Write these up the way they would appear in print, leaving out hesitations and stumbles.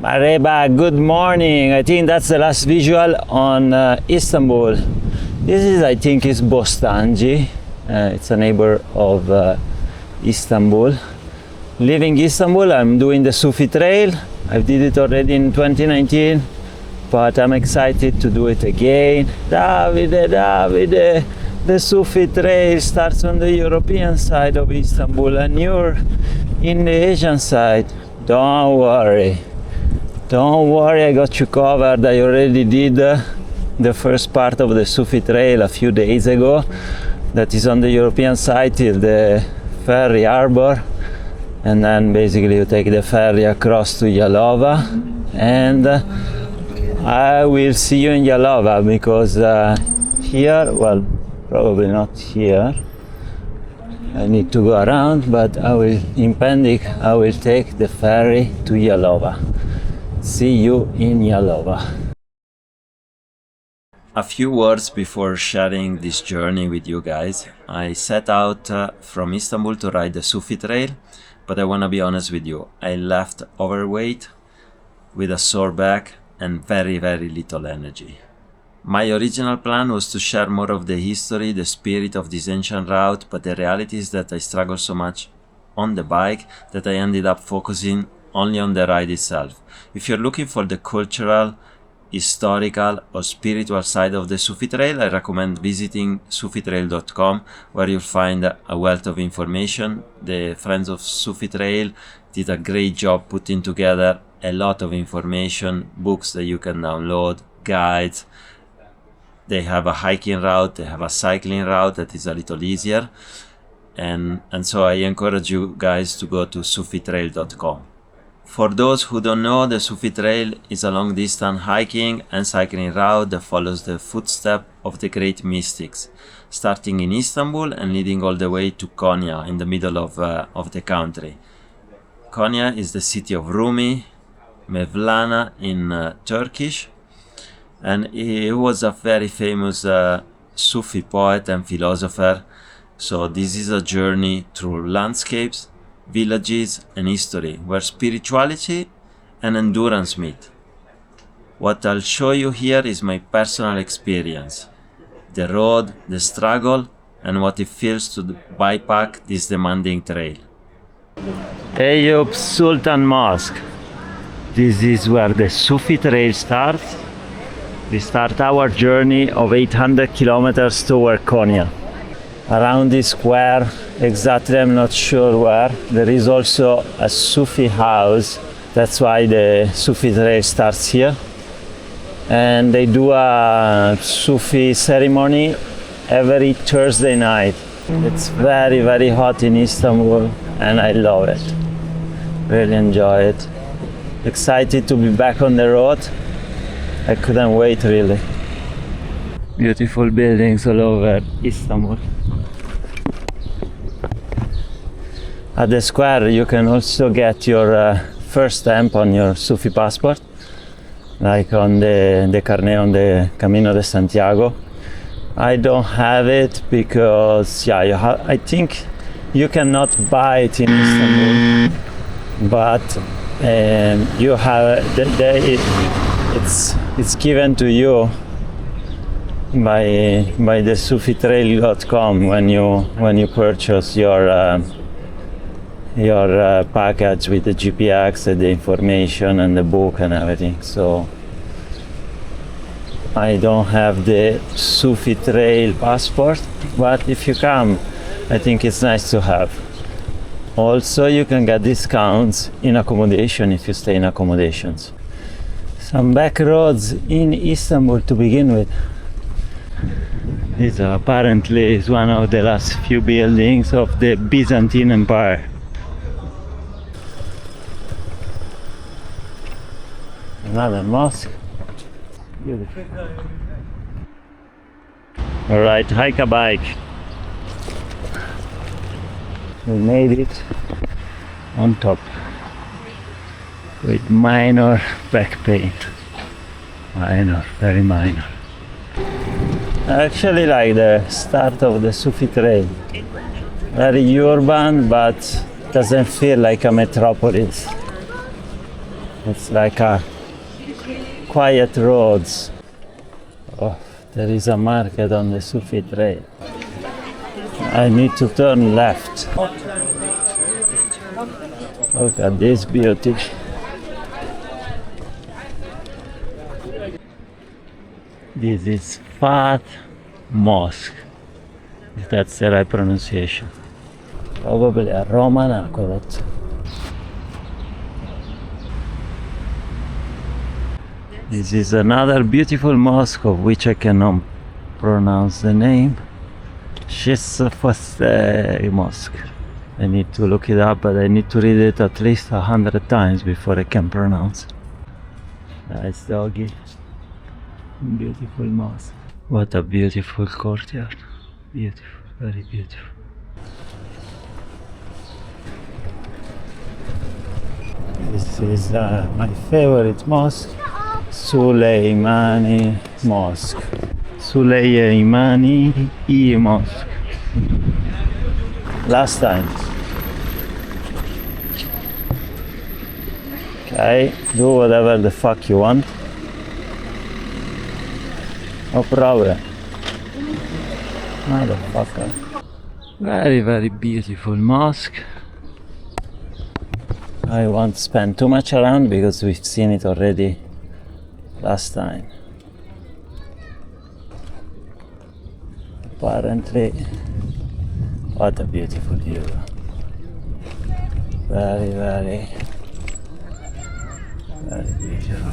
Mareba, good morning. I think that's the last visual on Istanbul. This is, I think, is Bostancı. It's a neighbor of Istanbul. Leaving Istanbul, I'm doing the Sufi Trail. I did it already in 2019, but I'm excited to do it again. Davide, the Sufi Trail starts on the European side of Istanbul and you're in the Asian side. Don't worry, I got you covered. I already did the first part of the Sufi Trail a few days ago. That is on the European side till the ferry harbor, and then basically you take the ferry across to Yalova, and I will see you in Yalova because here, well, probably not here. I need to go around, but in Pendik, I will take the ferry to Yalova. See you in Yalova. A few words before sharing this journey with you guys. I set out from Istanbul to ride the Sufi Trail, but I want to be honest with you. I left overweight, with a sore back and very little energy. My original plan was to share more of the history, the spirit of this ancient route, but the reality is that I struggled so much on the bike that I ended up focusing only on the ride itself. If you're looking for the cultural, historical or spiritual side of the Sufi Trail, I recommend visiting sufitrail.com, where you'll find a wealth of information. The Friends of Sufi Trail did a great job putting together a lot of information, books that you can download, guides. They have a hiking route, they have a cycling route that is a little easier. And so I encourage you guys to go to sufitrail.com. For those who don't know, the Sufi Trail is a long-distance hiking and cycling route that follows the footsteps of the great mystics, starting in Istanbul and leading all the way to Konya in the middle of the country. Konya is the city of Rumi, Mevlana in Turkish, and he was a very famous Sufi poet and philosopher. So this is a journey through landscapes, villages and history, where spirituality and endurance meet. What I'll show you here is my personal experience, the road, the struggle, and what it feels to bikepack this demanding trail. Eyüp Sultan Mosque. This is where the Sufi Trail starts. We start our journey of 800 kilometers toward Konya. Around this square, exactly I'm not sure where, there is also a Sufi house. That's why the Sufi Trail starts here. And they do a Sufi ceremony every Thursday night. It's very hot in Istanbul and I love it. Really enjoy it. Excited to be back on the road. I couldn't wait really. Beautiful buildings all over Istanbul. At the square you can also get your first stamp on your Sufi passport, like on the carnet on the Camino de Santiago. I don't have it because I think you cannot buy it in Istanbul, but you have it's given to you by the sufitrail.com when you purchase your package with the GPX and the information and the book and everything. So I don't have the Sufi Trail passport, but if you come, I think it's nice to have. Also, you can get discounts in accommodation if you stay in accommodations. Some back roads in Istanbul to begin with. This apparently is one of the last few buildings of the Byzantine Empire. Another mosque. Beautiful. Alright, hike a bike. We made it on top with minor back pain. Minor, very minor. I actually like the start of the Sufi Trail. Very urban, but doesn't feel like a metropolis. It's like a quiet roads. Oh, there is a market on the Sufi Trail. I need to turn left. Look at this beauty. This is Fat Mosque. If that's the right pronunciation. Probably a Roman aqueduct. This is another beautiful mosque of which I cannot pronounce the name. Eskisehir Mosque. I need to look it up, but I need to read it at least 100 times before I can pronounce it. Nice doggy. Beautiful mosque. What a beautiful courtyard. Beautiful, very beautiful. This is my favorite mosque, Suleimani Mosque. Suleimani Mosque. Last time. Okay, do whatever the fuck you want. No problem. Motherfucker. Very, very beautiful mosque. I won't spend too much around because we've seen it already last time. Apparently, what a beautiful view. Very, very, very beautiful.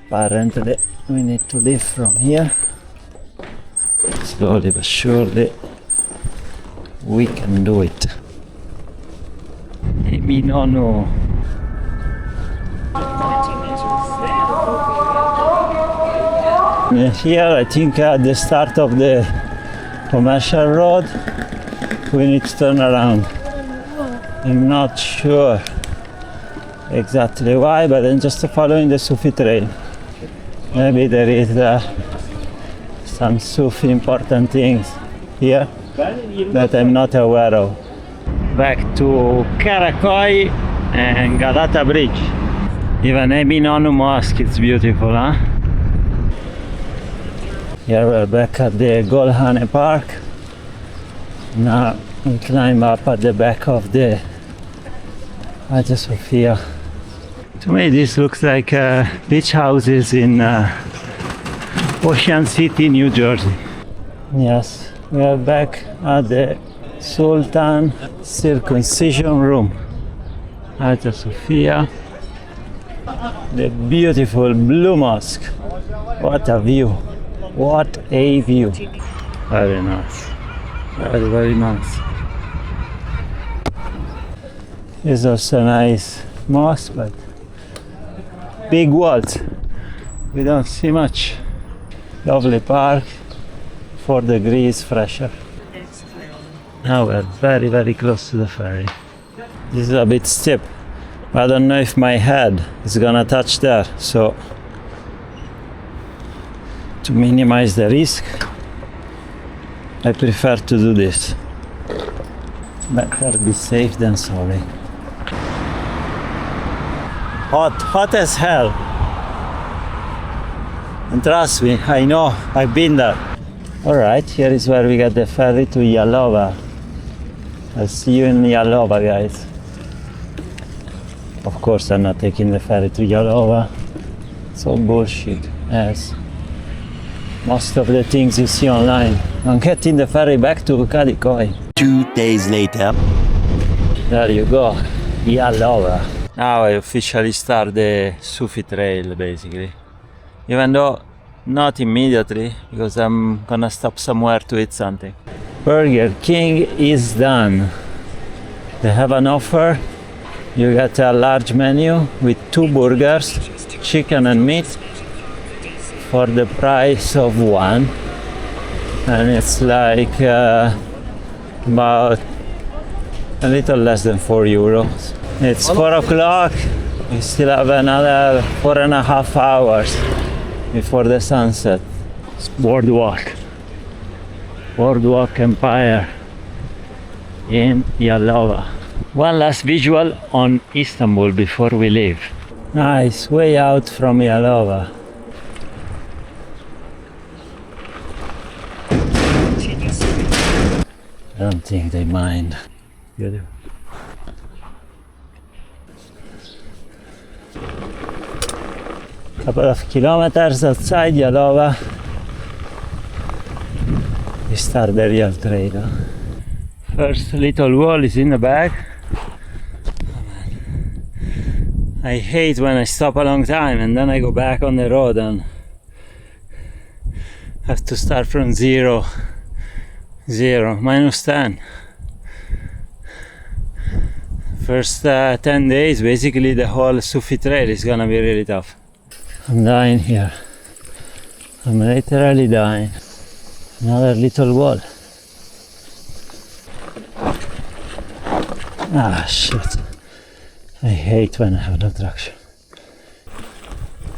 Apparently, we need to leave from here. Slowly but surely, we can do it. Minonu. Here, I think at the start of the commercial road, we need to turn around. I'm not sure exactly why, but I'm just following the Sufi Trail. Maybe there is some Sufi important things here that I'm not aware of. Back to Karakoy and Galata Bridge. Even Eminonu Mosque, it's beautiful, huh? Here we're back at the Golhane Park. Now we climb up at the back of the Hagia Sophia. To me this looks like beach houses in Ocean City, New Jersey. Yes, we are back at the Sultan Circumcision Room, Hagia Sophia, the beautiful blue mosque. What a view! What a view! Very nice, very, very nice. It's also a nice mosque, but big walls. We don't see much. Lovely park, 4 degrees fresher. Now we're very, very close to the ferry. This is a bit steep. I don't know if my head is gonna touch there, so to minimize the risk, I prefer to do this. Better be safe than sorry. Hot as hell. And trust me, I know, I've been there. Alright, here is where we get the ferry to Yalova. I'll see you in Yalova, guys. Of course, I'm not taking the ferry to Yalova. It's all bullshit, as most of the things you see online. I'm getting the ferry back to Kalikoi. 2 days later. There you go, Yalova. Now I officially start the Sufi Trail, basically. Even though not immediately, because I'm gonna stop somewhere to eat something. Burger King is done. They have an offer. You get a large menu with 2 burgers, chicken and meat, for the price of 1. And it's like about a little less than €4. It's 4 o'clock. We still have another 4.5 hours before the sunset. It's Boardwalk Empire in Yalova. One last visual on Istanbul before we leave. Nice, way out from Yalova. I don't think they mind. Beautiful. Couple of kilometers outside Yalova, we start the real trail. First little wall is in the back. I hate when I stop a long time and then I go back on the road and have to start from zero, -10. First 10 days, basically the whole Sufi Trail is gonna be really tough. I'm dying here. I'm literally dying. Another little wall. Ah, shit. I hate when I have no traction.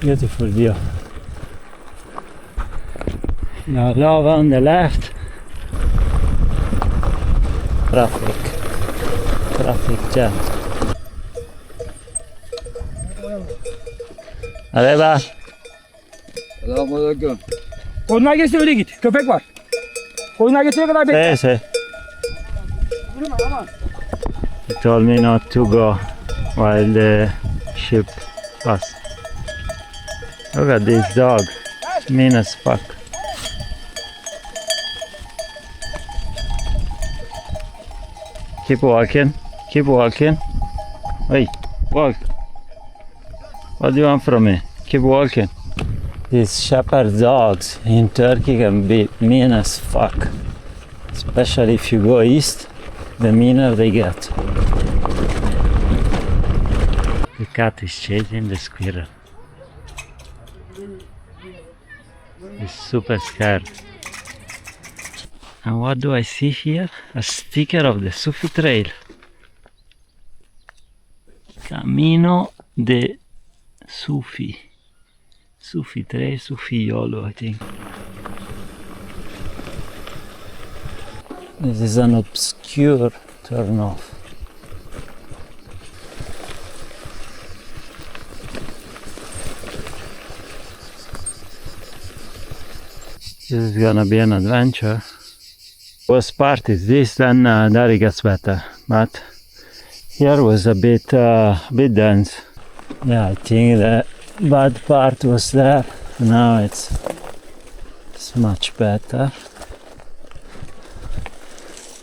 Beautiful view. Now lava on the left. Traffic jam. Merhaba. Selamünaleyküm. Koyunlar geçti öyle git. Köpek var. Koyunlar geçene kadar bekle. Yes, sir. Yürüme aman. He told me not to go while the ship passed. Look at this dog. Mean as fuck. Keep walking. Keep walking. Hey, walk. What do you want from me? Keep walking. These shepherd dogs in Turkey can be mean as fuck. Especially if you go east, the meaner they get. The cat is chasing the squirrel. He's super scared. And what do I see here? A sticker of the Sufi Trail. Camino de Sufi. Sufi Trail, Sufi Yolo, I think. This is an obscure turn off. This is gonna be an adventure. Worst part is this, then there it gets better. But here was a bit dense. Yeah, I think the bad part was there. Now it's much better.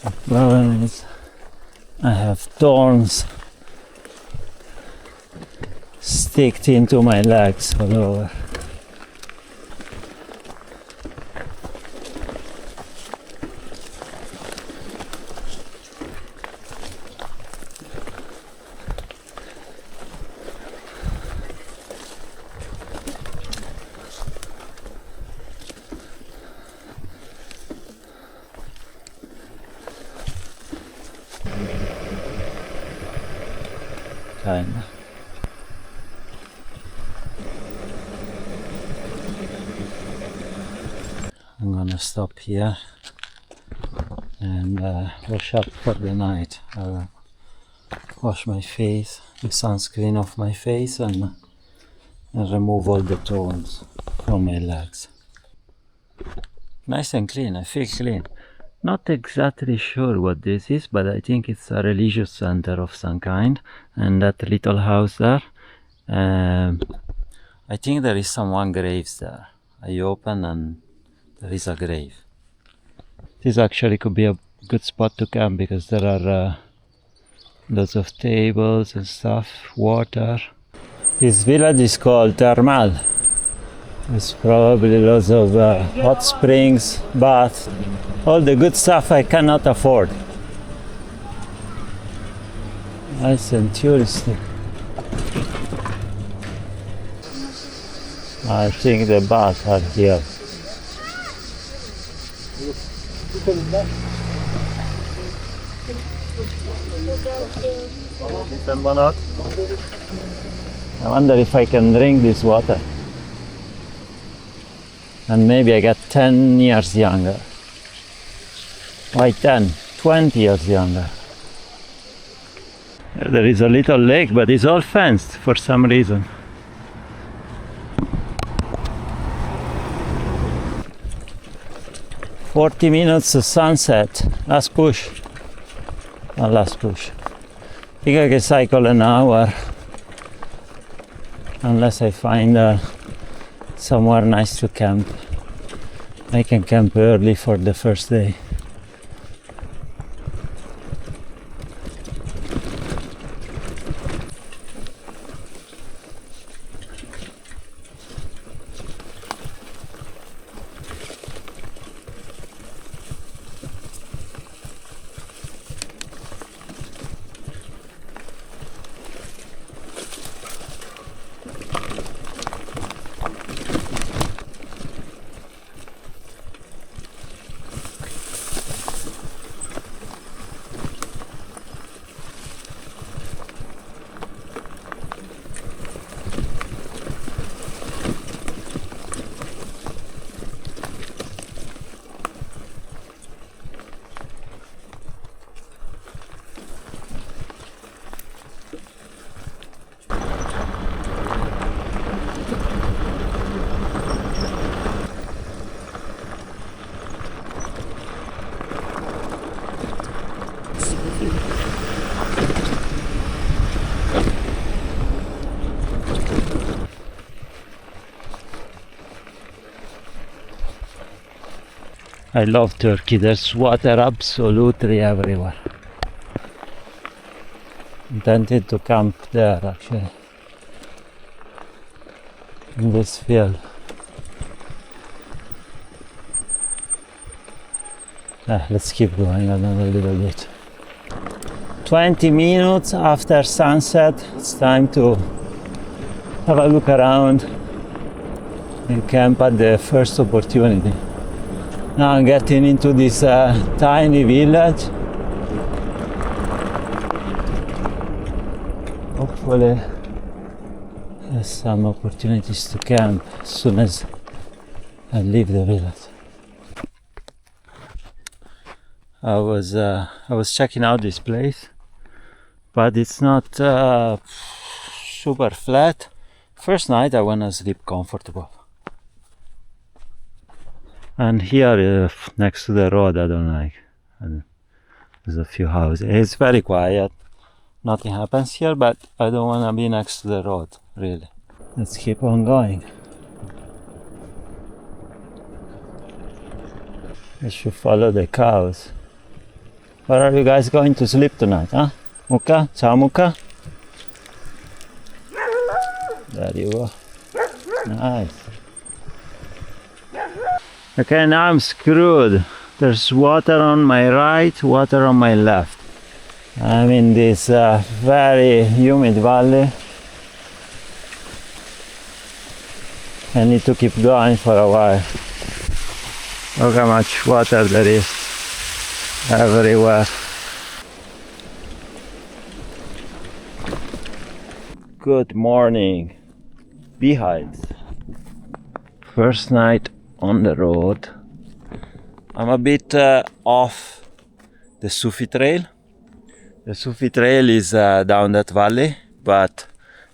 The problem is I have thorns sticked into my legs all over. Kinda. I'm gonna stop here and wash up for the night. I'll wash my face, the sunscreen off my face, and remove all the thorns from my legs. Nice and clean, I feel clean. Not exactly sure what this is, but I think it's a religious center of some kind. And that little house there, I think there is someone graves there. I open and there is a grave. This actually could be a good spot to camp because there are lots of tables and stuff, water. This village is called Termal. There's probably lots of hot springs, baths, all the good stuff I cannot afford. Nice and touristy. I think the baths are here. I wonder if I can drink this water. And maybe I get 10 years younger. Why 10? 20 years younger. There is a little lake, but it's all fenced for some reason. "40 minutes to sunset. Last push. Not last push. I think I can cycle an hour. Unless I find somewhere nice to camp. I can camp early for the first day. I love Turkey. There's water absolutely everywhere. I'm tempted to camp there actually, in this field. Let's keep going another little bit. 20 minutes after sunset, it's time to have a look around and camp at the first opportunity. Now I'm getting into this tiny village. Hopefully there's some opportunities to camp as soon as I leave the village. I was checking out this place, but it's not super flat. First night I wanna sleep comfortable. And here, next to the road, I don't like. And there's a few houses. It's very quiet. Nothing happens here, but I don't want to be next to the road, really. Let's keep on going. I should follow the cows. Where are you guys going to sleep tonight, huh? Muka? Ciao, Muka. There you go. Nice. Okay, now I'm screwed. There's water on my right, water on my left. I'm in this very humid valley. I need to keep going for a while. Look how much water there is everywhere. Good morning, beehives. First night on the road. I'm a bit off the Sufi Trail. The Sufi Trail is down that valley, but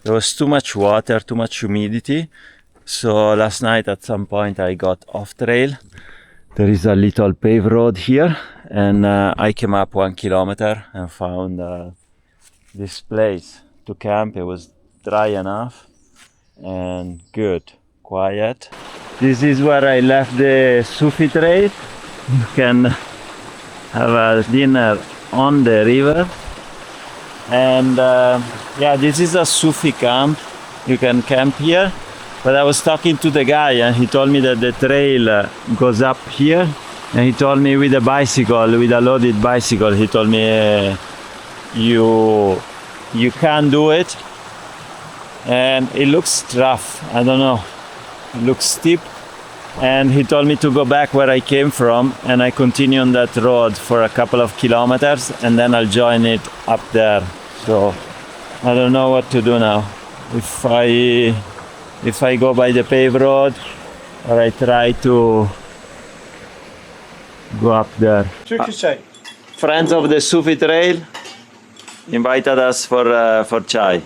there was too much water, too much humidity. So last night at some point I got off trail. There is a little paved road here, and I came up 1 kilometer and found this place to camp. It was dry enough and good, quiet. This is where I left the Sufi Trail. You can have a dinner on the river. And yeah, this is a Sufi camp. You can camp here. But I was talking to the guy and he told me that the trail goes up here. And he told me with a bicycle, with a loaded bicycle, he told me you can't do it. And it looks rough, I don't know. It looks steep, and he told me to go back where I came from, and I continue on that road for a couple of kilometers, and then I'll join it up there. So I don't know what to do now. If I go by the paved road, or I try to go up there. Turkish çay. Friends of the Sufi Trail, invited us for chai.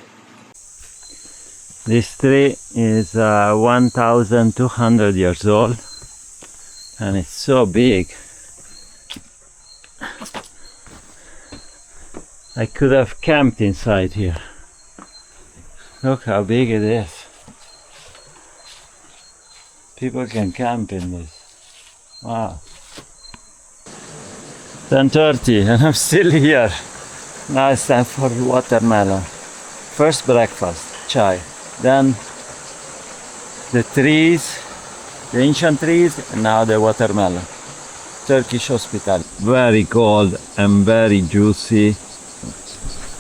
This tree is 1,200 years old, and it's so big. I could have camped inside here. Look how big it is. People can camp in this. Wow. 10:30 and I'm still here. Now it's time for watermelon. First breakfast, chai. Then the trees, the ancient trees, and now the watermelon. Turkish hospitality. Very cold and very juicy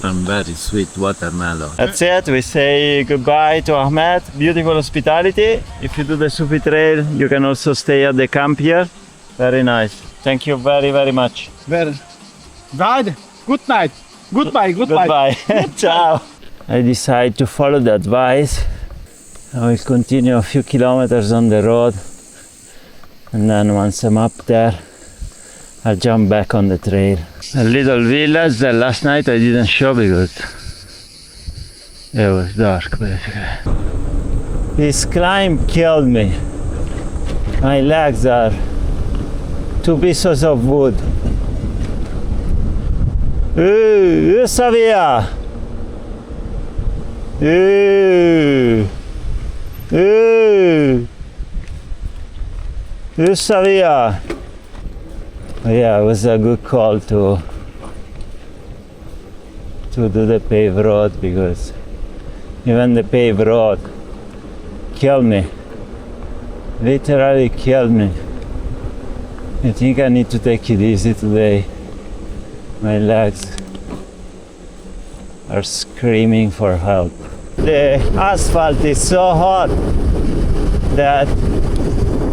and very sweet watermelon. That's it. We say goodbye to Ahmed. Beautiful hospitality. If you do the Sufi Trail, you can also stay at the camp here. Very nice. Thank you very, very much. Ver. Ride. Good night. Goodbye. Goodbye. Ciao. I decided to follow the advice. I will continue a few kilometers on the road, and then once I'm up there, I'll jump back on the trail. A little village that last night I didn't show because it was dark basically. This climb killed me. My legs are 2 pieces of wood. Ooh, Savia! Ooh! Ooh! Savia! Yeah, it was a good call to do the paved road, because even the paved road killed me. Literally killed me. I think I need to take it easy today. My legs are screaming for help. The asphalt is so hot that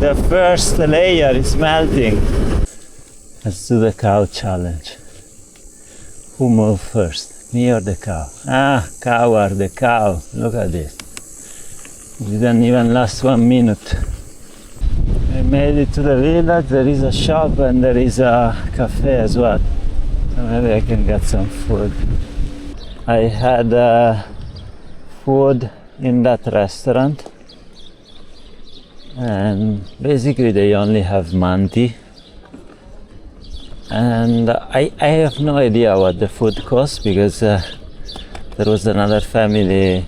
the first layer is melting. Let's do the cow challenge. Who moves first, me or the cow? Ah, coward, the cow. Look at this. It didn't even last 1 minute. I made it to the village. There is a shop and there is a cafe as well. So maybe I can get some food. I had food in that restaurant, and basically they only have manti. And I have no idea what the food costs, because there was another family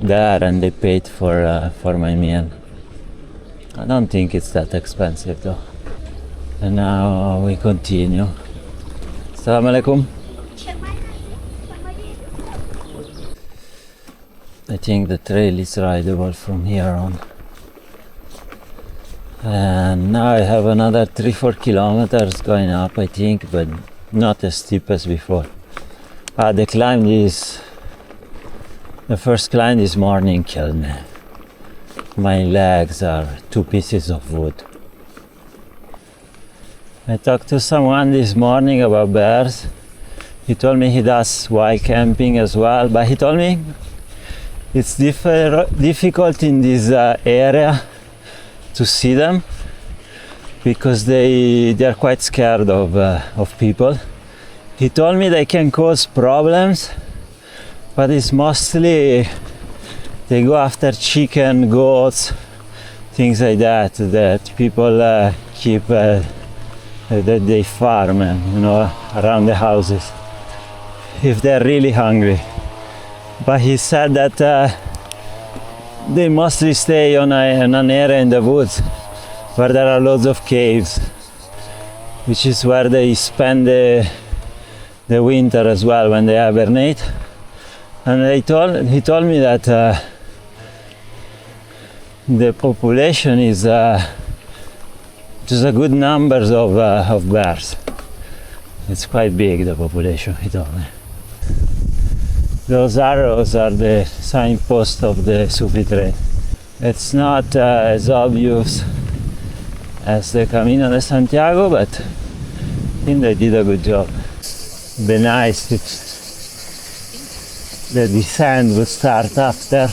there and they paid for my meal. I don't think it's that expensive though. And now we continue. Assalamu alaikum. I think the trail is rideable from here on. And now I have another 3-4 kilometers going up, I think, but not as steep as before. The first climb this morning killed me. My legs are 2 pieces of wood. I talked to someone this morning about bears. He told me he does wild camping as well, but he told me it's difficult in this area to see them, because they are quite scared of people. He told me they can cause problems, but it's mostly they go after chicken, goats, things like that people keep that they farm, around the houses if they're really hungry. But he said that they mostly stay on an area in the woods where there are loads of caves, which is where they spend the winter as well when they hibernate. And he told me that the population is just a good numbers of bears. It's quite big, the population, he told me. Those arrows are the signpost of the Sufi Trail. It's not as obvious as the Camino de Santiago, but I think they did a good job. It'd be nice if the descent would start after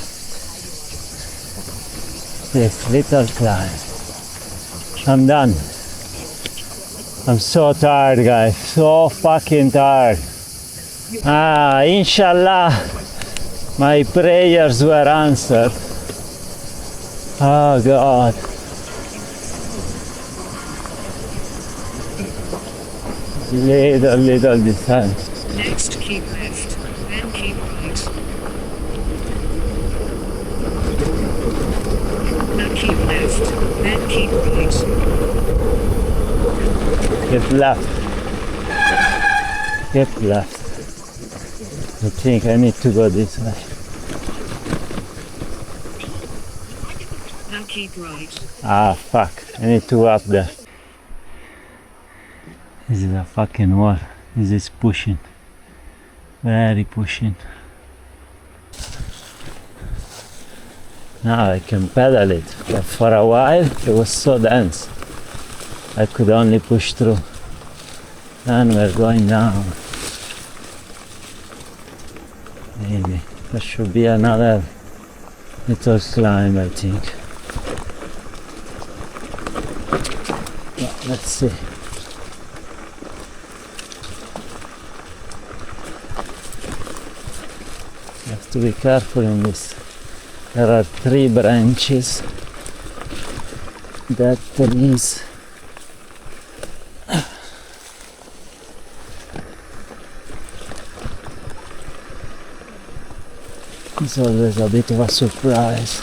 this little climb. I'm done. I'm so tired, guys. So fucking tired. Inshallah, my prayers were answered. Oh God. Little distance. Next keep left, then keep right. Now keep left, then keep right. Keep left. Keep left. I think I need to go this way. Now keep right. Fuck. I need to go up there. This is a fucking wall. This is pushing. Very pushing. Now I can pedal it, but for a while it was so dense. I could only push through. And we're going down. Maybe. There should be another little climb, I think. Well, let's see. You have to be careful in this. There are 3 branches. Dead trees. It's always a bit of a surprise.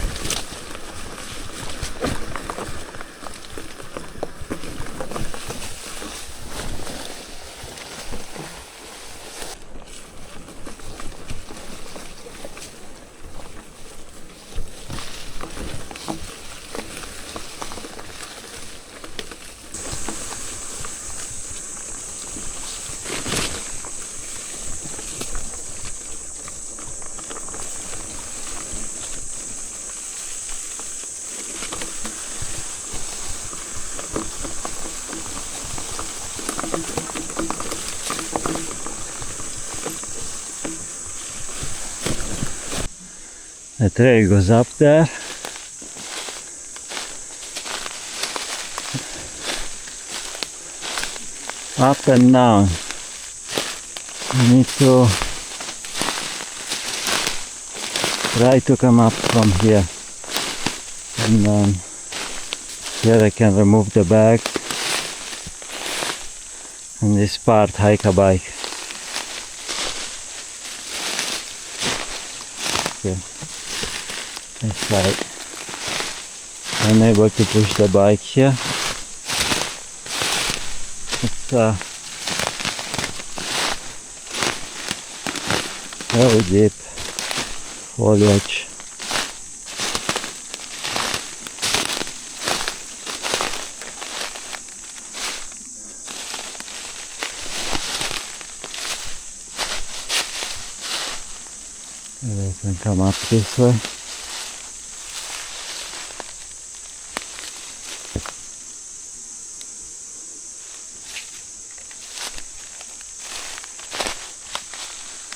The trail goes up there. Up and down. You need to try to come up from here. And then here I can remove the bag. And this part hike a bike. Okay. It's like I'm able to push the bike here. It's very deep foliage. Maybe I can come up this way.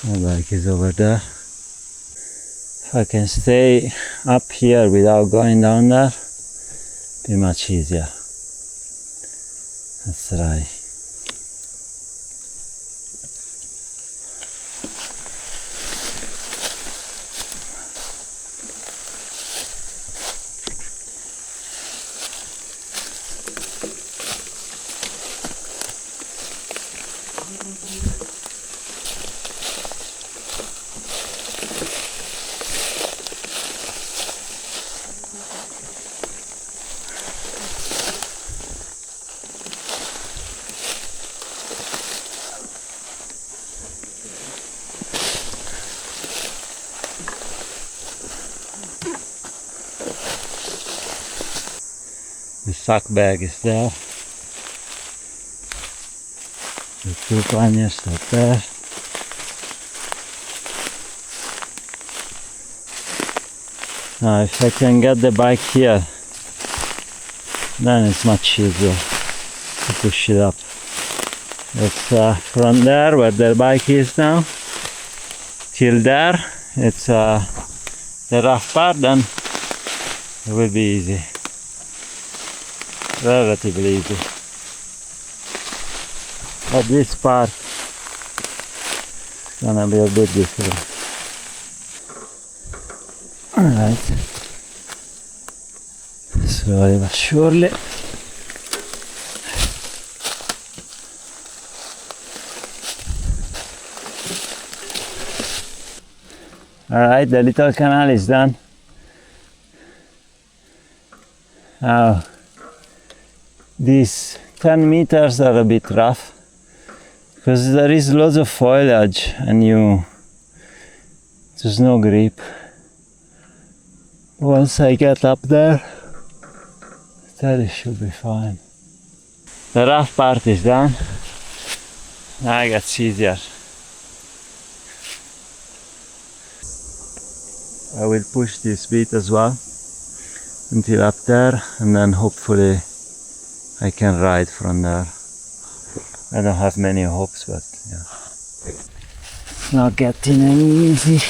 My bike is over there. If I can stay up here without going down there, be much easier. Let's try. The sack bag is there. The 2 panniers are there. Now if I can get the bike here, then it's much easier to push it up. It's from there where the bike is now till there, it's the rough part, then it will be easy. Relatively easy. But this part gonna be a bit different. Alright. Slowly but surely. Alright, the little canal is done. Now, these 10 meters are a bit rough because there is lots of foliage and there's no grip. Once I get up there, then it should be fine. The rough part is done. Now it gets easier. I will push this bit as well until up there, and then hopefully I can ride from there. I don't have many hopes, but yeah. It's not getting any easy.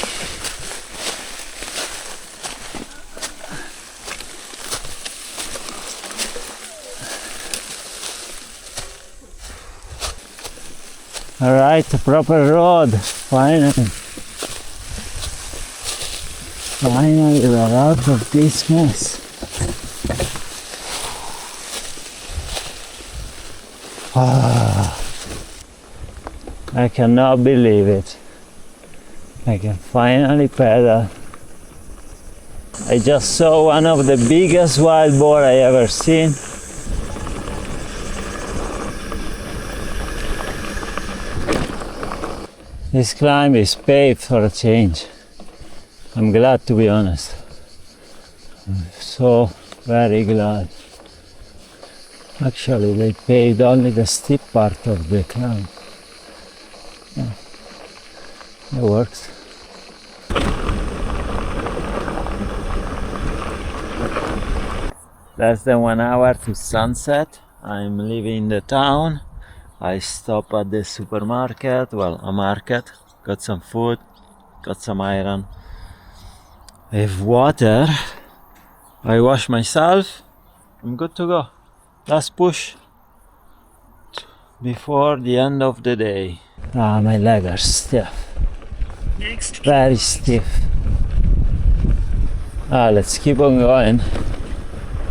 Alright, a proper road, finally. Finally, we're out of this mess. I cannot believe it. I can finally pedal. I just saw one of the biggest wild boar I ever seen. This climb is paved for a change. I'm glad, to be honest. I'm so very glad. Actually, they paved only the steep part of the climb. Yeah, it works. Less than 1 hour to sunset. I'm leaving the town. I stop at the supermarket, well, a market, got some food, got some iron. I have water. I wash myself. I'm good to go. Last push before the end of the day. Ah, my legs are stiff. Next. Very stiff. Let's keep on going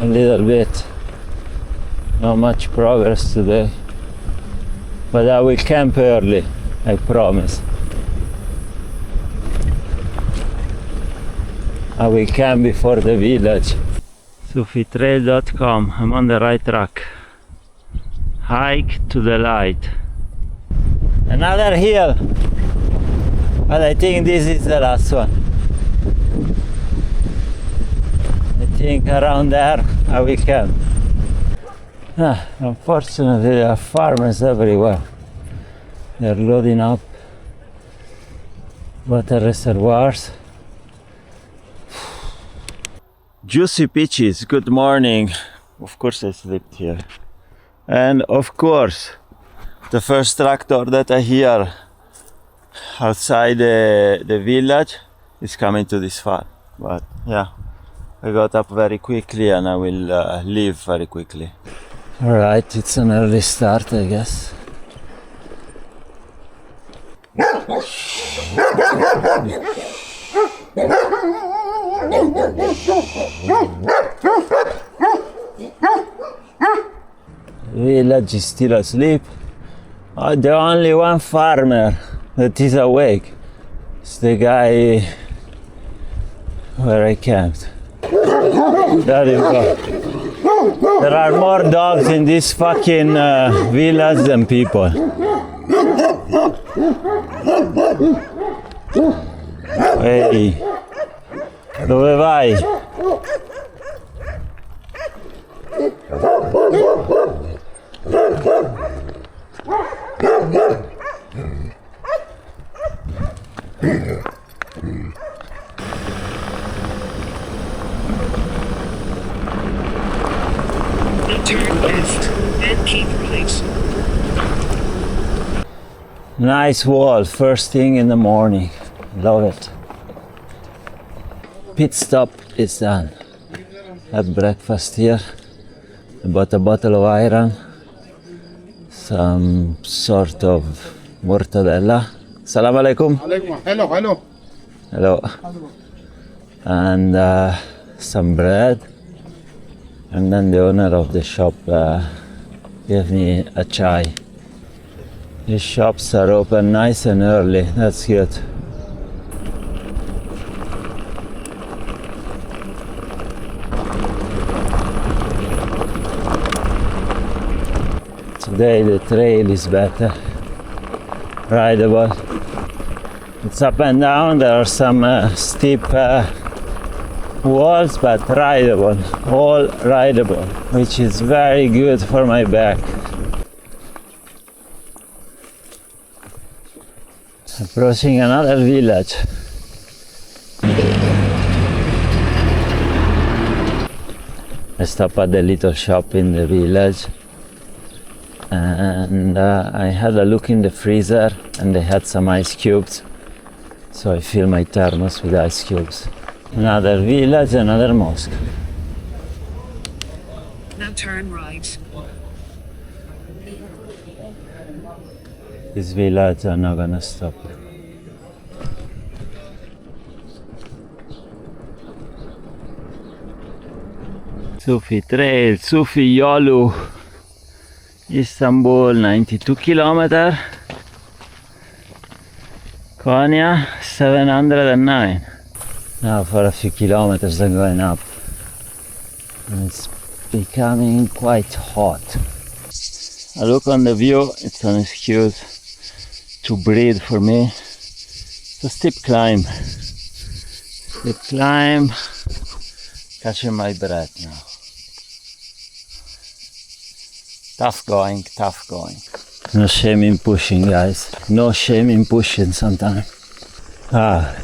a little bit. Not much progress today, but I will camp early, I promise. I will camp before the village. SufiTrail.com, I'm on the right track. Hike to the light. Another hill, but I think this is the last one. I think around there I will camp. Unfortunately, there are farmers everywhere. They're loading up water reservoirs. Juicy peaches, good morning. Of course I slept here. And of course, the first tractor that I hear outside the village is coming to this farm. But yeah, I got up very quickly and I will leave very quickly. Alright, it's an early start, I guess. Village is still asleep. The only one farmer that is awake is the guy where I camped. There you go. There are more dogs in this fucking village than people. Hey, dove vai? Turn left, then keep right. Nice wall, first thing in the morning. Love it. Pit stop is done. Had breakfast here. I bought a bottle of iron, some sort of mortadella, Salam alaikum. Hello, hello. Hello. And some bread. And then the owner of the shop gave me a chai. These shops are open nice and early. That's good. Today the trail is better, rideable. It's up and down, there are some steep walls, but rideable, all rideable, which is very good for my back. Approaching another village. I stopped at the little shop in the village, and I had a look in the freezer, and they had some ice cubes, so I fill my thermos with ice cubes. Another village, another mosque. Now turn right. This village are not gonna stop. Sufi Trail, Sufi Yolu, Istanbul, 92 kilometers. Konya, 709. Now for a few kilometers I'm going up. And it's becoming quite hot. I look on the view, it's an excuse to breathe for me. It's a steep climb. Steep climb, catching my breath now. Tough going, tough going. No shame in pushing, guys. No shame in pushing sometimes.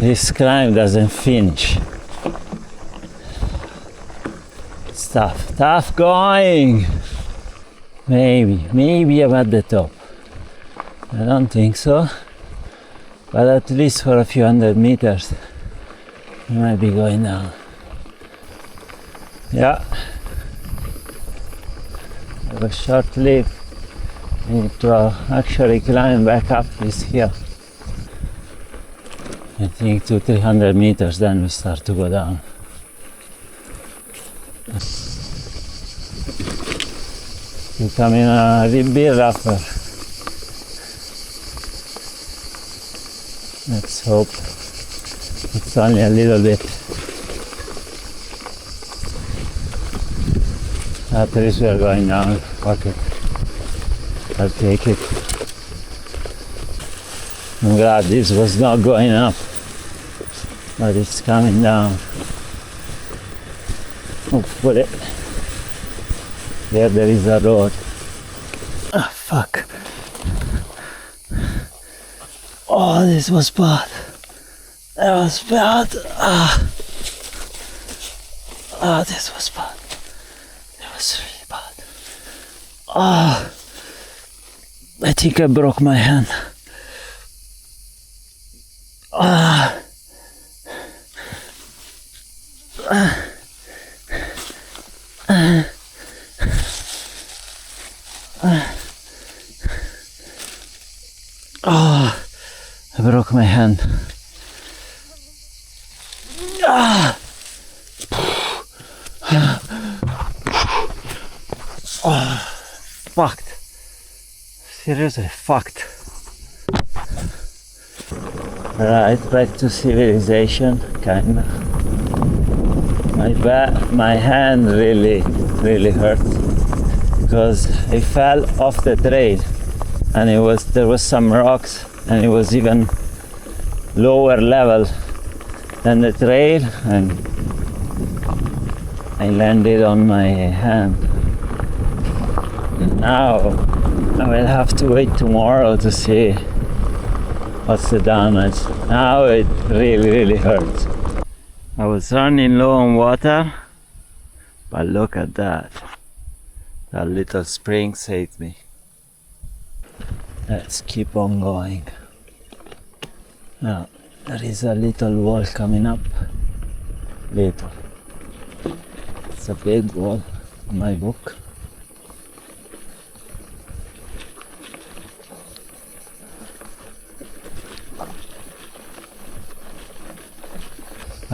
This climb doesn't finish. It's tough, tough going. Maybe I'm at the top. I don't think so. But at least for a few hundred meters, I might be going down. Yeah. I have a short leap. I need to actually climb back up this hill. I think 200-300 meters, then we start to go down. Becoming a bit rougher. Let's hope it's only a little bit. At least we are going down. Fuck it. I'll take it. I'm glad this was not going up, but it's coming down. Hopefully. There is a road. Ah, fuck. Oh, this was bad. That was bad. This was bad. It was really bad. I think I broke my hand. I broke my hand. Fucked. Seriously, fucked. Right, back to civilization, kinda. My hand really hurt because I fell off the trail, and there was some rocks, and it was even lower level than the trail, and I landed on my hand. Now I will have to wait tomorrow to see what's the damage. Now it really hurts. I was running low on water, but look at that. That little spring saved me. Let's keep on going. Now, there is a little wall coming up. Little. It's a big wall in my book.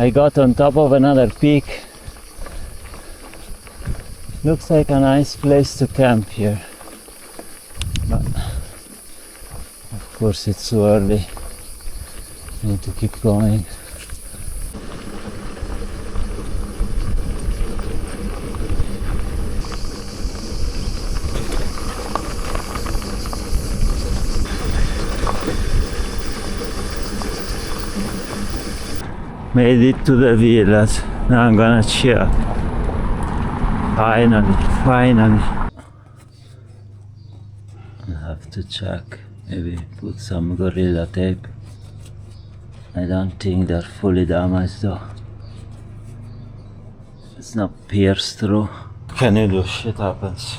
I got on top of another peak. Looks like a nice place to camp here, but of course it's too early. I need to keep going. Made it to the village. Now I'm gonna chill. Finally. I have to check. Maybe put some gorilla tape. I don't think they're fully damaged though. It's not pierced through. Can you do? Shit happens.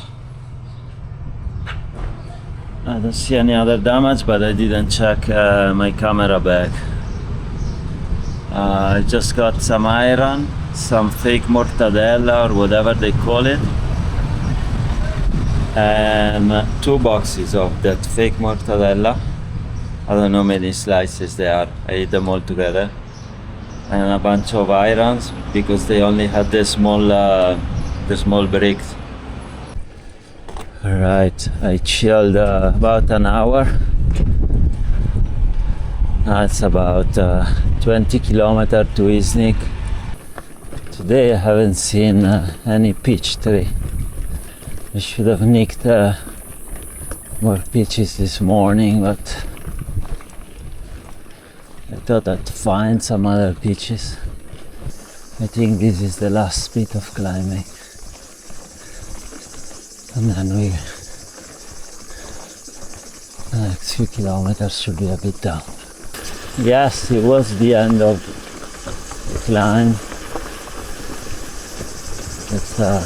I don't see any other damage, but I didn't check my camera bag. I just got some iron, some fake mortadella or whatever they call it, and 2 boxes of that fake mortadella. I don't know how many slices they are. I ate them all together, and a bunch of irons because they only had the small bricks. Alright, I chilled about an hour. Now it's about 20 kilometers to Iznik. Today I haven't seen any peach tree. I should have nicked more peaches this morning, but I thought I'd find some other peaches. I think this is the last bit of climbing. And then the next few kilometers should be a bit down. Yes, it was the end of the climb. It's a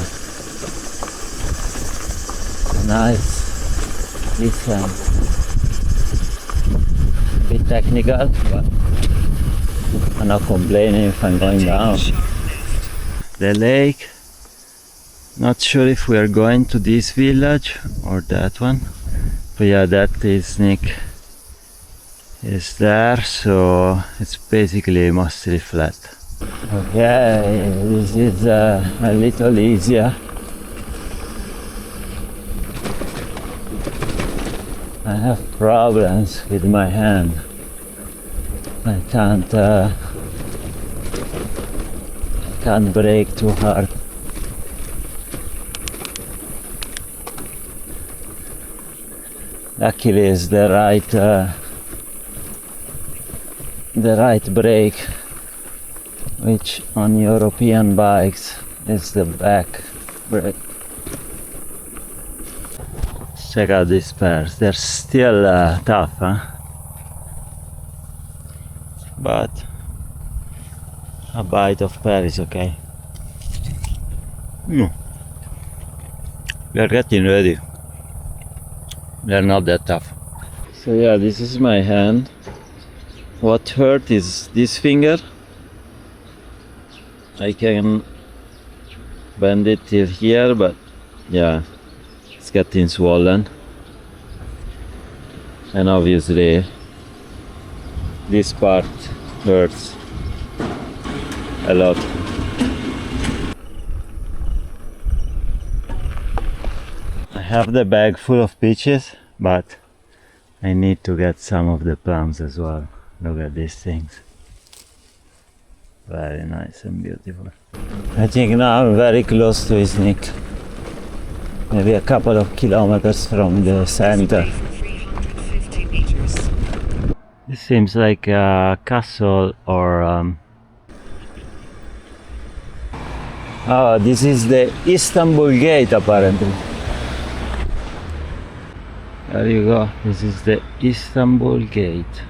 nice descent. A bit technical, but I'm not complaining if I'm going down. The lake. Not sure if we are going to this village or that one, but yeah, that Iznik is there, so it's basically mostly flat. Okay, this is a little easier. I have problems with my hand. I can't brake too hard. Luckily it's the right brake, which on European bikes is the back brake. Check out these pears, they're still tough, huh? But a bite of pear is okay. They're getting ready. They're not that tough. So yeah, this is my hand. What hurt is this finger. I can bend it till here, but yeah, it's getting swollen. And obviously this part hurts a lot. I have the bag full of peaches, but I need to get some of the plums as well. Look at these things. Very nice and beautiful. I think now I'm very close to Iznik. Maybe a couple of kilometers from the center. 350 meters. This seems like a castle or oh, this is the Istanbul gate apparently. There you go, this is the Istanbul gate.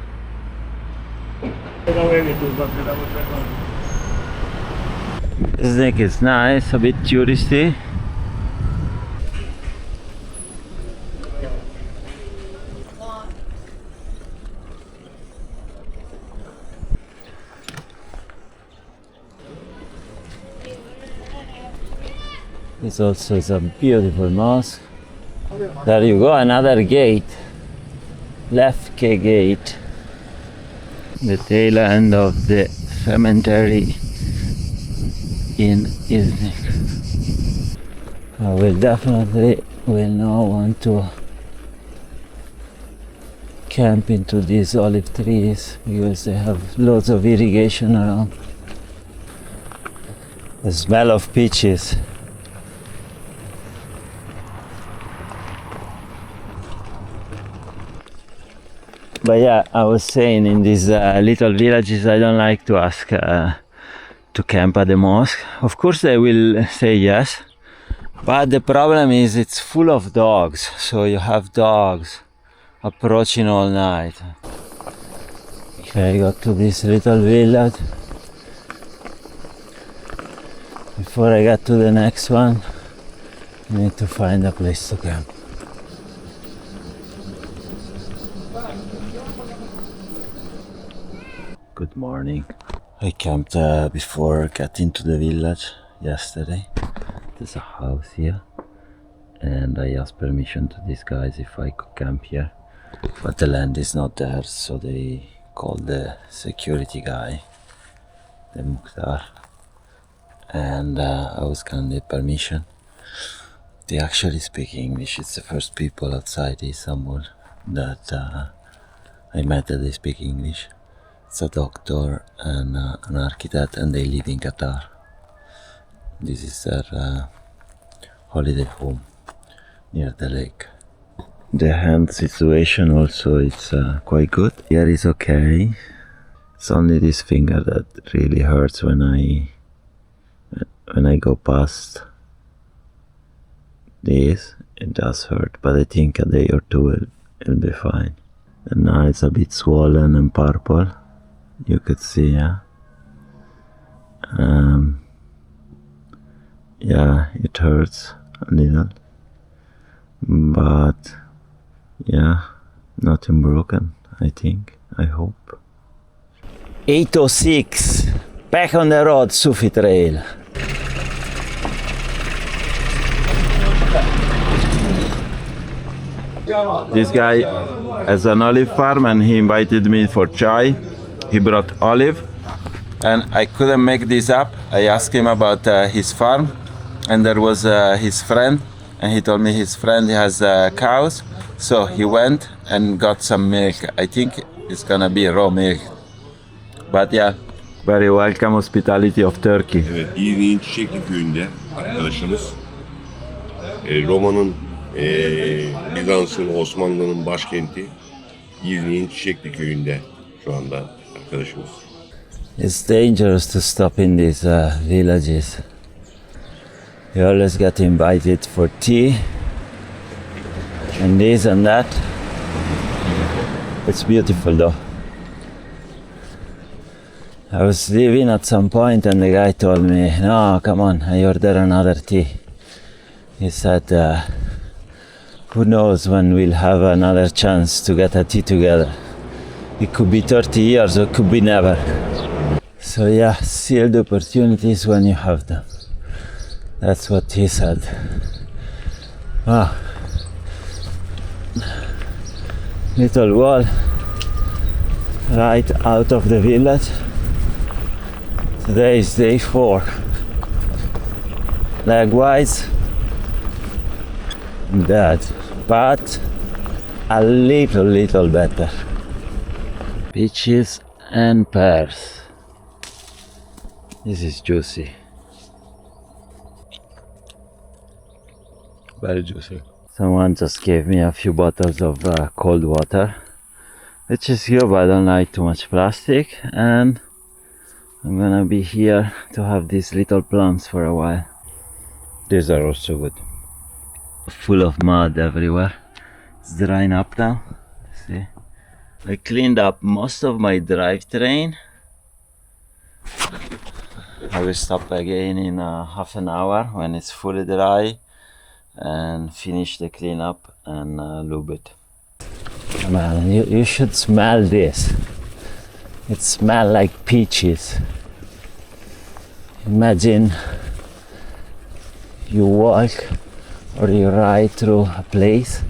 Iznik is nice, a bit touristy. This also is a beautiful mosque. There you go, another gate. Lefke gate. The tail end of the cemetery in Iznik. I will definitely not want to camp into these olive trees because they have lots of irrigation around. The smell of peaches. But yeah, I was saying in these little villages I don't like to ask to camp at the mosque. Of course they will say yes, but the problem is it's full of dogs, so you have dogs approaching all night. Okay, I got to this little village. Before I get to the next one, I need to find a place to camp. Good morning. I camped before getting to the village yesterday. There's a house here, and I asked permission to these guys if I could camp here, but the land is not there, so they called the security guy, the Mukhtar, and I was granted permission. They actually speak English. It's the first people outside Istanbul that I met that they speak English. It's a doctor and an architect, and they live in Qatar. This is their holiday home near the lake. The hand situation also is quite good. Here is okay. It's only this finger that really hurts when I go past this. It does hurt, but I think a day or two it'll be fine. And now it's a bit swollen and purple. You could see, yeah. Yeah, it hurts a little, but yeah, nothing broken, I think, I hope. 8:06, back on the road, Sufi Trail. This guy has an olive farm and he invited me for chai. He brought olive, and I couldn't make this up. I asked him about his farm, and there was his friend, and he told me his friend has cows, so he went and got some milk. I think it's gonna be raw milk, but yeah, very welcome hospitality of Turkey. Evet, İznik'in Çiçekli köyünde arkadaşımız. Roma'nın, Bizans'ın, Osmanlı'nın başkenti İznik'in Çiçekli köyünde şu anda arkadaşımız. It's dangerous to stop in these villages. You always get invited for tea and this and that. It's beautiful though. I was leaving at some point and the guy told me, no, come on, I order another tea. He said, who knows when we'll have another chance to get a tea together. It could be 30 years or it could be never. So yeah, seal the opportunities when you have them. That's what he said. Wow. Little wall right out of the village. Today is day 4. Leg-wise, dead, but a little better. Peaches and pears. This is juicy. Very juicy. Someone just gave me a few bottles of cold water, which is good, but I don't like too much plastic, and I'm gonna be here to have these little plums for a while. These are also good. Full of mud everywhere. It's drying up now. See? I cleaned up most of my drivetrain. I will stop again in half an hour when it's fully dry and finish the cleanup and lube it. Man, you should smell this. It smells like peaches. Imagine you walk or you ride through a place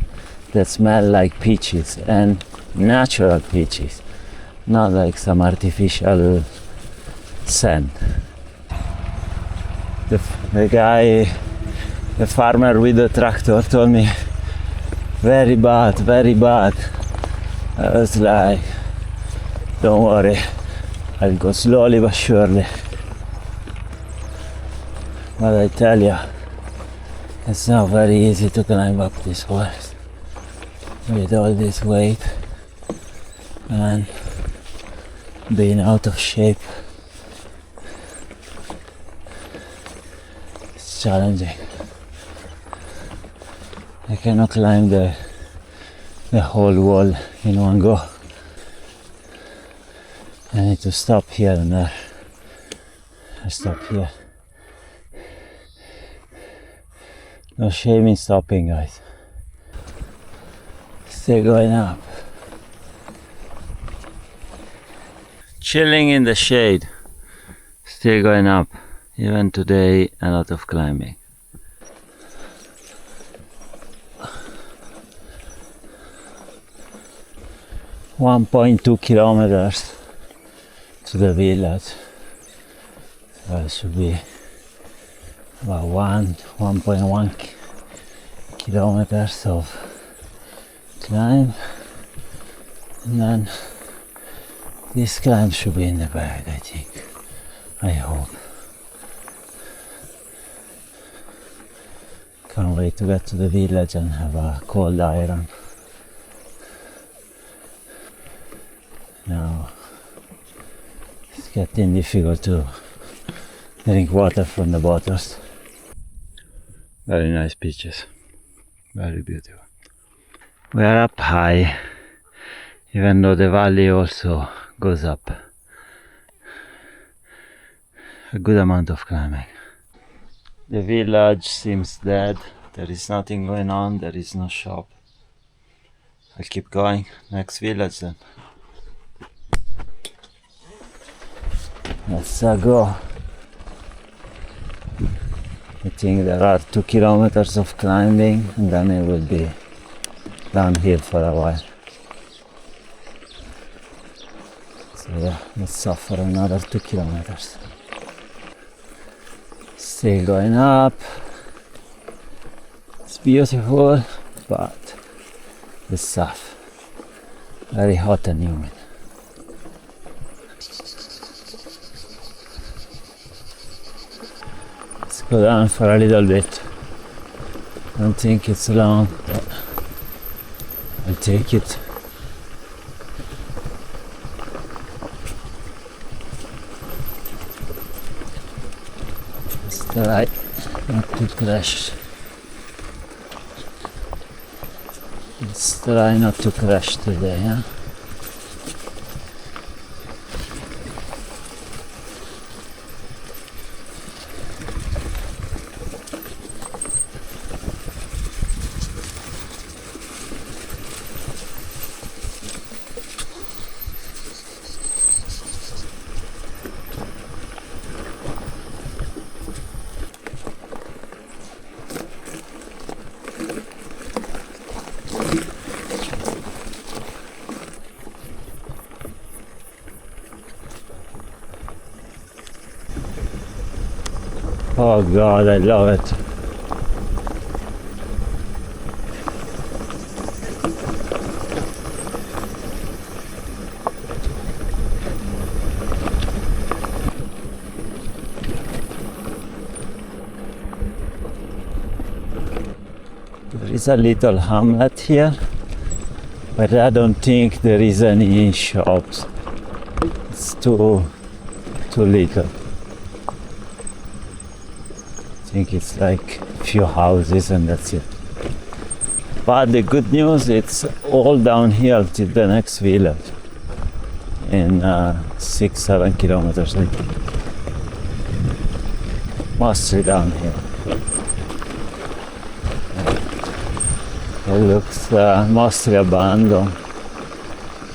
that smells like peaches, and natural peaches, not like some artificial sand. The guy, the farmer with the tractor told me, very bad, very bad. I was like, don't worry, I'll go slowly but surely. But I tell you, it's not very easy to climb up this forest with all this weight and being out of shape. It's challenging. I cannot climb the whole wall in one go. I need to stop here and there. I stop here. No shame in stopping, guys. Still going up. Chilling in the shade. Still going up. Even today, a lot of climbing. .2 kilometers to the village. So it should be about 1.1 kilometers of climb, and then this climb should be in the bag, I think. I hope. Can't wait to get to the village and have a cold iron. Now it's getting difficult to drink water from the bottles. Very nice beaches, very beautiful. We are up high, even though the valley also goes up. A good amount of climbing. The village seems dead, there is nothing going on, there is no shop. I'll keep going, next village then. Let's go. I think there are 2 kilometers of climbing and then it will be downhill for a while. So yeah, let's suffer another 2 kilometers. Still going up. It's beautiful, but it's tough. Very hot and humid. Go down for a little bit. I don't think it's long, but I'll take it. Just try not to crash. Let's try not to crash today, huh? Oh God, I love it. There is a little hamlet here, but I don't think there is any shops. It's too little. I think it's like a few houses and that's it. But the good news, it's all downhill to the next village in 6-7 kilometers. Mostly downhill. It looks mostly abandoned.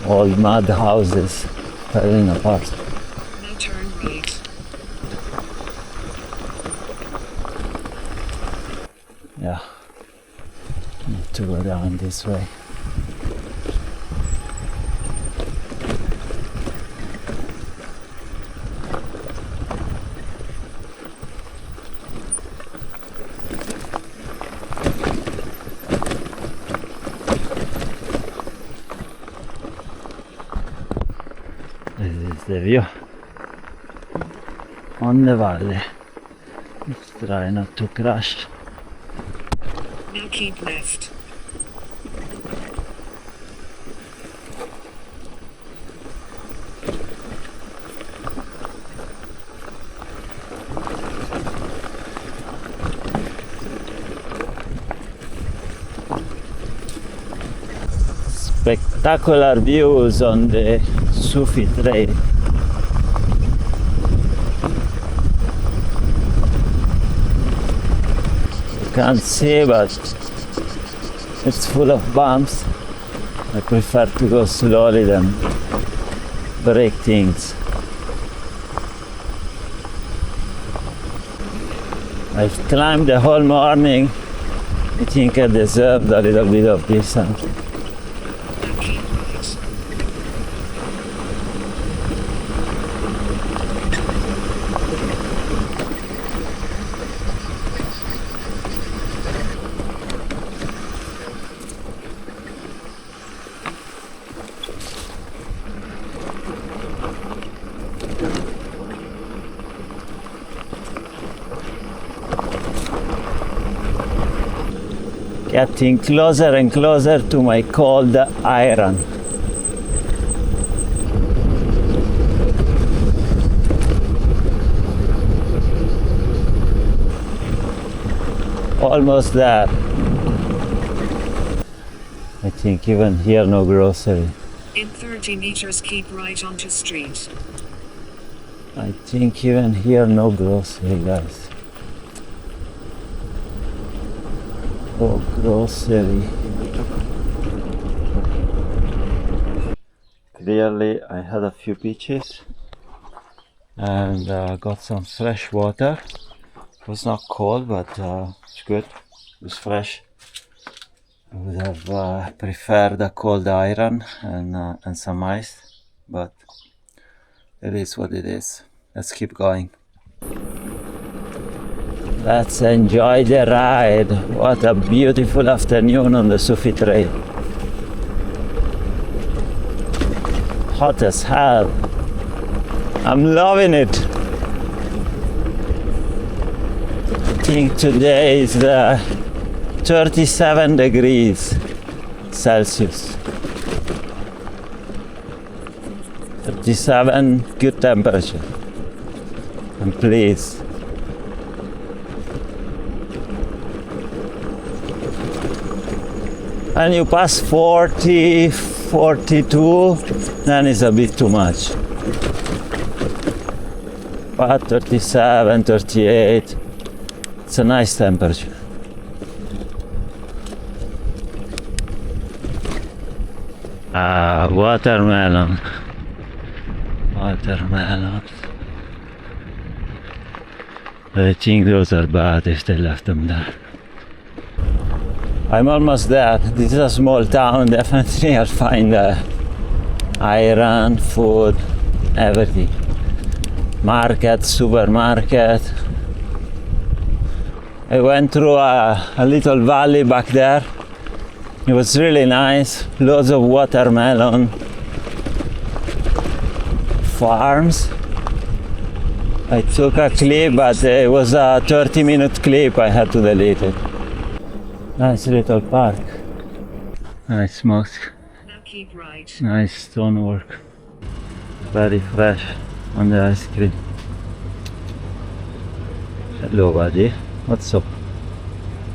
Old mud houses falling apart. Now turn right. Yeah, need to go down this way. the view on the valley. Let's try not to crash. Now keep left. Spectacular views on the Sufi Trail. You can't see, but it's full of bumps. I prefer to go slowly than break things. I've climbed the whole morning. I think I deserved a little bit of distance. Now keep right. Getting closer and closer to my cold iron. Almost there. I think even here no grocery. In 30 meters, keep right onto street. I think even here no grocery, guys. Oh, grocery. Clearly I had a few beaches and got some fresh water. It was not cold, but it's good. It was fresh. I would have preferred a cold iron and some ice, but it is what it is. Let's keep going. Let's enjoy the ride. What a beautiful afternoon on the Sufi Trail. Hot as hell. I'm loving it. I think today is 37 degrees Celsius. 37, good temperature. I'm pleased. And you pass 40, 42, then it's a bit too much. But 37, 38, it's a nice temperature. Ah, watermelon. Watermelons. I think those are bad if they left them there. I'm almost there. This is a small town. Definitely I'll find iron, food, everything. Market, supermarket. I went through a little valley back there. It was really nice. Loads of watermelon farms. I took a clip, but it was a 30-minute clip. I had to delete it. Nice little park. Nice mosque. Now keep right. Nice stonework. Very fresh on the ice cream. Hello buddy, what's up?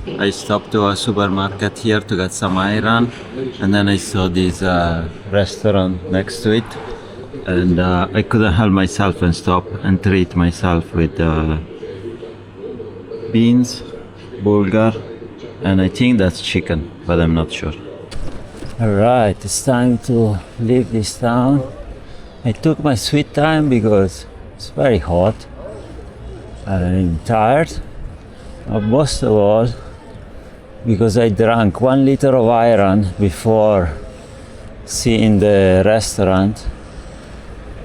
I stopped to a supermarket here to get some iron, and then I saw this restaurant next to it, and I couldn't help myself and stop and treat myself with beans, bulgur, and I think that's chicken, but I'm not sure. Alright, it's time to leave this town. I took my sweet time because it's very hot. I'm tired, but most of all because I drank 1 liter of iron before seeing the restaurant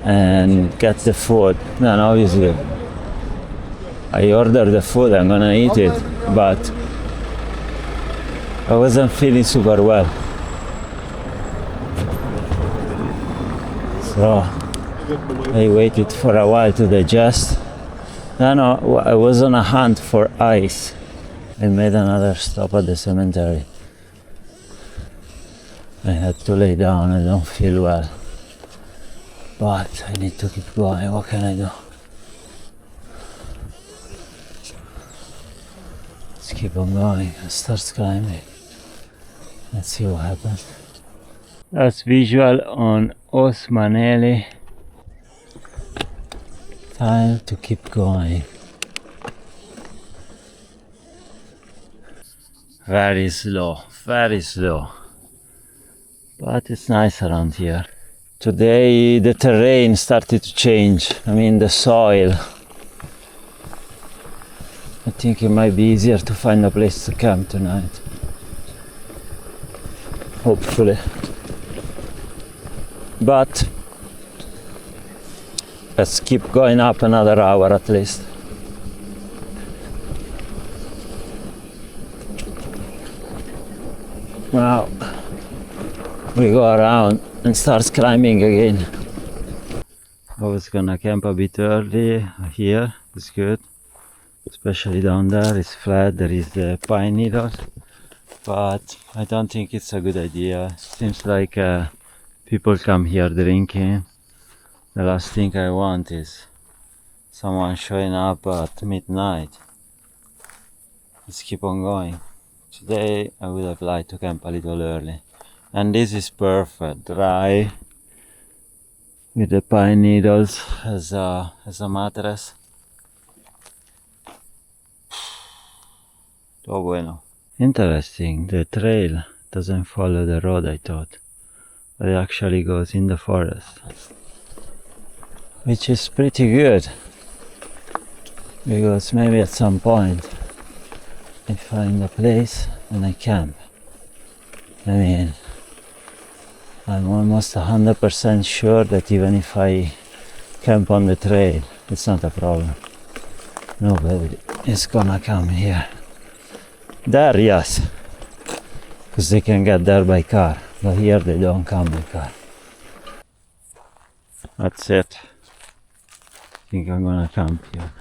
and get the food. Then obviously I ordered the food, I'm gonna eat it, but I wasn't feeling super well. So I waited for a while to digest. Then I was on a hunt for ice. I made another stop at the cemetery. I had to lay down, I don't feel well. But I need to keep going, what can I do? Let's keep on going and start climbing. Let's see what happens. That's visual on Osmaneli. Time to keep going. Very slow, but it's nice around here. Today the terrain started to change, I mean the soil. I think it might be easier to find a place to camp tonight. Hopefully. But let's keep going up another hour at least. Now we go around and start climbing again. I was gonna camp a bit early here, it's good. Especially down there, it's flat, there is the pine needles. But I don't think it's a good idea. Seems like people come here drinking. The last thing I want is someone showing up at midnight. Let's keep on going. Today I would have liked to camp a little early. And this is perfect, dry, with the pine needles as a mattress. Oh bueno. Interesting, the trail doesn't follow the road I thought, but it actually goes in the forest, which is pretty good, because maybe at some point I find a place and I camp. I mean, I'm almost 100% sure that even if I camp on the trail, it's not a problem. Nobody is gonna come here. There, yes, because they can get there by car, but here they don't come by car. That's it. I think I'm gonna camp here.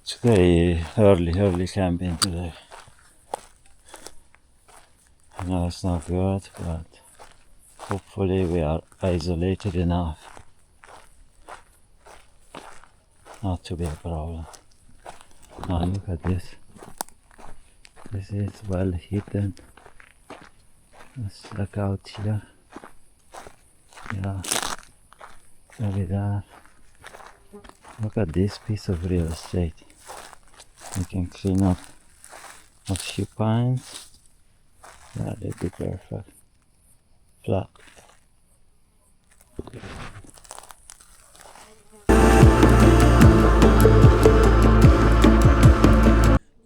Today, early camping today. I know it's not good, but hopefully we are isolated enough not to be a problem. Now look at this. This is well hidden. Let's look out here. Yeah, maybe that. Look at this piece of real estate. We can clean up a few pines. Yeah, they'd be perfect. Flat.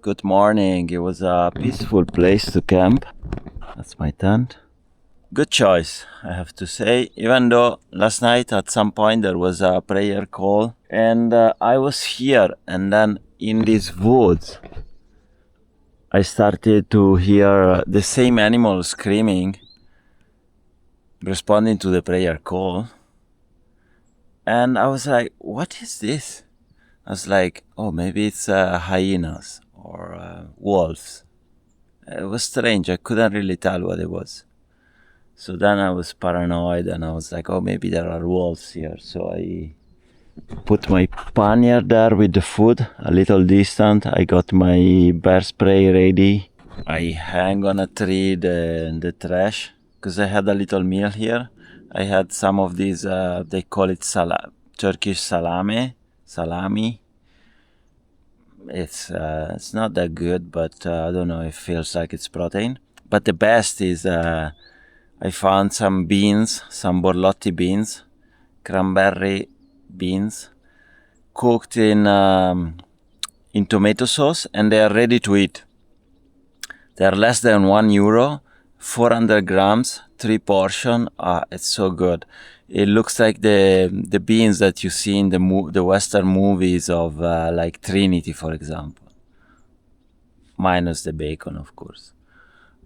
Good morning. It was a peaceful place to camp. That's my tent. Good choice, I have to say, even though last night at some point there was a prayer call and I was here, and then in these woods I started to hear the same animal screaming, responding to the prayer call, and I was like, what is this? I was like, oh, maybe it's hyenas or wolves. It was strange, I couldn't really tell what it was. So then I was paranoid and I was like, oh, maybe there are wolves here. So I put my pannier there with the food a little distant. I got my bear spray ready. I hang on a tree the trash because I had a little meal here. I had some of these, they call it Turkish salami. It's not that good, but I don't know, it feels like it's protein. But the best is I found some beans, some borlotti beans, cranberry beans, cooked in tomato sauce, and they are ready to eat. They are less than €1, 400 grams, 3 portion. It's so good. It looks like the beans that you see in the Western movies of like Trinity, for example. Minus the bacon, of course.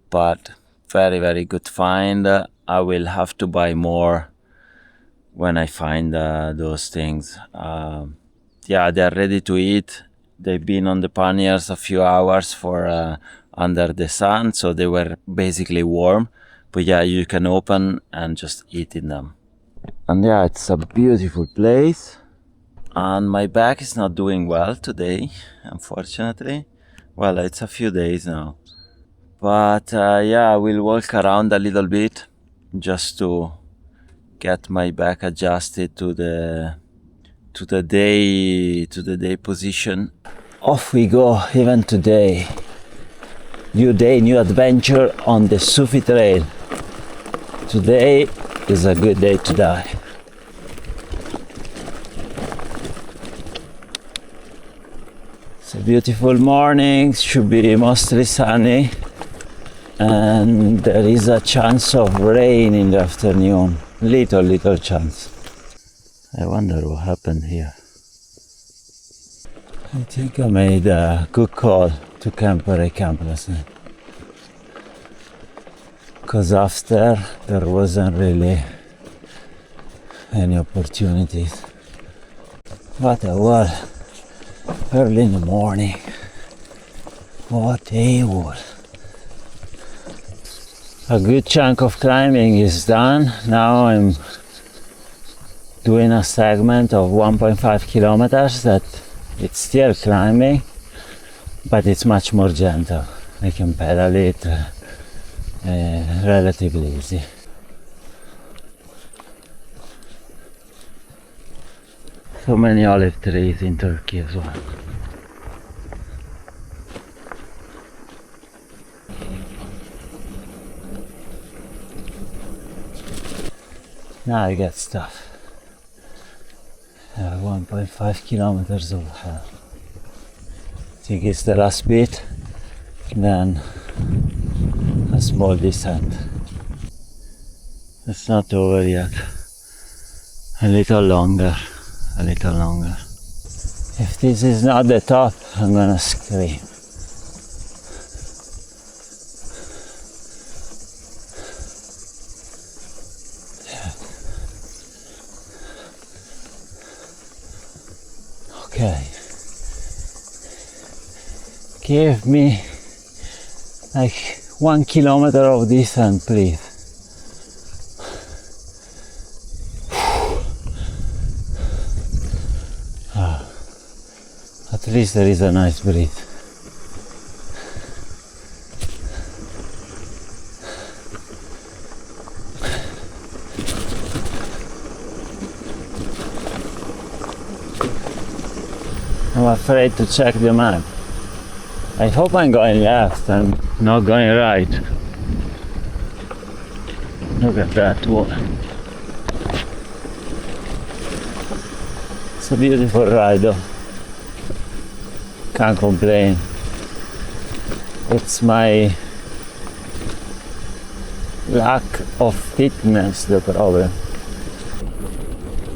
But very, very good find. I will have to buy more when I find those things. Yeah, they're ready to eat. They've been on the panniers a few hours for under the sun, so they were basically warm. But yeah, you can open and just eat in them. And yeah, it's a beautiful place. And my back is not doing well today, unfortunately. Well, it's a few days now. But yeah, I will walk around a little bit just to get my back adjusted to the day position. Off we go even today. New day, new adventure on the Sufi Trail. Today is a good day to die. It's a beautiful morning, should be mostly sunny, and there is a chance of rain in the afternoon. Little chance. I wonder what happened here. I think I made a good call to camp where I camped last night. Because after there wasn't really any opportunities. What a wall. Early in the morning. What a wall. A good chunk of climbing is done. Now I'm doing a segment of 1.5 kilometers that it's still climbing, but it's much more gentle. I can pedal it relatively easy. So many olive trees in Turkey as well. Now I get stuff. 1.5 kilometers of hell. I think it's the last bit, then a small descent. It's not over yet. A little longer. If this is not the top, I'm gonna scream. Okay. Give me like 1 kilometer of descent, please. At least there is a nice breeze. I'm afraid to check the map. I hope I'm going left and not going right. Look at that wall. It's a beautiful ride though. Can't complain. It's my lack of fitness the problem.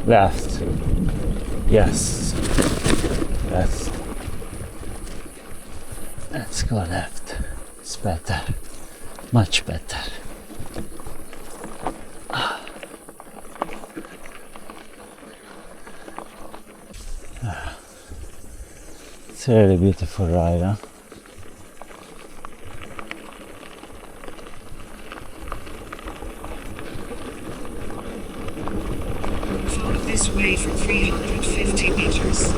Left. Yes. Left. Let's go left. It's better. Much better. It's a really beautiful ride, huh? Follow this way for 350 meters.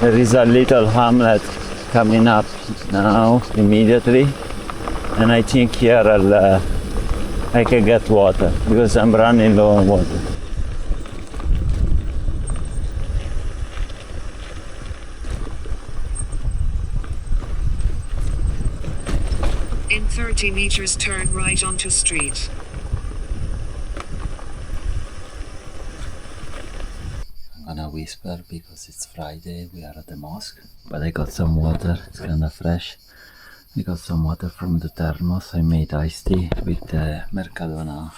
There is a little hamlet coming up now, immediately, and I think here I can get water because I'm running low on water. In 30 meters, turn right onto street. I'm gonna whisper because it's Friday, we are at the mosque, but I got some water, it's kinda fresh. I got some water from the thermos. I made iced tea with the Mercadona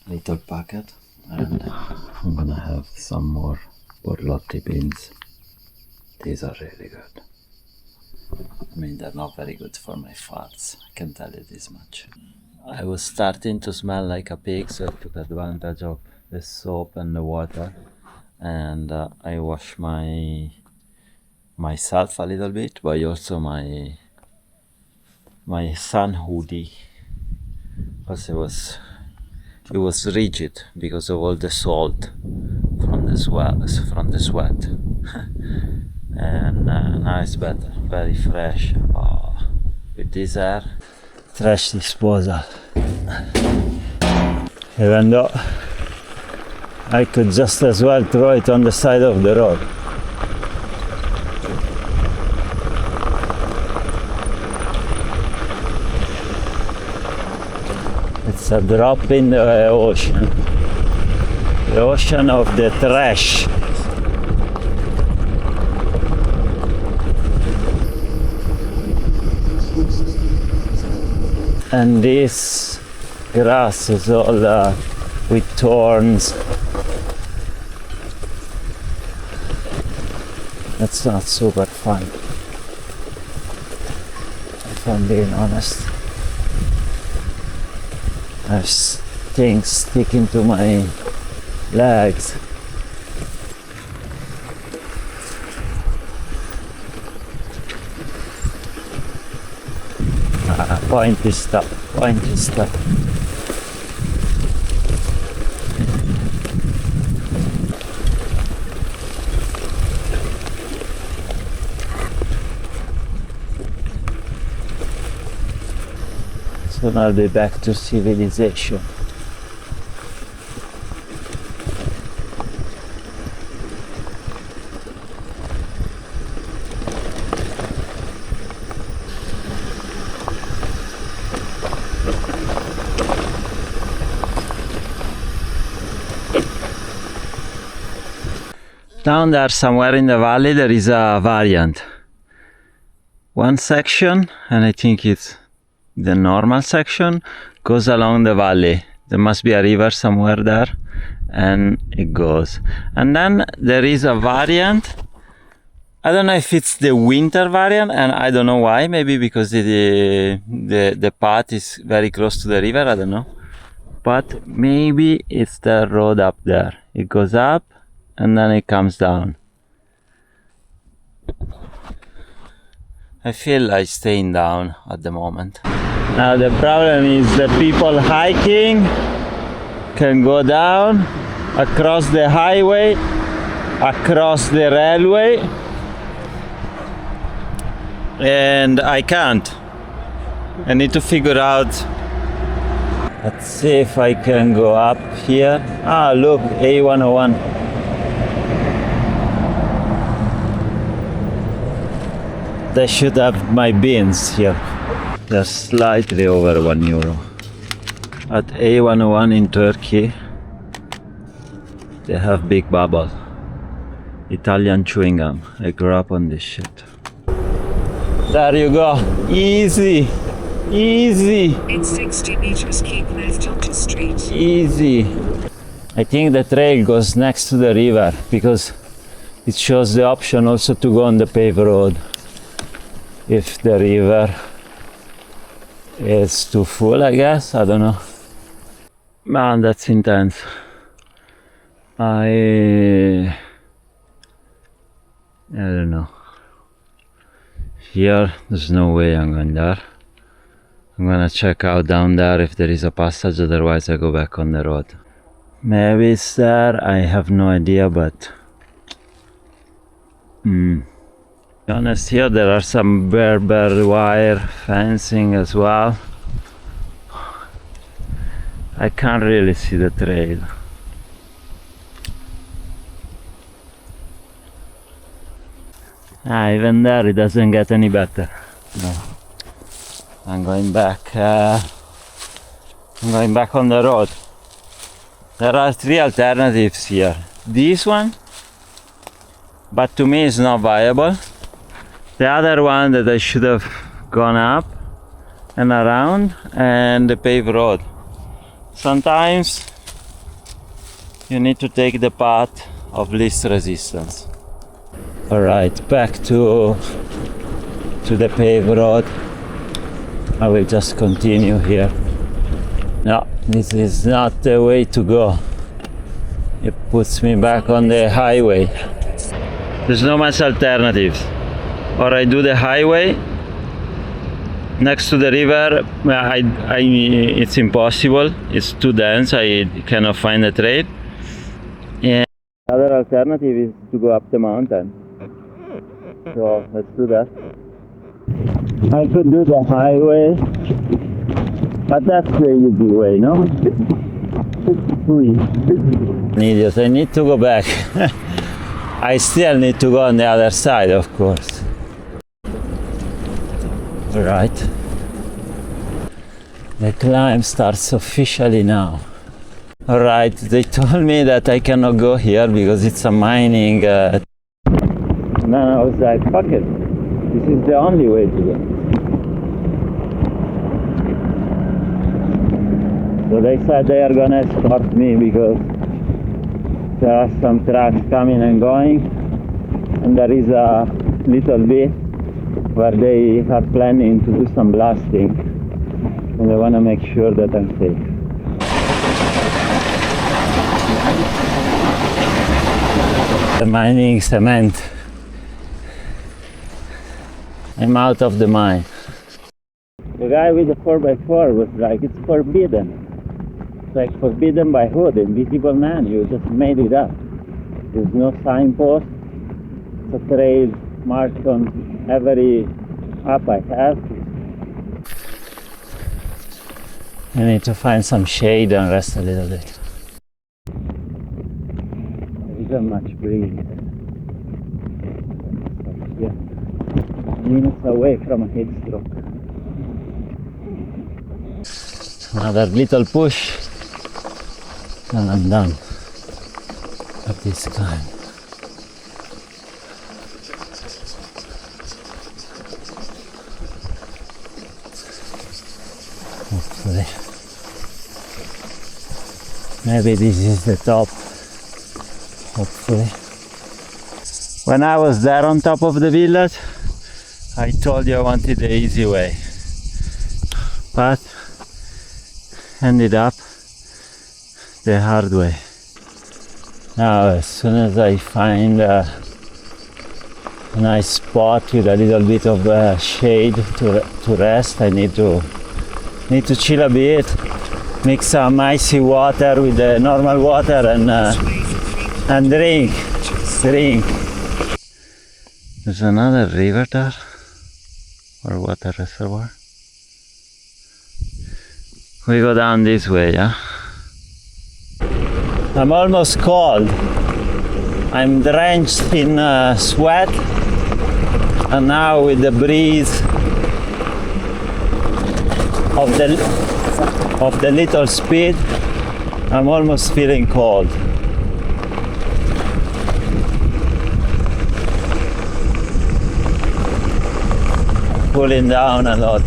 little packet, and I'm gonna have some more borlotti beans. These are really good. I mean, they're not very good for my farts, I can tell you this much. I was starting to smell like a pig, so I took advantage of the soap and the water, and I washed myself a little bit, but also my sun hoodie, because it was rigid because of all the salt from the sweat. And now it's better, very fresh. With this air, trash disposal. Even though I could just as well throw it on the side of the road. It's a drop in the ocean of the trash. And this grass is all with thorns. That's not super fun, if I'm being honest. I have things sticking to my legs. Pointy stuff. Soon I'll be back to civilization. Down there somewhere in the valley there is a variant. One section, and I think it's the normal section, goes along the valley. There must be a river somewhere there, and it goes. And then there is a variant. I don't know if it's the winter variant, and I don't know why. Maybe because the path is very close to the river, I don't know. But maybe it's the road up there. It goes up and then it comes down. I feel like staying down at the moment. Now the problem is the people hiking can go down across the highway, across the railway, and I can't. I need to figure out. Let's see if I can go up here. Ah, look, A101. They should have my beans here. They're slightly over €1. At A101 in Turkey, they have Big Bubble, Italian chewing gum. I grew up on this shit. There you go. Easy. Easy. In 60 meters, keep left onto street. Easy. I think the trail goes next to the river because it shows the option also to go on the paved road if the river is too full, I guess. I don't know. Man, that's intense. I don't know. Here, there's no way I'm going there. I'm gonna check out down there if there is a passage, otherwise I go back on the road. Maybe it's there, I have no idea, but to be honest, here there are some Berber wire fencing as well. I can't really see the trail. Even there it doesn't get any better. No. I'm going back on the road. There are three alternatives here. This one, but to me it's not viable. The other one that I should have gone up and around, and the paved road. Sometimes you need to take the path of least resistance. Alright, back to to the paved road. I will just continue here. No, this is not the way to go. It puts me back on the highway. There's no much alternatives. Or I do the highway next to the river. It's impossible. It's too dense. I cannot find a trail. And the other alternative is to go up the mountain. So let's do that. I could do the highway, but that's the easy way, no? An idiot, I need to go back. I still need to go on the other side, of course. Right. The climb starts officially now. Alright, they told me that I cannot go here because it's a mining. And then I was like, fuck it. This is the only way to go. So they said they are gonna escort me because there are some trucks coming and going, and there is a little bit where they are planning to do some blasting, and they want to make sure that I'm safe. The mining cement. I'm out of the mine. The guy with the 4x4 was like, it's forbidden. It's like, forbidden by who? The invisible man. You just made it up. There's no signpost. It's a trail marked on every app I have. I need to find some shade and rest a little bit. There isn't much breeze. Yeah. Minutes away from a heat stroke. Another little push and I'm done at this climb. Hopefully. Maybe this is the top. Hopefully. When I was there on top of the village, I told you I wanted the easy way, but ended up the hard way. Now as soon as I find a nice spot with a little bit of shade to rest, I need to chill a bit, mix some icy water with the normal water and drink. There's another river there, or water reservoir. We go down this way, yeah? I'm almost cold. I'm drenched in sweat, and now with the breeze of the little speed, I'm almost feeling cold. Cooling down a lot.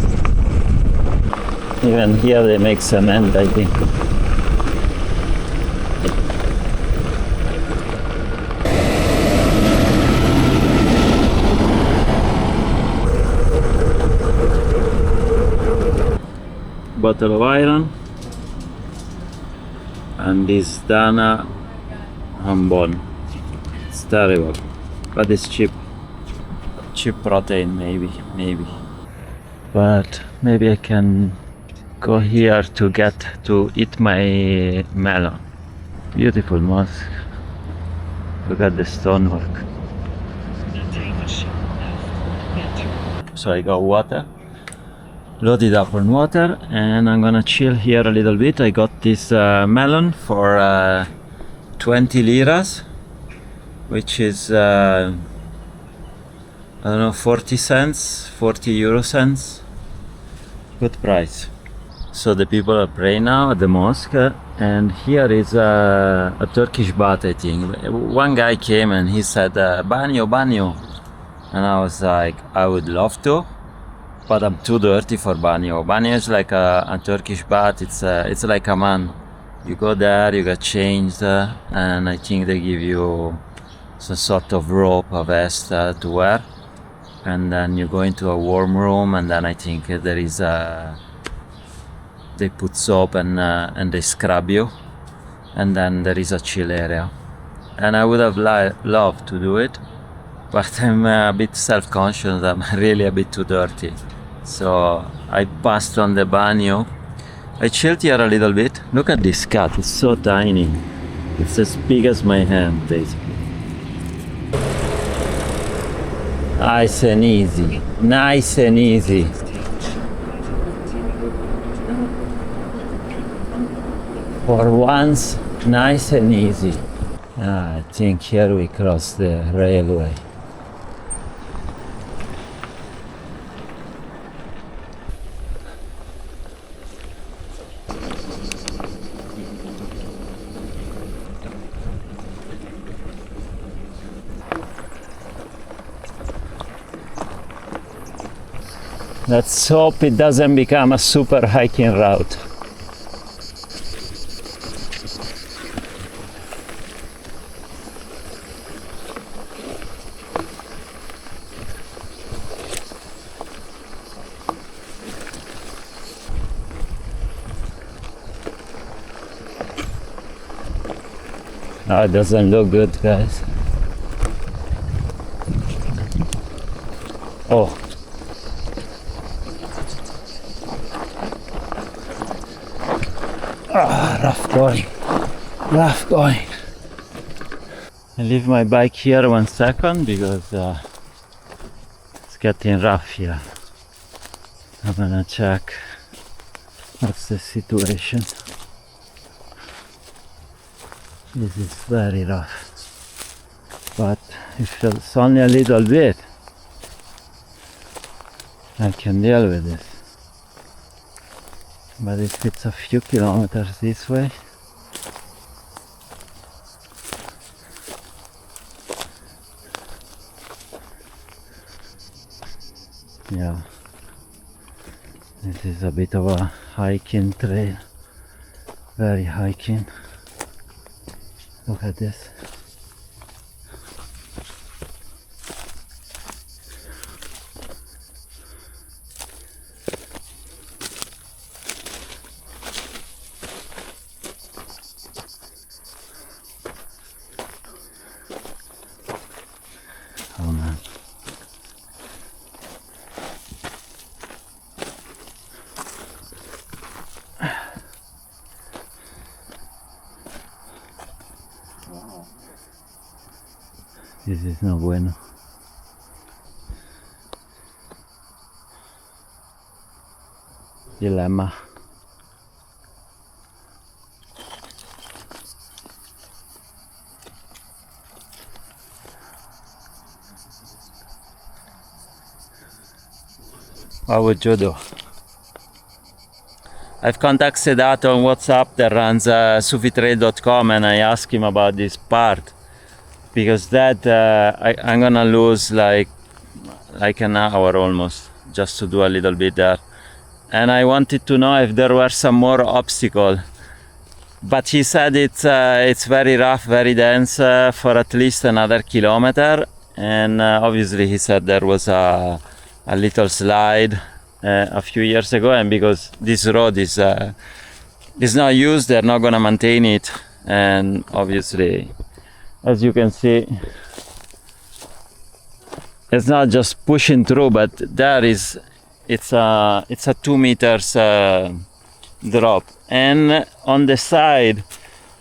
Even here they make cement, I think. Bottle of iron and this Dana Hambon. It's terrible, but it's cheap. Cheap protein, maybe. But maybe I can go here to eat my melon. Beautiful mosque. Look at the stonework. So I got water, loaded up on water, and I'm gonna chill here a little bit. I got this melon for 20 liras, which is I don't know, 40 cents, 40 euro cents. Good price. So the people are praying now at the mosque, and here is a Turkish bath, I think. One guy came and he said, banyo. And I was like, I would love to, but I'm too dirty for banyo. Banyo is like a Turkish bath. It's like a man. You go there, you get changed, and I think they give you some sort of robe, a vest to wear. and then you go into a warm room, and then I think there is a, they put soap and they scrub you, and then there is a chill area. And I would have loved to do it, but I'm a bit self-conscious. I'm really a bit too dirty, so I passed on the baño. I chilled here a little bit. Look at this cat, it's so tiny. It's as big as my hand, basically. Nice and easy, nice and easy. For once, nice and easy. I think here we cross the railway. Let's hope it doesn't become a super hiking route. Oh, it doesn't look good, guys. Oh. Rough going, rough going. I leave my bike here 1 second because it's getting rough here. I'm gonna check what's the situation. This is very rough, but if it's only a little bit, I can deal with this. But if it's a few kilometers this way, yeah, this is a bit of a hiking trail, very hiking. Look at this. Oh man. This is no bueno. Dilemma. What would you do? I've contacted Sedat on WhatsApp that runs sufitrail.com, and I asked him about this part, because that I'm gonna lose like an hour almost just to do a little bit there, and I wanted to know if there were some more obstacles, but he said it's very rough, very dense for at least another kilometer, and obviously he said there was a little slide a few years ago, and because this road is not used, they're not gonna maintain it, and obviously, as you can see, it's not just pushing through, but it's a 2 meters drop, and on the side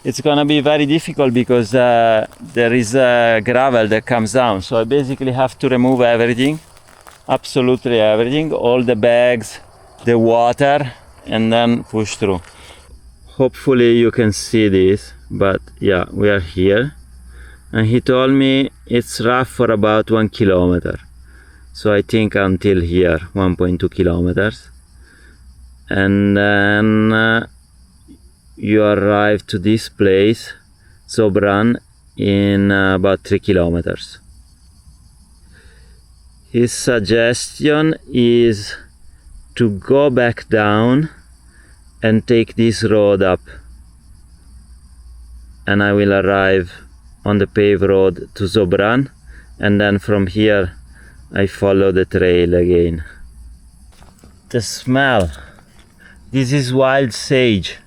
it's gonna be very difficult because there is gravel that comes down, so I basically have to remove everything, absolutely everything, all the bags, the water, and then push through. Hopefully you can see this, but yeah, we are here. And he told me it's rough for about 1 kilometer. So I think until here, 1.2 kilometers. And then you arrive to this place, Sobran, in about 3 kilometers. His suggestion is to go back down and take this road up. And I will arrive on the paved road to Zobran, and then from here I follow the trail again. The smell. This is wild sage.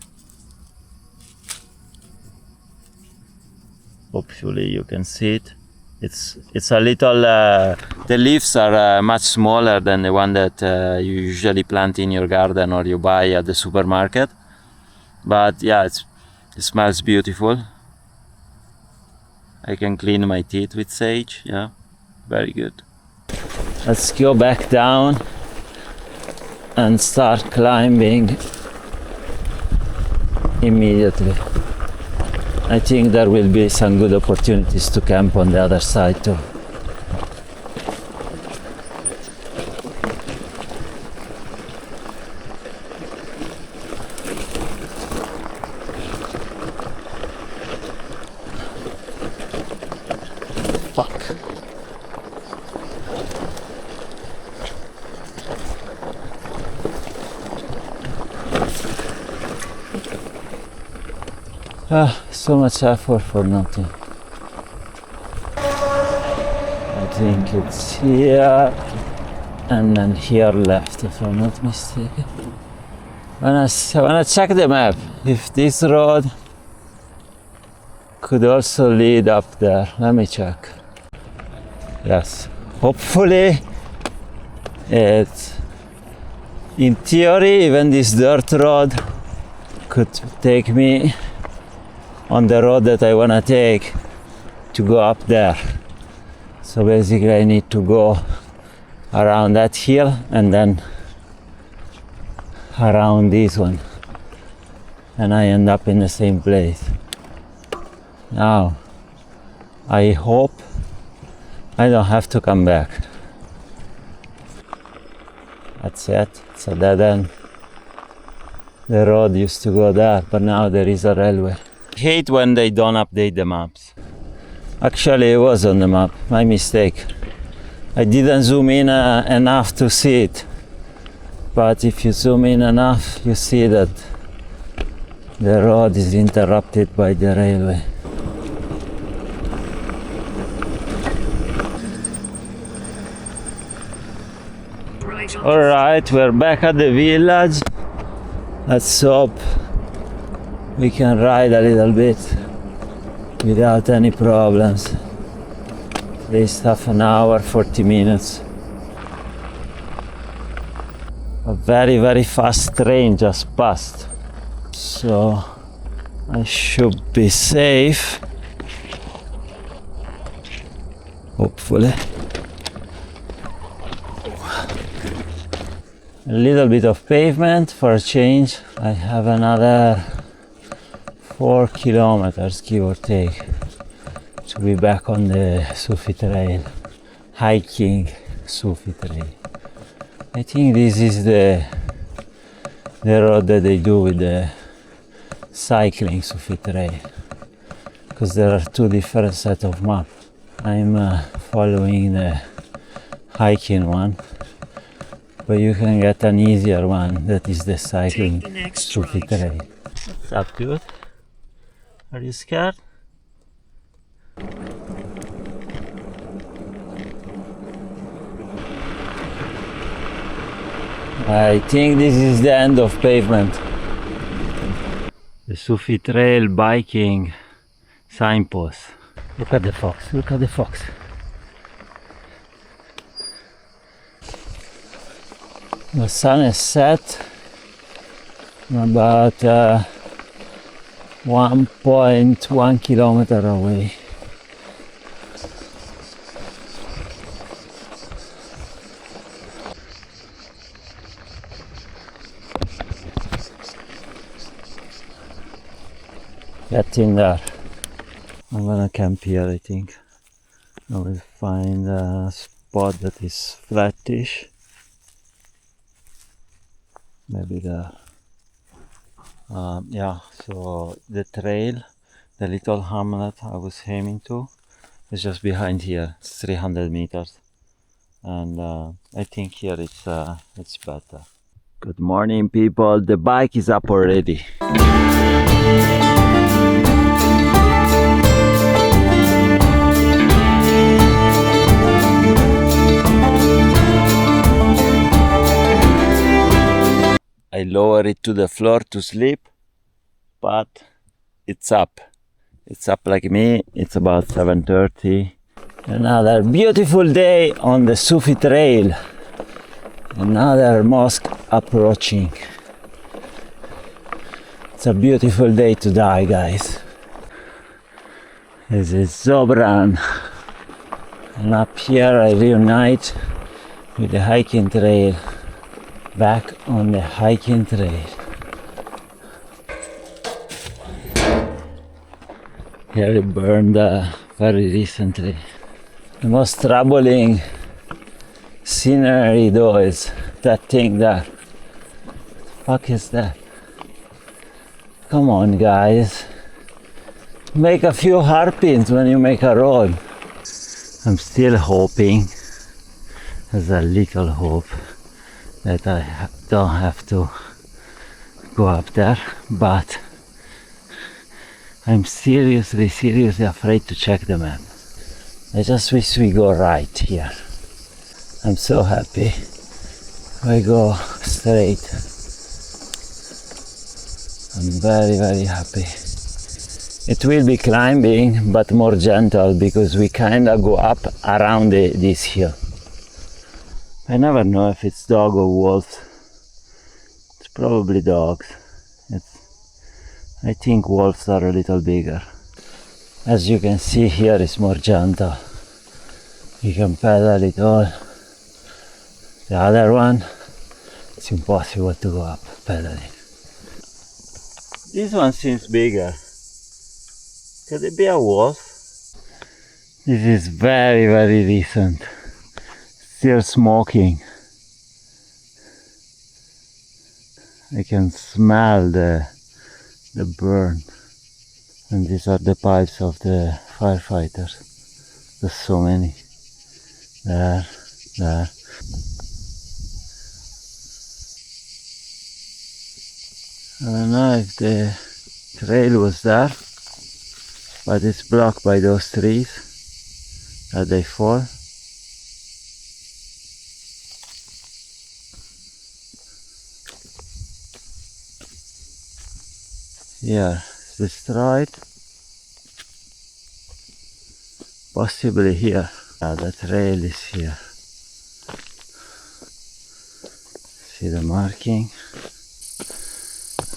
Hopefully you can see it. It's a little, the leaves are much smaller than the one that you usually plant in your garden or you buy at the supermarket. But yeah, it smells beautiful. I can clean my teeth with sage, yeah, very good. Let's go back down and start climbing immediately. I think there will be some good opportunities to camp on the other side too. Fuck. So much effort for nothing. I think it's here and then here left, if I'm not mistaken. When I check the map, if this road could also lead up there, let me check. Yes, hopefully it, in theory, even this dirt road could take me on the road that I want to take to go up there. So basically I need to go around that hill and then around this one, and I end up in the same place. Now I hope I don't have to come back. That's it, it's a dead end. The road used to go there, but now there is a railway. I hate when they don't update the maps. Actually, it was on the map, my mistake. I didn't zoom in enough to see it. But if you zoom in enough, you see that the road is interrupted by the railway. Alright, we're back at the village. Let's hope we can ride a little bit without any problems. At least half an hour, 40 minutes. A very, very fast train just passed. So I should be safe. Hopefully. A little bit of pavement for a change. I have another 4 kilometers, give or take, to be back on the Sufi Trail, hiking Sufi Trail. I think this is the road that they do with the cycling Sufi Trail, because there are two different sets of maps. I'm following the hiking one, but you can get an easier one that is the cycling Sufi Trail. What's up, dude? Are you scared? I think this is the end of pavement. The Sufi Trail biking signpost. Look at the fox, look at the fox. The sun is set about 1.1 kilometer away. Get in there. I'm gonna camp here, I think. I will find a spot that is flattish. Maybe there. Yeah, so the trail, the little hamlet I was aiming to, is just behind here. It's 300 meters. And I think here it's better. Good morning, people. The bike is up already. lower it to the floor to sleep, but it's up. It's up like me. It's about 7:30. Another beautiful day on the Sufi Trail. Another mosque approaching. It's a beautiful day to die, guys. This is Zobran. And up here I reunite with the hiking trail. Back on the hiking trail. Here it burned very recently. The most troubling scenery though is that thing there. What the fuck is that? Come on, guys. Make a few hairpins when you make a road. I'm still hoping, there's a little hope, that I don't have to go up there, but I'm seriously afraid to check the map. I just wish we go right here. I'm so happy we go straight. I'm very happy. It will be climbing, but more gentle, because we kinda go up around this hill. I never know if it's dog or wolf. It's probably dogs. I think wolves are a little bigger. As you can see here, it's more gentle. You can pedal it all. The other one, it's impossible to go up pedaling. This one seems bigger. Could it be a wolf? This is very recent. Still smoking. I can smell the burn. And these are the pipes of the firefighters. There's so many. There. I don't know if the trail was there, but it's blocked by those trees that they fall. Here, it's destroyed. Possibly here. Yeah, the trail is here. See the marking.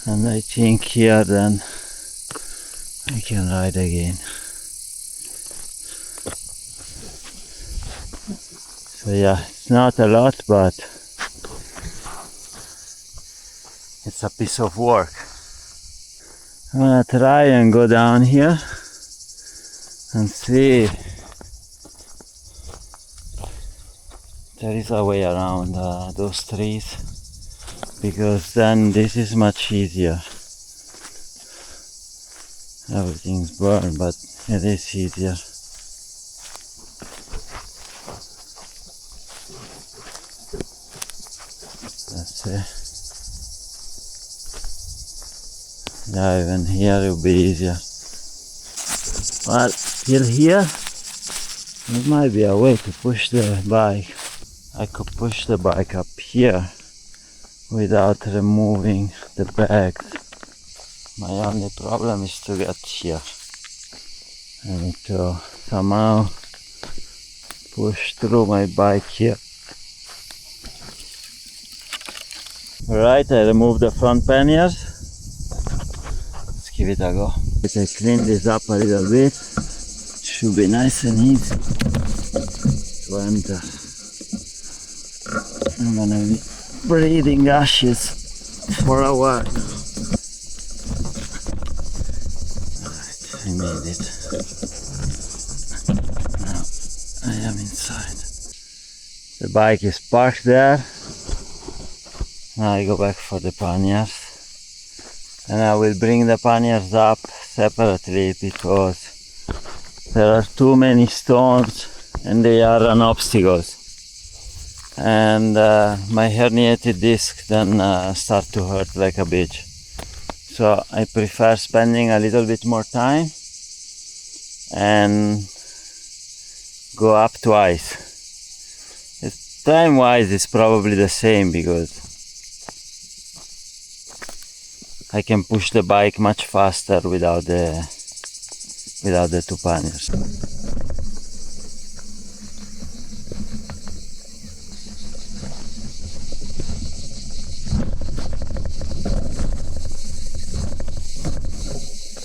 And I think here then I can ride again. So yeah, it's not a lot, but it's a piece of work. I'm gonna try and go down here and see. There is a way around those trees, because then this is much easier. Everything's burned, but it is easier. That's it. Yeah, even here it will be easier. But till here, there might be a way to push the bike. I could push the bike up here without removing the bags. My only problem is to get here. I need to somehow push through my bike here. Alright, I removed the front panniers. Let's give it a go. I clean this up a little bit. It should be nice and easy to enter. I'm gonna be breathing ashes for a while. Alright, I made it. Now I am inside. The bike is parked there. Now I go back for the panniers. And I will bring the panniers up separately, because there are too many stones and they are an obstacles. And my herniated disc then start to hurt like a bitch. So I prefer spending a little bit more time and go up twice. Time wise it's probably the same, because I can push the bike much faster without the two panniers.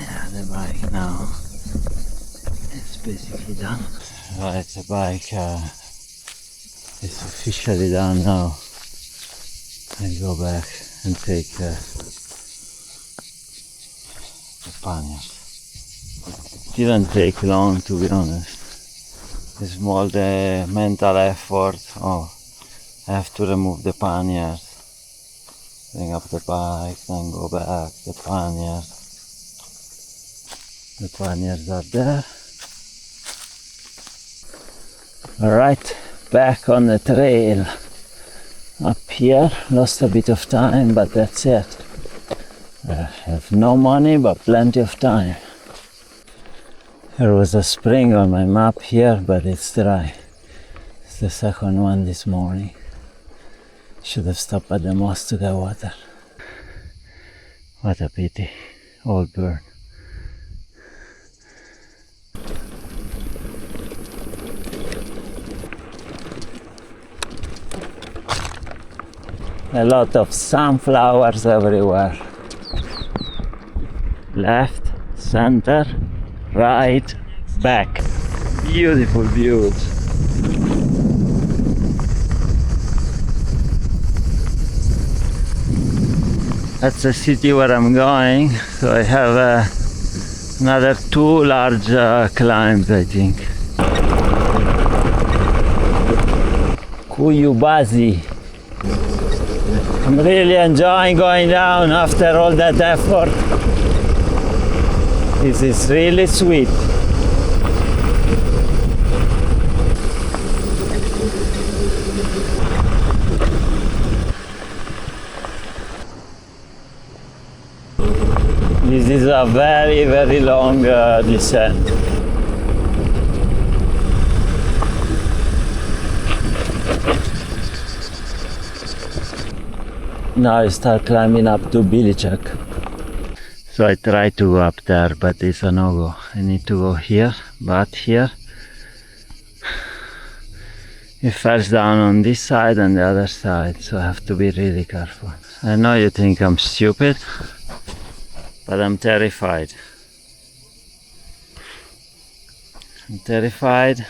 Yeah, the bike now is basically done. Right, the bike is officially done now. I go back and take the panniers. Didn't take long, to be honest. It's more the mental effort. Oh, I have to remove the panniers, bring up the bike, then go back, the panniers. The panniers are there. Alright, back on the trail. Up here, lost a bit of time, but that's it. I have no money, but plenty of time. There was a spring on my map here, but it's dry. It's the second one this morning. Should have stopped at the mosque to get water. What a pity, all burned. A lot of sunflowers everywhere. Left, center, right, back. Beautiful views. That's the city where I'm going. So I have another 2 large climbs, I think. Kuyubazi. I'm really enjoying going down after all that effort. This is really sweet. This is a very, very long descent. Now I start climbing up to Bilecik. So I try to go up there, but it's a no-go. I need to go here, but here it falls down on this side and the other side, so I have to be really careful. I know you think I'm stupid, but I'm terrified. I'm terrified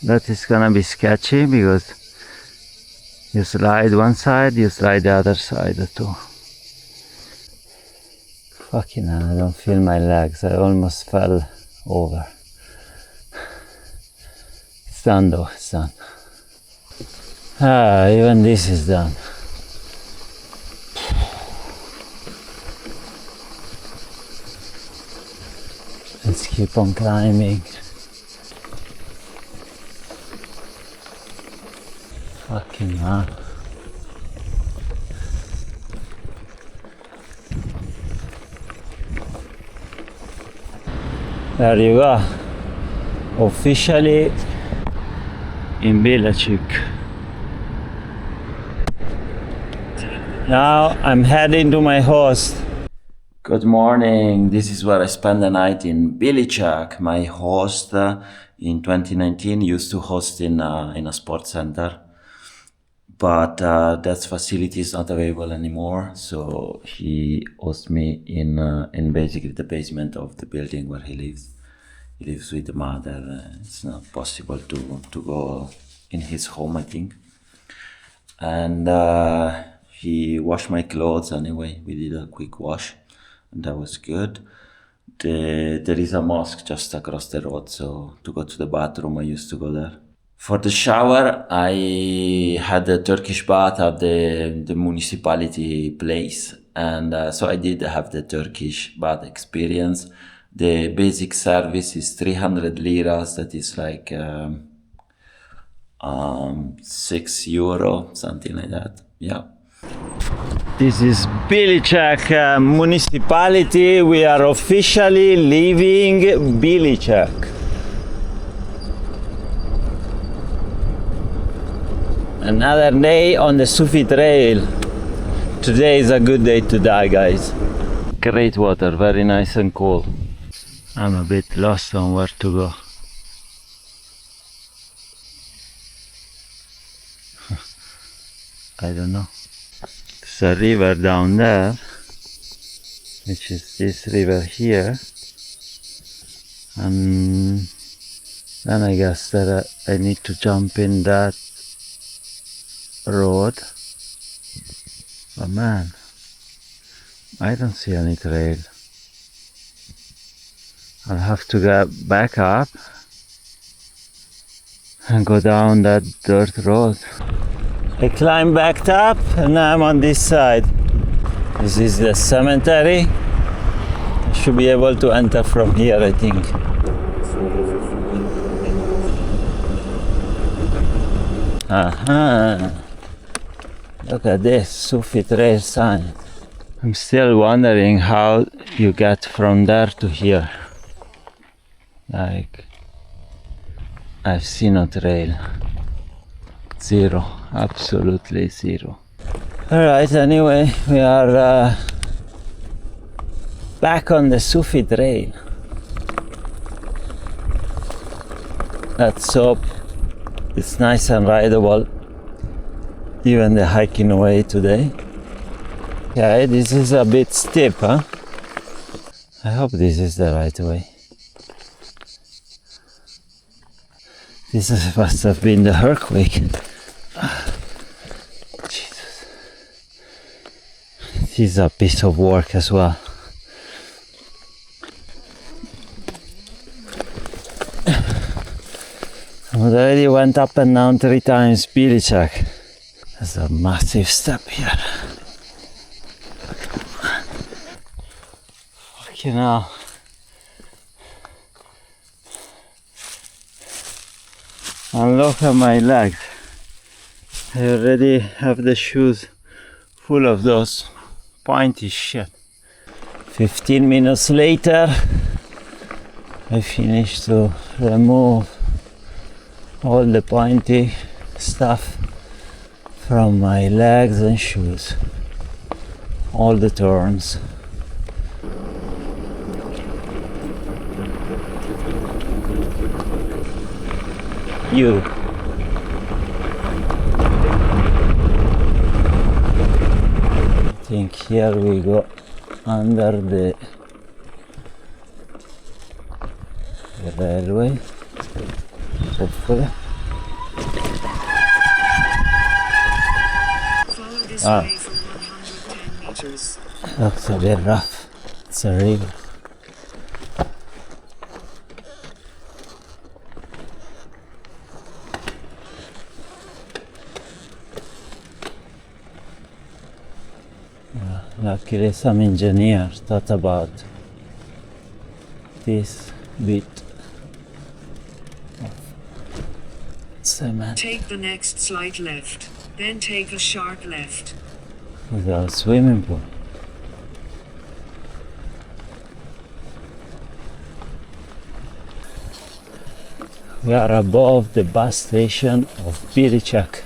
that it's gonna be sketchy because you slide one side, you slide the other side too. Fucking hell, I don't feel my legs, I almost fell over. It's done though, it's done. Ah, even this is done. Let's keep on climbing. Fucking hell. There you go. Officially in Bilecik. Now I'm heading to my host. Good morning. This is where I spent the night in Bilecik. My host in 2019 used to host in a sports center, but that facility is not available anymore. So he hosts me in basically the basement of the building where he lives. He lives with the mother. It's not possible to go in his home, I think. And he washed my clothes anyway. We did a quick wash, and that was good. There is a mosque just across the road, so to go to the bathroom, I used to go there. For the shower, I had a Turkish bath at the municipality place, and so I did have the Turkish bath experience. The basic service is 300 liras, that is like €6, something like that, yeah. This is Bilecik municipality. We are officially leaving Bilecik. Another day on the Sufi Trail. Today is a good day to die, guys. Great water, very nice and cool. I'm a bit lost on where to go. I don't know. There's a river down there, which is this river here, and then I guess that I need to jump in that road. But man, I don't see any trail. I'll have to get back up and go down that dirt road. I climbed back up and now I'm on this side. This is the cemetery. I should be able to enter from here, I think. Aha! Look at this Sufi Trail sign. I'm still wondering how you get from there to here. Like, I've seen a trail. Zero, absolutely zero. Alright, anyway, we are back on the Sufi Trail. Let's hope it's nice and rideable, even the hiking way today. Yeah, this is a bit steep, huh? I hope this is the right way. This must have been the earthquake. Jesus. This is a piece of work as well. I already went up and down 3 times Bilecik. That's a massive step here. Fucking hell. And look at my legs. I already have the shoes full of those pointy shit. 15 minutes later, I finished to remove all the pointy stuff from my legs and shoes. All the turns. You. I think here we go under the railway, hopefully. Follow this way for 110 meters. Looks a bit rough. It's a river. Luckily some engineer thought about this bit of cement. Take the next slight left, then take a sharp left. With a swimming pool. We are above the bus station of Bilecik.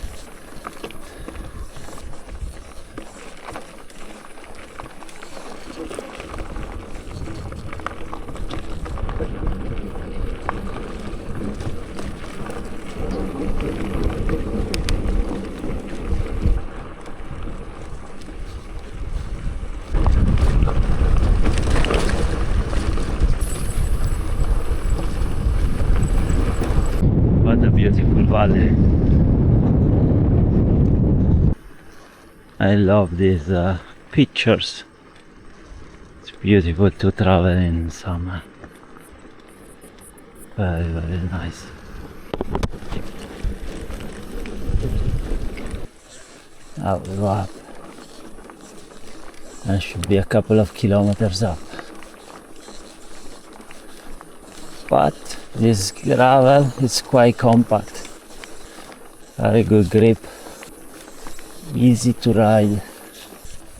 What a beautiful valley. I love these pictures. It's beautiful to travel in summer. Very, very nice. Now we go up. And should be a couple of kilometers up. But this gravel is quite compact. Very good grip. Easy to ride.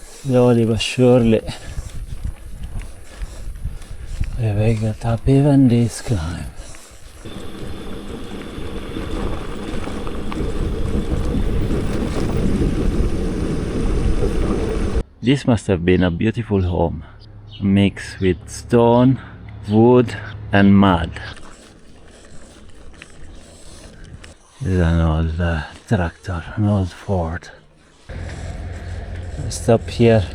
Slowly but surely we will get up even this climb. This must have been a beautiful home, mixed with stone, wood and mud. This is an old tractor, an old Ford. I stop here.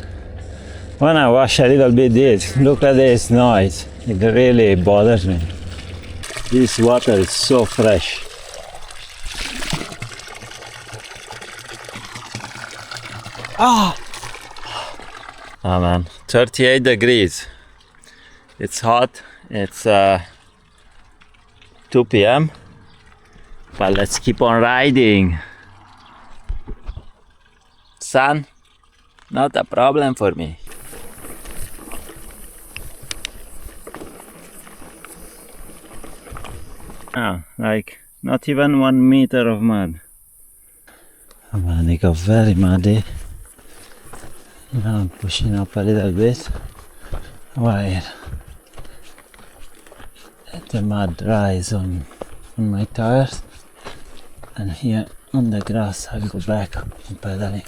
When I wash a little bit this, look at this noise. It really bothers me. This water is so fresh. Ah! Oh man, 38 degrees. It's hot. It's 2 p.m. But let's keep on riding. Sun, not a problem for me. Oh, like not even 1 meter of mud. Oh man, it got very muddy. Now I'm pushing up a little bit while the mud dries on my tires, and here on the grass I'll go back and pedaling.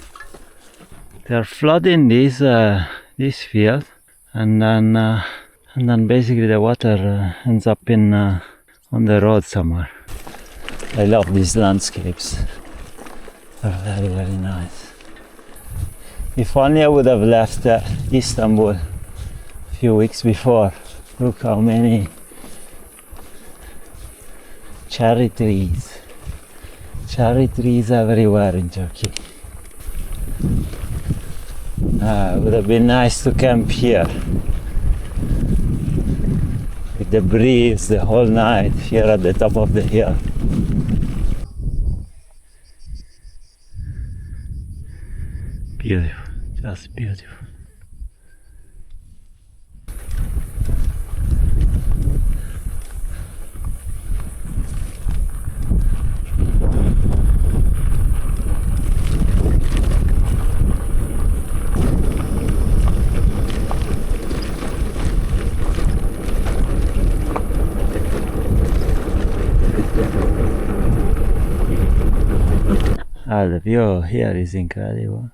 They're flooding this field, and then basically the water ends up in on the road somewhere. I love these landscapes. They're very, very nice. If only I would have left Istanbul a few weeks before. Look how many cherry trees. Cherry trees everywhere in Turkey. It would have been nice to camp here. With the breeze the whole night here at the top of the hill. Beautiful, just beautiful. The view here is incredible.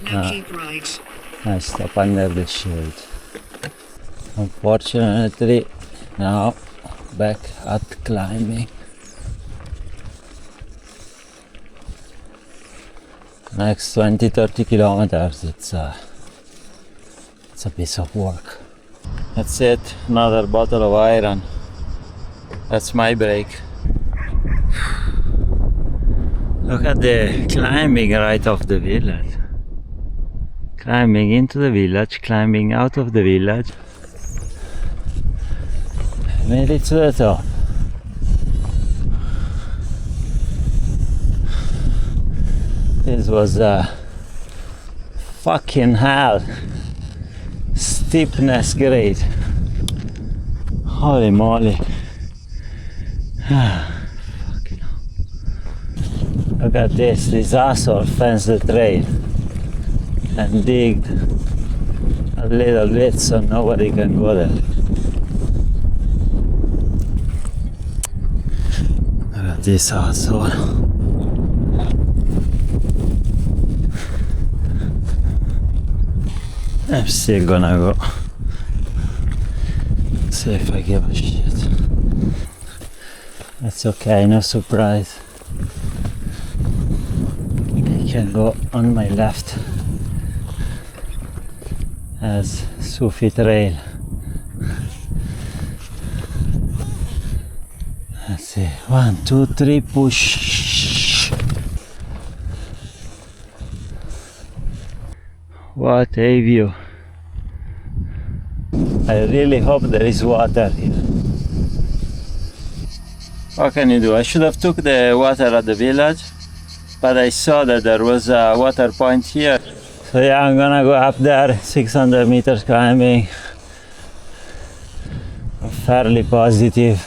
Now keep right. I stop under the shade. Unfortunately, now back at climbing. Next 20-30 kilometers, it's a piece of work. That's it, another bottle of iron. That's my break. Look at the climbing right off the village. Climbing into the village, climbing out of the village. Made it to the top. This was fucking hell. Steepness grade. Holy moly. Fucking hell. Look at this asshole fenced the trail and digged a little bit so nobody can go there. Look at this asshole. I'm still gonna go. See if I give a shit. That's okay, no surprise. I can go on my left as Sufi Trail. Let's see, 1, 2, 3, push. What a view. I really hope there is water here. What can you do? I should have took the water at the village, but I saw that there was a water point here. So yeah, I'm gonna go up there, 600 meters climbing. I'm fairly positive.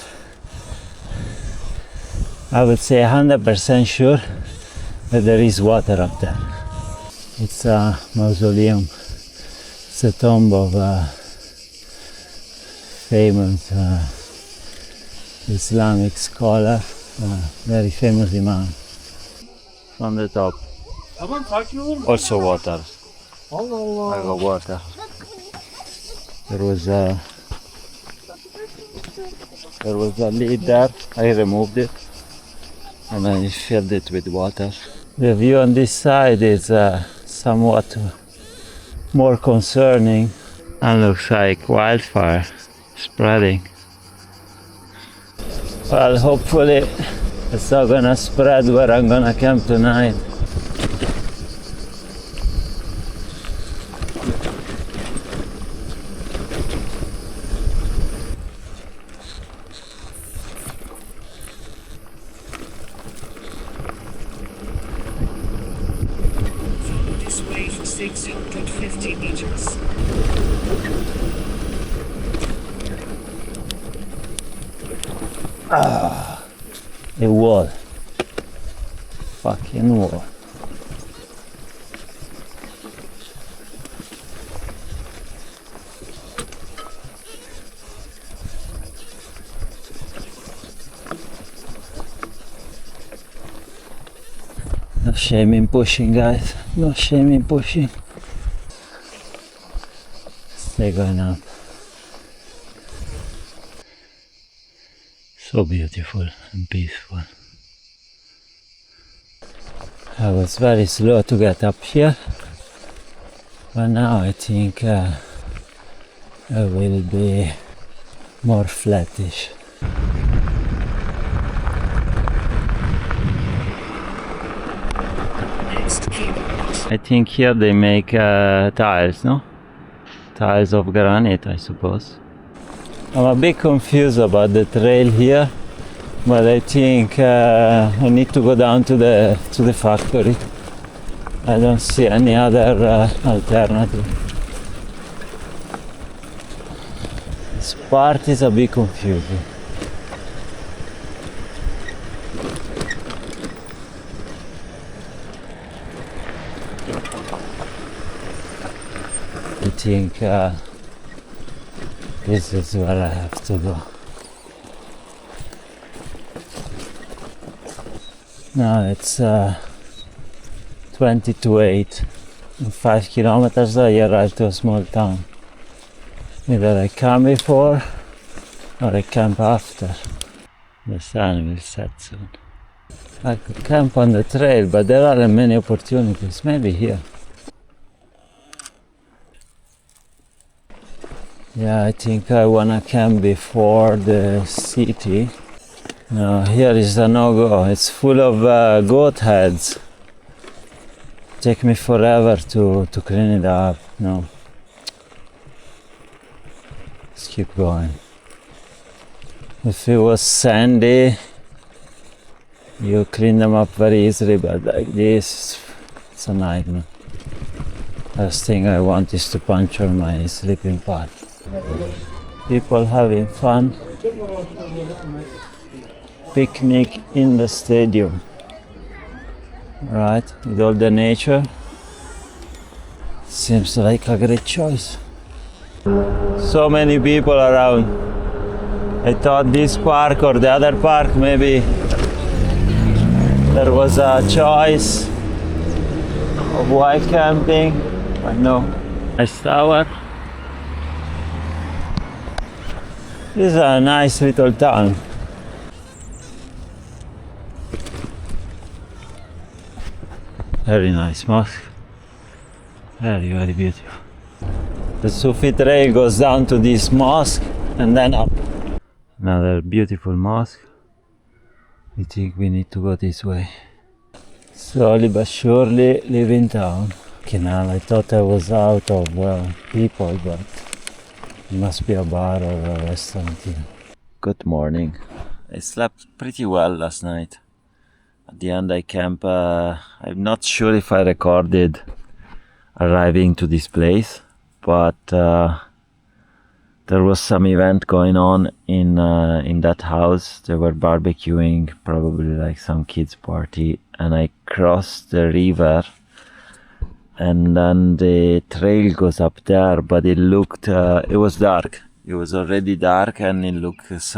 I would say 100% sure that there is water up there. It's a mausoleum. It's a tomb of famous Islamic scholar, very famous imam. From the top. Tamam sakin olur musun? Also water. Allah Allah. I got water. There was a lid there. I removed it and I filled it with water. The view on this side is somewhat more concerning and looks like wildfire spreading. Well, hopefully it's not gonna spread where I'm gonna camp tonight. Follow this way for 650 meters. A wall. Fucking wall. No shame in pushing, guys. No shame in pushing. Stay going up. So beautiful and peaceful. I was very slow to get up here, but now I think I will be more flattish. Next kilometres. I think here they make tiles, no? Tiles of granite, I suppose. I'm a bit confused about the trail here, but I think I need to go down to the factory. I don't see any other alternative. This part is a bit confusing. I think this is where I have to go. Now it's 20 to 8. In 5 kilometers I arrive to a small town. Either I camp before or I camp after. The sun will set soon. I could camp on the trail, but there aren't many opportunities. Maybe here. Yeah, I think I wanna camp before the city. No, here is a no-go. It's full of goat heads. Take me forever to clean it up. No. Let's keep going. If it was sandy, you clean them up very easily, but like this, it's a nightmare. Last thing I want is to puncture my sleeping pad. People having fun. Picnic in the stadium. Right, with all the nature. Seems like a great choice. So many people around. I thought this park or the other park, maybe there was a choice of why camping, but no. Nice tower. This is a nice little town. Very nice mosque. Very, very beautiful. The Sufi Trail goes down to this mosque and then up. Another beautiful mosque. I think we need to go this way. Slowly but surely leaving town. Canal, I thought I was out of people, but it must be a bar or a restaurant here. Good morning. I slept pretty well last night. At the end I camp, I'm not sure if I recorded arriving to this place, but there was some event going on in that house. They were barbecuing, probably like some kids party, and I crossed the river and then the trail goes up there, but it was dark. It was already dark and it looks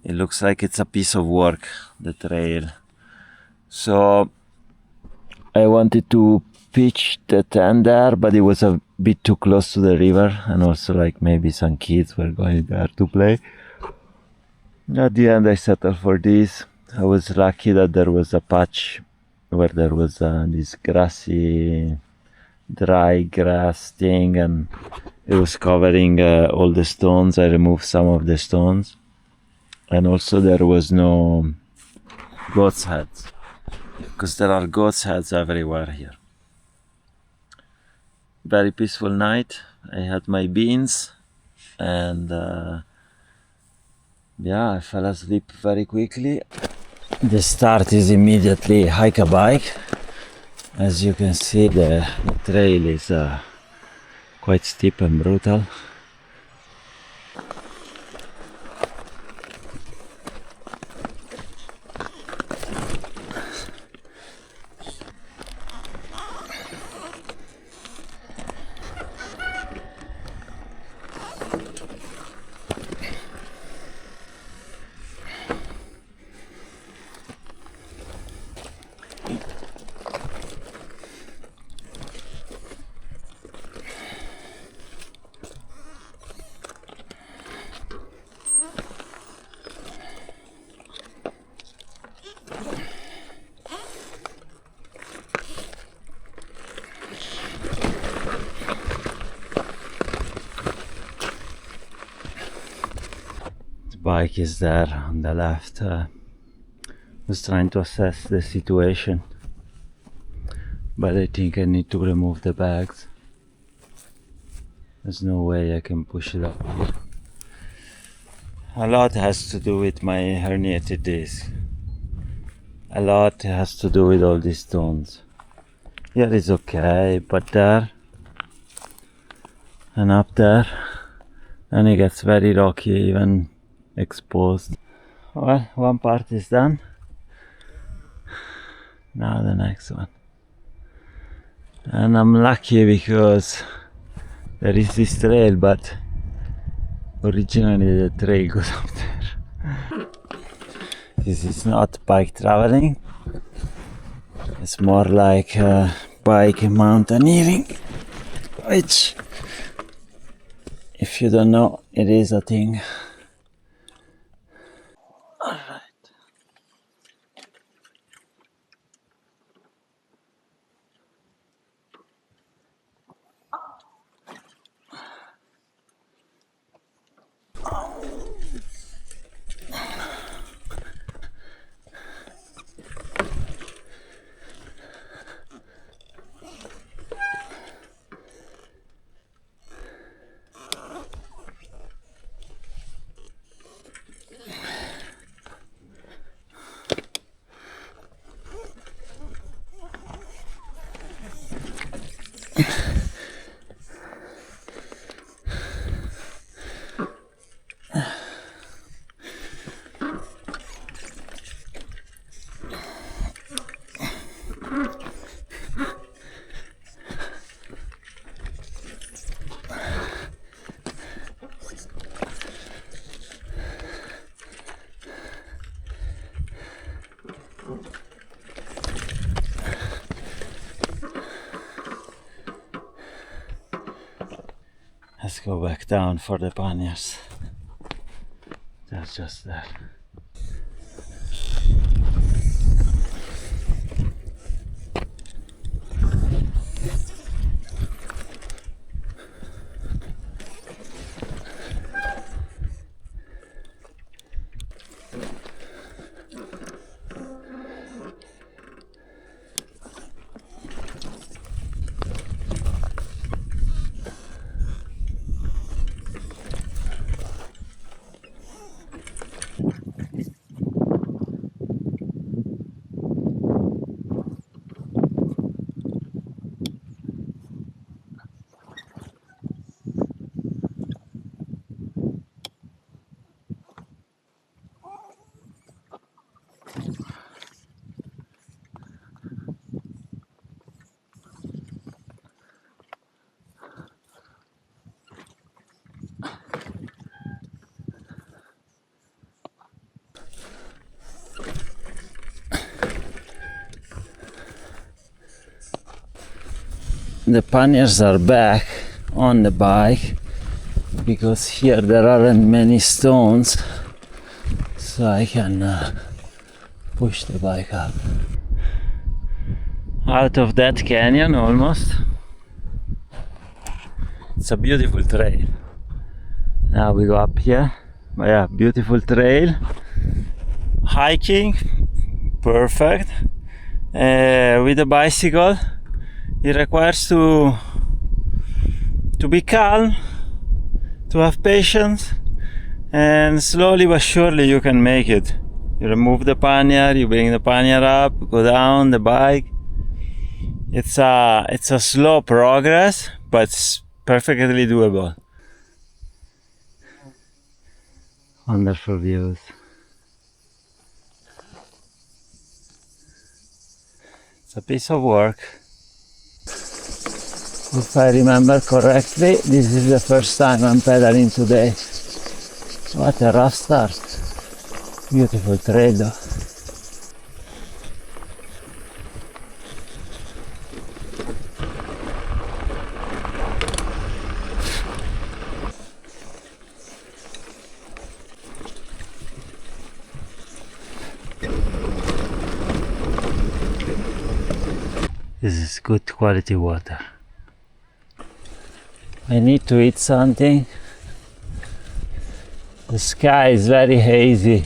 It looks like it's a piece of work, the trail. So I wanted to pitch the tent there, but it was a bit too close to the river, and also like maybe some kids were going there to play. At the end I settled for this. I was lucky that there was a patch where there was this grassy, dry grass thing, and it was covering all the stones. I removed some of the stones, and also there was no goat's heads, because there are goat's heads everywhere here. Very peaceful night. I had my beans, and yeah, I fell asleep very quickly. The start is immediately hike a bike. As you can see, the trail is quite steep and brutal. Bike is there on the left. Was trying to assess the situation, but I think I need to remove the bags. There's no way I can push it up here. A lot has to do with my herniated disc. A lot has to do with all these stones. Here is okay, but there and up there, and it gets very rocky, even exposed. Well, one part is done. Now the next one. And I'm lucky because there is this trail, but originally the trail goes up there. This is not bike traveling. It's more like bike mountaineering, which, if you don't know, it is a thing. Let's go back down for the panniers. They're just there. the panniers are back on the bike because here there aren't many stones, so I can push the bike up. Out of that canyon almost. It's a beautiful trail. Now we go up here. But yeah, beautiful trail. Hiking, perfect. With a bicycle, it requires to be calm, to have patience, and slowly but surely you can make it. You remove the pannier, you bring the pannier up, go down the bike. It's a slow progress, but it's perfectly doable. Wonderful views. It's a piece of work. If I remember correctly, this is the first time I'm pedaling today. What a rough start. Beautiful trail though. This is good quality water. I need to eat something. The sky is very hazy.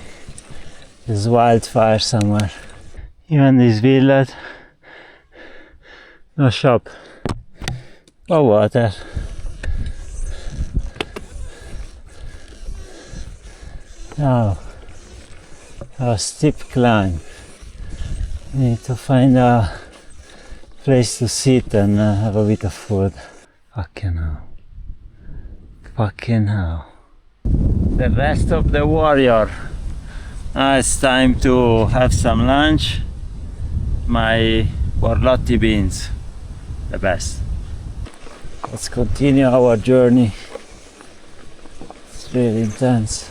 There's wildfire somewhere. Even this village, no shop, no water. Now, a steep climb. Need to find a place to sit and have a bit of food. Fucking hell. Fucking hell. The rest of the warrior. Now it's time to have some lunch. My borlotti beans. The best. Let's continue our journey. It's really intense.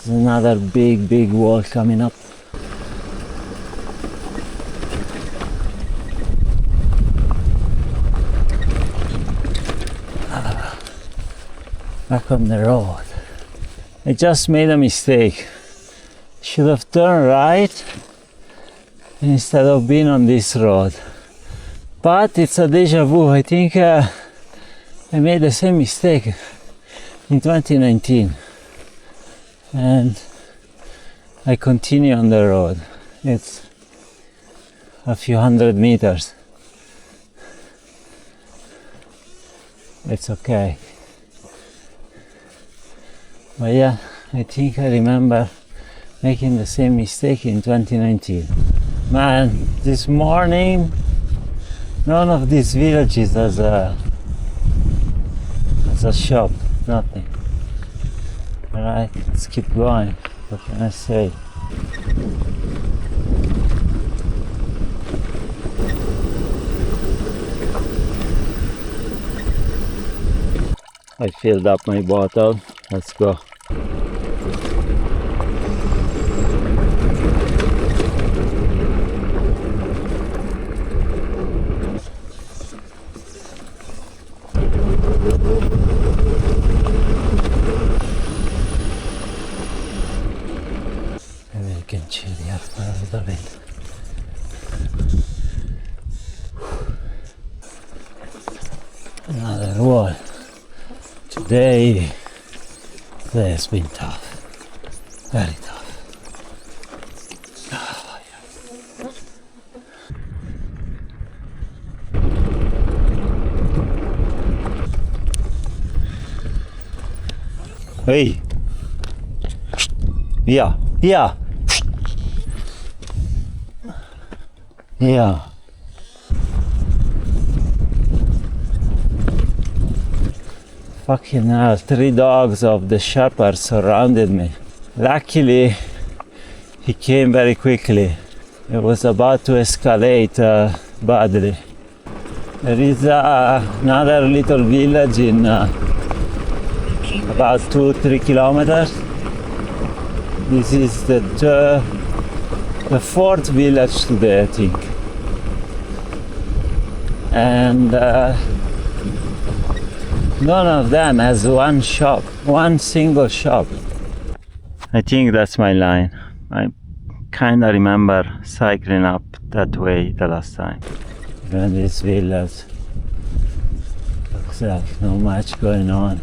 There's another big wall coming up. Back on the road. I just made a mistake. Should have turned right instead of being on this road. But it's a deja vu. I think I made the same mistake in 2019. And I continue on the road. It's a few hundred meters. It's okay. But yeah, I think I remember making the same mistake in 2019. Man, this morning, none of these villages has a shop, nothing. Alright, let's keep going. What can I say? I filled up my bottle. Let's go. Maybe I can chill here for a little bit. Another wall. Today has been tough, very tough. Oh, yeah. Hey, yeah. Fucking hell, 3 dogs of the shepherd surrounded me. Luckily, he came very quickly. It was about to escalate badly. There is another little village in about 2-3 kilometers. This is the 4th village today, I think. and none of them has one shop, one single shop. I think that's my line. I kind of remember cycling up that way the last time. And this village looks like not much going on.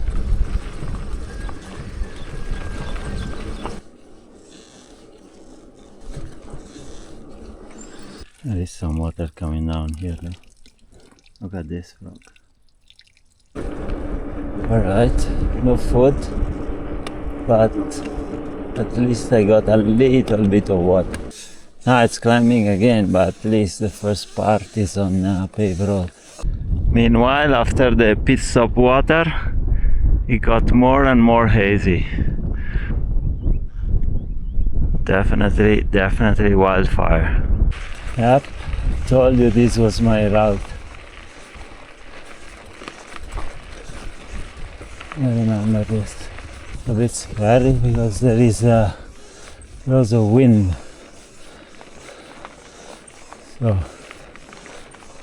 There is some water coming down here though. Look at this rock. Alright, no food, but at least I got a little bit of water. Now it's climbing again, but at least the first part is on paved road. Meanwhile, after the pit stop water, it got more and more hazy. Definitely wildfire. Yep, told you this was my route. I remember this. A bit scary because there is lots of wind. So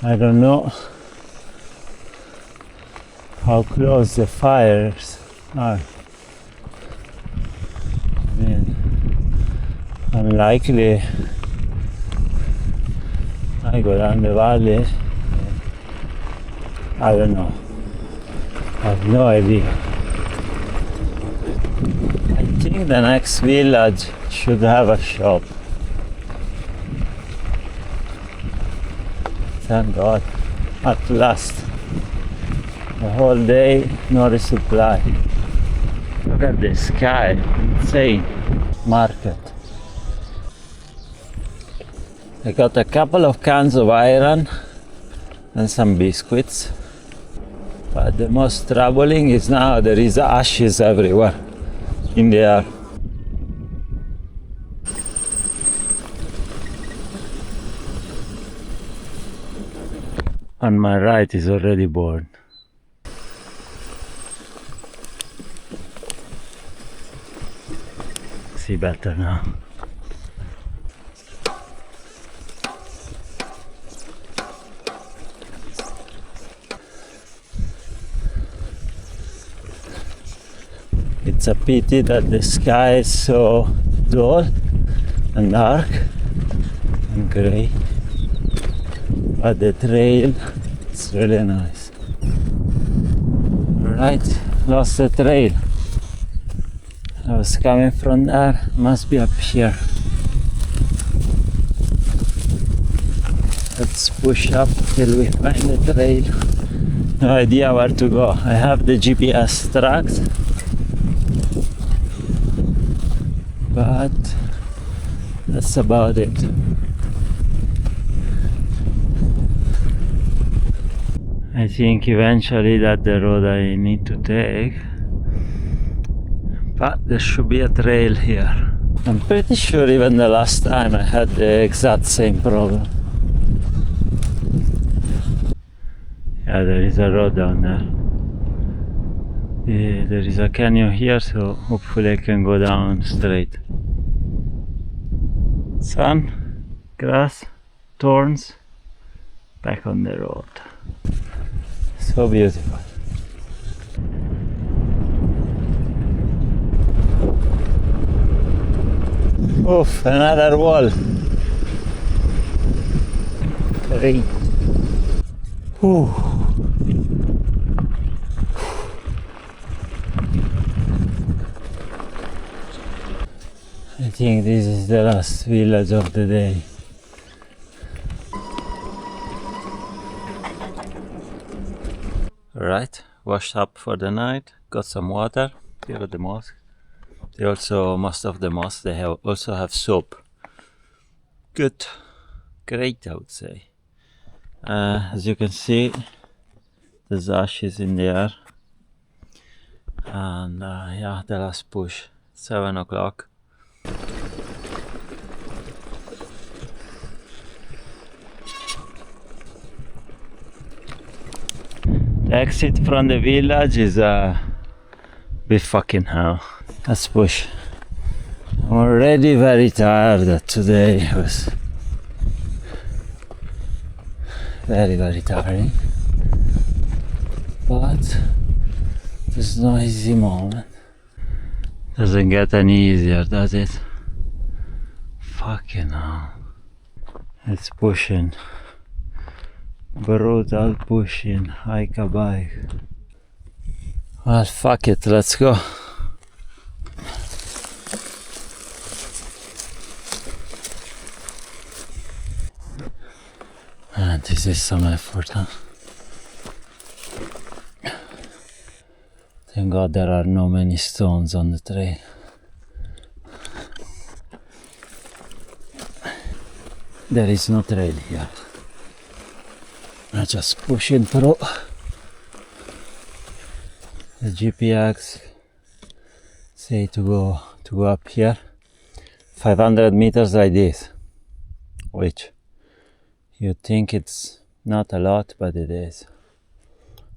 I don't know how close the fires are. I mean, unlikely I go down the valley. I don't know. I have no idea. I think the next village should have a shop. Thank God, at last. The whole day, no resupply. Look at the sky, insane. Market. I got a couple of cans of iron and some biscuits. But the most troubling is now there is ashes everywhere in the air. On my right is already burned. See better now. It's a pity that the sky is so dull and dark and grey, but the trail is really nice. Right, lost the trail. I was coming from there, must be up here. Let's push up till we find the trail. No idea where to go. I have the GPS tracks, but that's about it. I think eventually that's the road I need to take, but there should be a trail here. I'm pretty sure even the last time I had the exact same problem. Yeah, there is a road down there. There is a canyon here, so hopefully I can go down straight. Sun, grass, thorns, back on the road. So beautiful. Oof, another wall. Great. Ooh. I think this is the last village of the day. Alright, washed up for the night, got some water here at the mosque. They also, most of the mosques, they also have soap. Good, great I would say. As you can see, there's ashes in the air. And yeah, the last push, 7 o'clock. The exit from the village is a bit fucking hell. Let's push. I'm already very tired. Today was very, very tiring. But there's no easy moment. Doesn't get any easier, does it? Fucking hell. It's pushing. Brutal pushing. Hike a bike. Well, fuck it, let's go. And this is some effort, huh? Thank God there are no many stones on the trail. There is no trail here. I'm just pushing through. The GPS say to go up here 500 meters like this, which you think it's not a lot, but it is.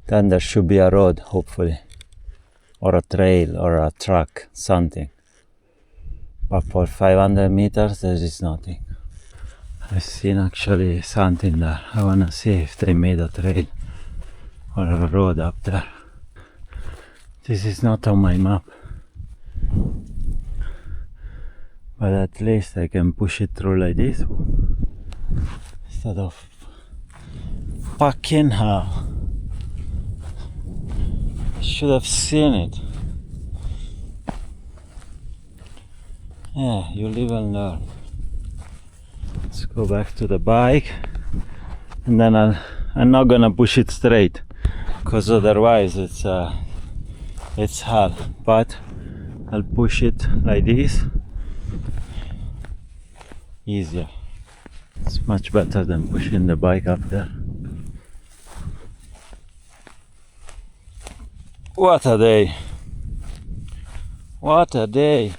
Then there should be a road, hopefully, or a trail or a track, something. But for 500 meters there is nothing. I've seen actually something there. I wanna see if they made a trail or a road up there. This is not on my map, but at least I can push it through like this instead of fucking hell. I should have seen it. Yeah, you live and learn. Let's go back to the bike, and then I'm not gonna push it straight, because otherwise it's hell. But I'll push it like this, easier. It's much better than pushing the bike up there. What a day! What a day!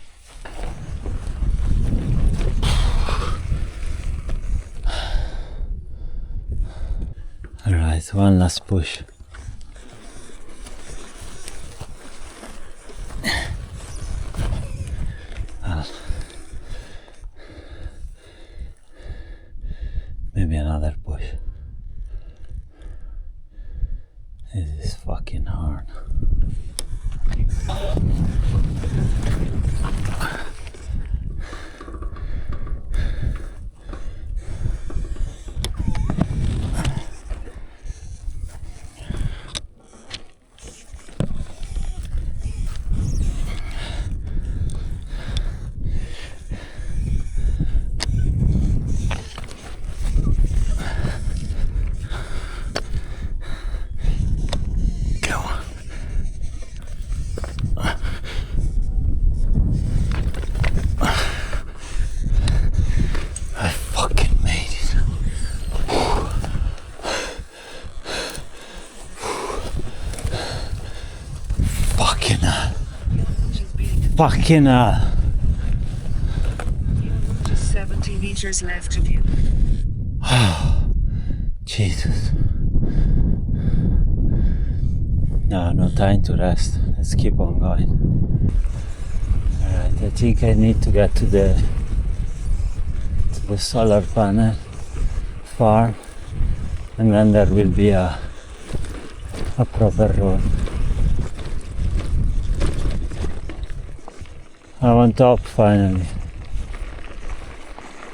Alright, one last push. Maybe another push. This is fucking hard. Fucking hell. Just 70 meters left of you. Jesus. No time to rest. Let's keep on going. Alright, I think I need to get to the solar panel farm, and then there will be a proper road. I'm on top finally.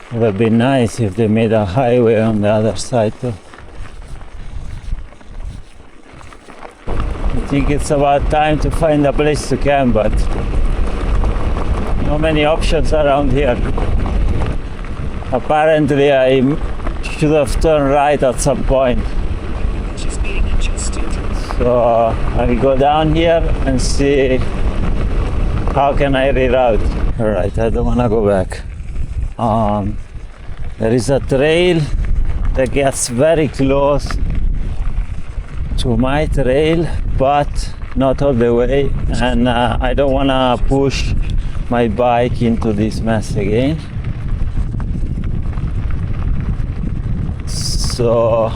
It would have been nice if they made a highway on the other side too. I think it's about time to find a place to camp, but not many options around here. Apparently I should have turned right at some point. Just being adjusted. So I'll go down here and see how can I reroute. Alright, I don't wanna go back. There is a trail that gets very close to my trail, but not all the way, and I don't wanna push my bike into this mess again. So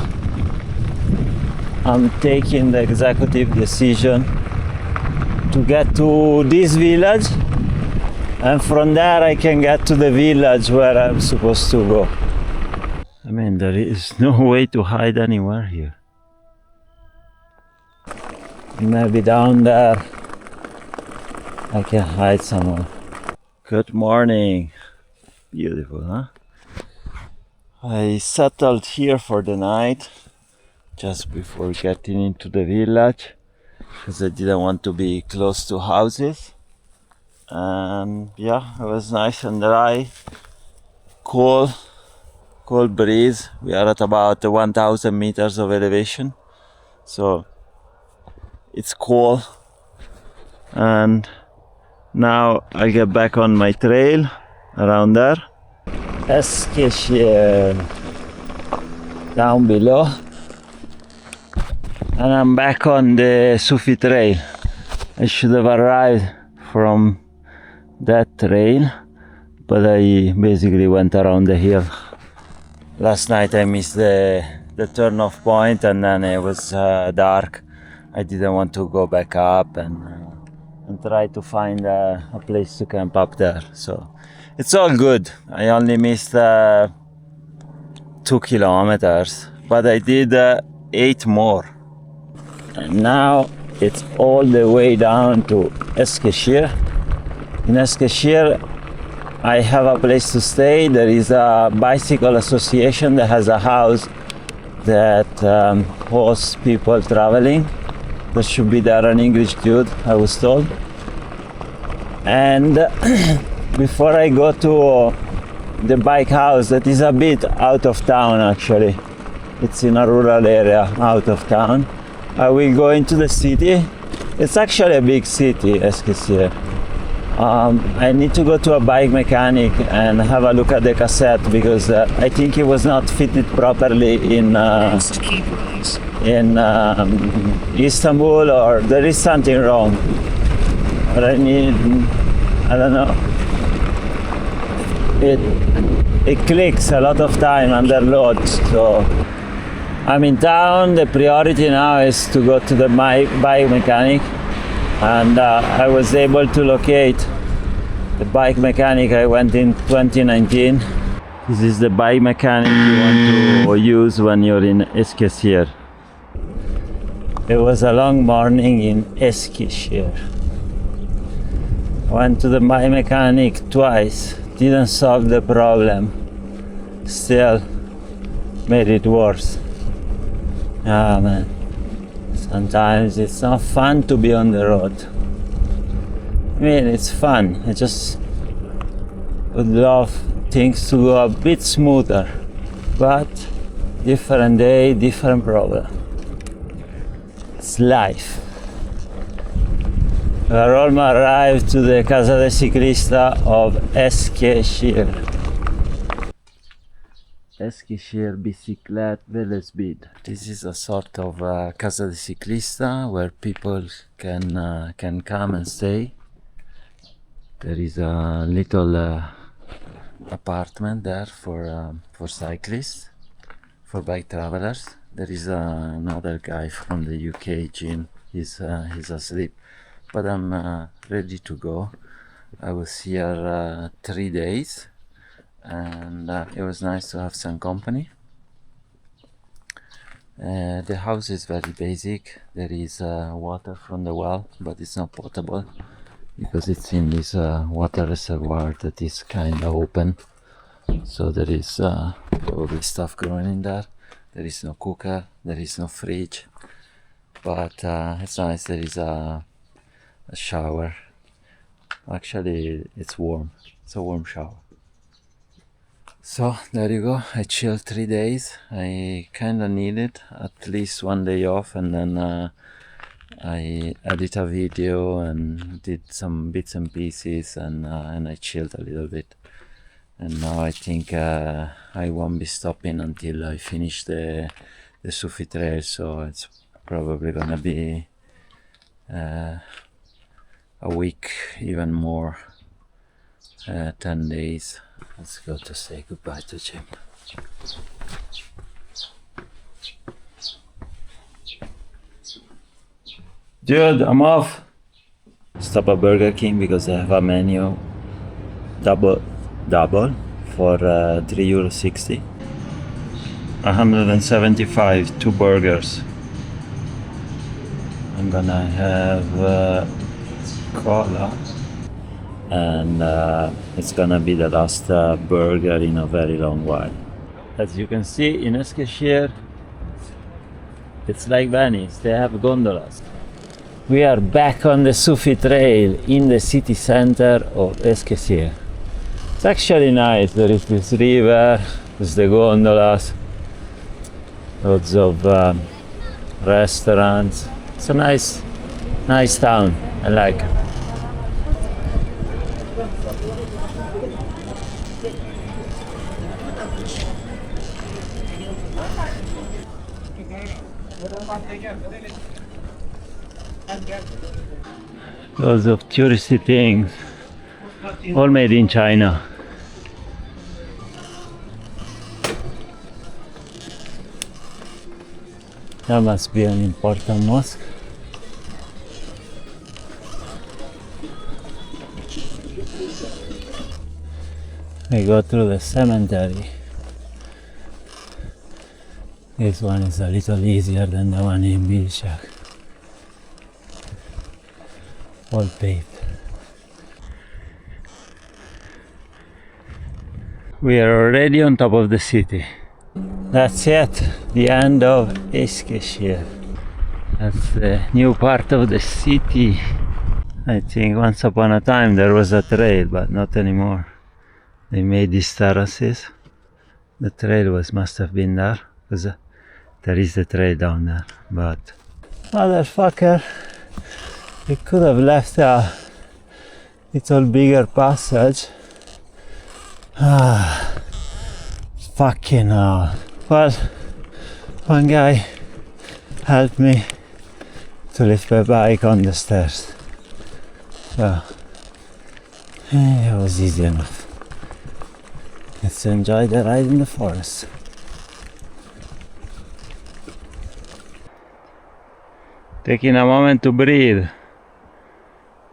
I'm taking the executive decision to get to this village, and from there I can get to the village where I'm supposed to go. I mean, there is no way to hide anywhere here. Maybe down there I can hide somewhere. Good morning. Beautiful, huh? I settled here for the night just before getting into the village because I didn't want to be close to houses. And yeah, it was nice and dry, cool breeze. We are at about 1000 meters of elevation, so it's cool. And now I get back on my trail around there. Eskisehir down below, and I'm back on the Sufi Trail. I should have arrived from that trail, but I basically went around the hill. Last night I missed the turn-off point, and then it was dark. I didn't want to go back up and try to find a place to camp up there. So it's all good. I only missed 2 kilometers, but I did 8 more. And now it's all the way down to Eskisehir. In Eskisehir, I have a place to stay. There is a bicycle association that has a house that hosts people traveling. There should be there an English dude, I was told. And before I go to the bike house, that is a bit out of town actually. It's in a rural area out of town. I will go into the city. It's actually a big city, Eskisehir. I need to go to a bike mechanic and have a look at the cassette because I think it was not fitted properly in Istanbul, or there is something wrong. But I don't know. It clicks a lot of time under load. So I'm in town. The priority now is to go to the bike mechanic, and I was able to locate the bike mechanic I went in 2019. This is the bike mechanic you want to use when you're in Eskisehir. It was a long morning in Eskisehir. Went to the bike mechanic twice, didn't solve the problem, still made it worse. Ah man, sometimes it's not fun to be on the road. I mean, it's fun, I just would love things to go a bit smoother, but different day, different problem. It's life. We are almost arrived to the Casa de Ciclista of Eskisehir. Eskisehir Bicyclette Velesbid. This is a sort of Casa de Ciclista where people can come and stay. There is a little apartment there for cyclists, for bike travelers. There is another guy from the UK, Jim. He's asleep, but I'm ready to go. I was here 3 days, and it was nice to have some company. The house is very basic. There is water from the well, but it's not potable because it's in this water reservoir that is kind of open. So there is probably stuff growing in there. There is no cooker, there is no fridge, but it's nice. There is a shower. Actually, it's warm. It's a warm shower. So there you go. I chilled 3 days. I kind of needed at least 1 day off, and then I edited a video and did some bits and pieces, and I chilled a little bit. And now I think I won't be stopping until I finish the Sufi Trail, so it's probably gonna be a week, even more, 10 days. Let's go to say goodbye to Jim. Dude, I'm off. Stop at Burger King because I have a menu double for €3.60. 175, 2 burgers. I'm gonna have cola, and it's gonna be the last burger in a very long while. As you can see in Eskisehir, it's like Venice, they have gondolas. We are back on the Sufi Trail in the city center of Eskisehir. It's actually nice, there is this river, there's the gondolas, loads of restaurants. It's a nice town, I like it. Loads of touristy things, all made in China. That must be an important mosque. We go through the cemetery. This one is a little easier than the one in Bilecik. All paved. We are already on top of the city. That's it, the end of Eskisehir. That's the new part of the city. I think once upon a time there was a trail, but not anymore. They made these terraces. The trail must have been there, because there is the trail down there. But motherfucker, we could have left a little bigger passage. Fucking hell. Well, one guy helped me to lift my bike on the stairs. So, it was easy enough. Let's enjoy the ride in the forest. Taking a moment to breathe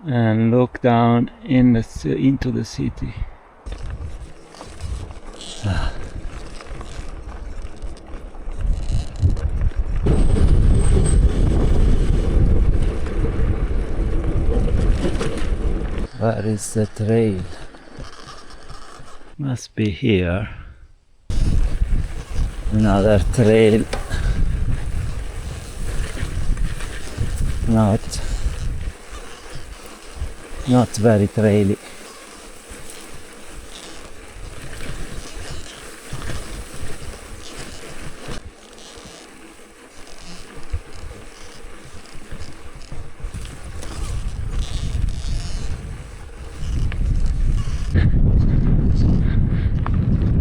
and look down into the city. Where is the trail? Must be here. Another trail. Not very traily.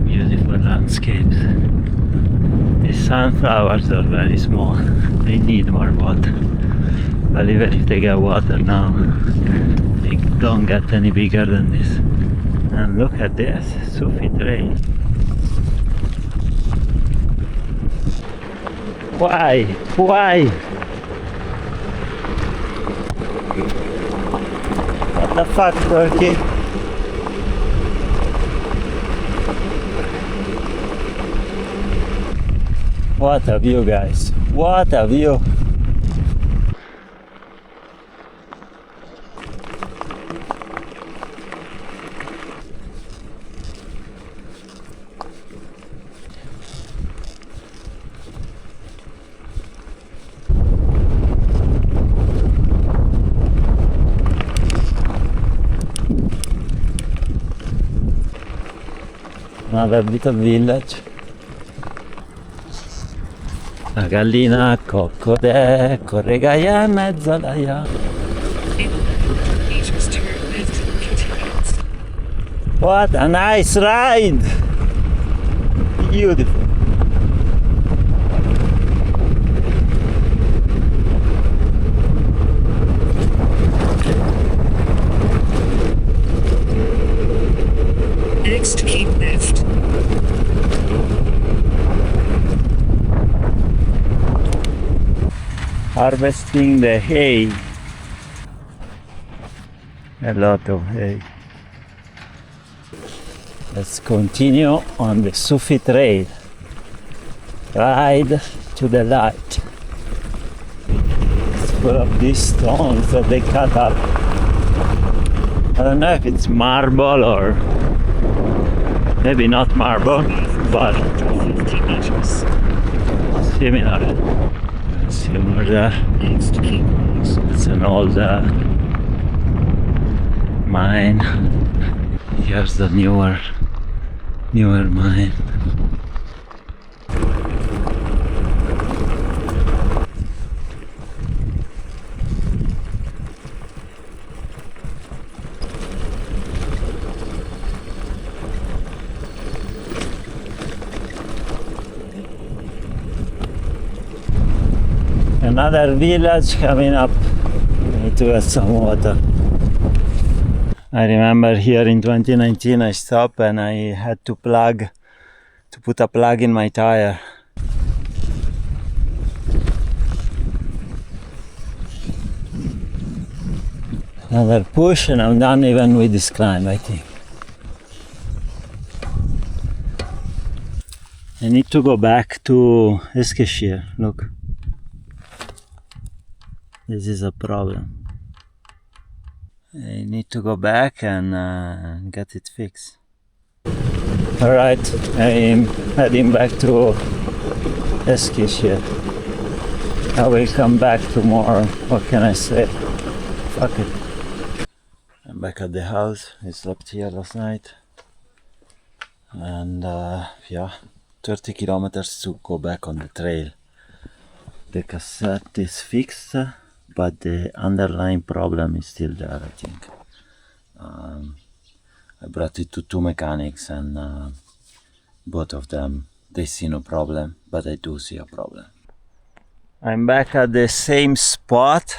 Beautiful landscapes. The sunflowers are very small. They need more water. But even if they get water now, they don't get any bigger than this. And look at this, Sufi Trail. Why? Why? What the fuck, Turkey? What a view, guys. What a view. Another little village. La gallina a coccodè corre gaia in mezzo all'aia. In 100 meters turn left and plateaus. What a nice ride! Beautiful. Next keep left. Harvesting the hay. A lot of hay. Let's continue on the Sufi Trail. Ride to the light. It's full of these stones that they cut up. I don't know if it's marble or maybe not marble, but 50 meters. similar there. Next kilometres. It's an old mine. Here's the newer mine. Another village coming up. I need to get some water. I remember here in 2019 I stopped and I had to put a plug in my tire. Another push and I'm done even with this climb, I think. I need to go back to Eskisehir. Look. This is a problem. I need to go back and get it fixed. Alright, I'm heading back to Eskisehir. I will come back tomorrow. What can I say? Fuck it. I'm back at the house. I slept here last night. And yeah, 30 kilometers to go back on the trail. The cassette is fixed, but the underlying problem is still there, I think. I brought it to 2 mechanics and both of them, they see no problem, but I do see a problem. I'm back at the same spot.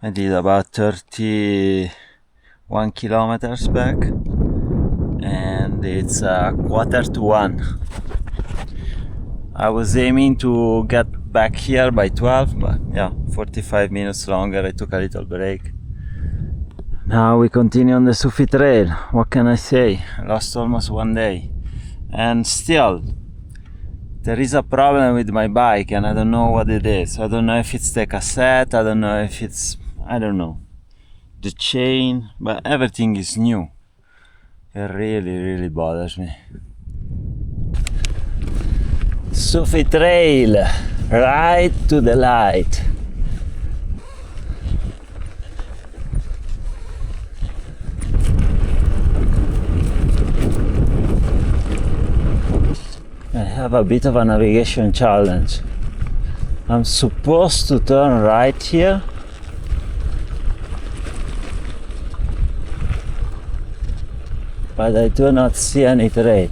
I did about 31 kilometers back and it's 1:45. I was aiming to get back here by 12, but yeah, 45 minutes longer. I took a little break. Now we continue on the Sufi Trail. What can I say? I lost almost 1 day. And still, there is a problem with my bike and I don't know what it is. I don't know if it's the cassette, I don't know if it's, I don't know, the chain, but everything is new. It really bothers me. Sufi Trail, ride to the light. I have a bit of a navigation challenge. I'm supposed to turn right here, but I do not see any trail.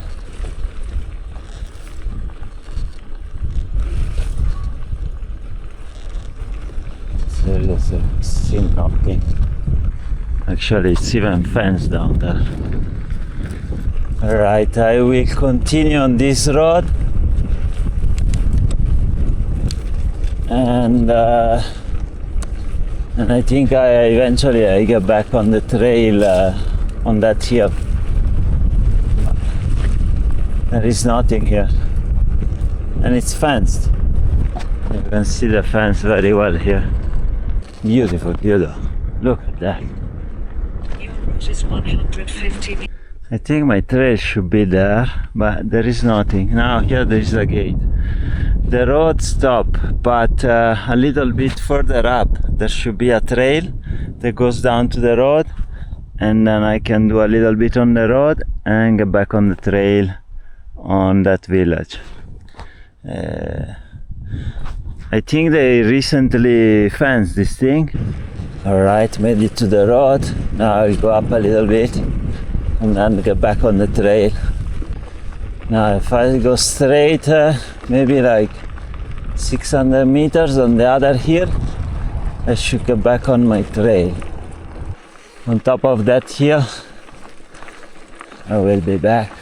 Seriously, see nothing. Actually, it's even fenced down there. Alright, I will continue on this road and I think eventually I get back on the trail on that hill. There is nothing here and it's fenced. You can see the fence very well here. Beautiful. Look at that. Your route is 150 meters. I think my trail should be there, but there is nothing. Now here there is a gate. The road stops, but a little bit further up there should be a trail that goes down to the road, and then I can do a little bit on the road and get back on the trail on that village. I think they recently fenced this thing. Alright, made it to the road. Now I'll go up a little bit and then get back on the trail. Now if I go straight, maybe like 600 meters on the other hill, I should get back on my trail. On top of that hill, I will be back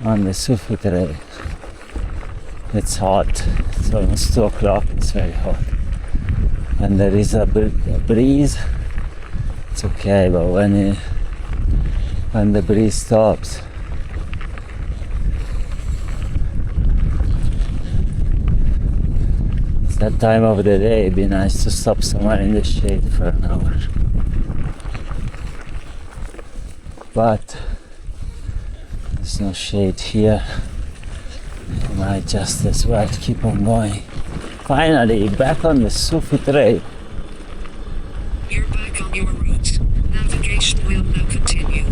on the Sufi Trail. It's hot, it's almost 2 o'clock, it's very hot. And there is a breeze, it's okay, but when the breeze stops, that time of the day, it'd be nice to stop somewhere in the shade for an hour. But there's no shade here. I might just as well keep on going. Finally, back on the Sufi Trail. You're back on your route. Navigation will now continue.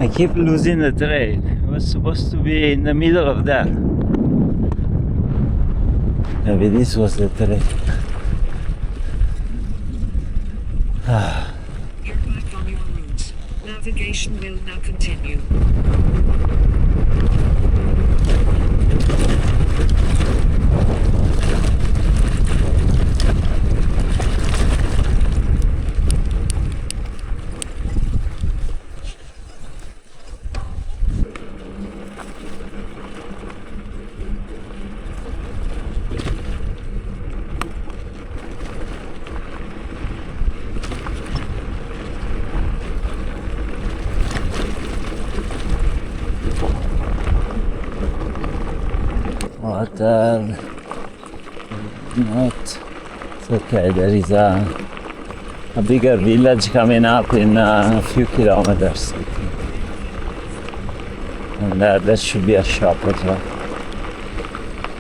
I keep losing the trail. It was supposed to be in the middle of that. Maybe this was the trail. You're back on your route. Navigation will now continue. Water. Not. It's okay, there is a bigger village coming up in a few kilometers. I think. And there should be a shop as well.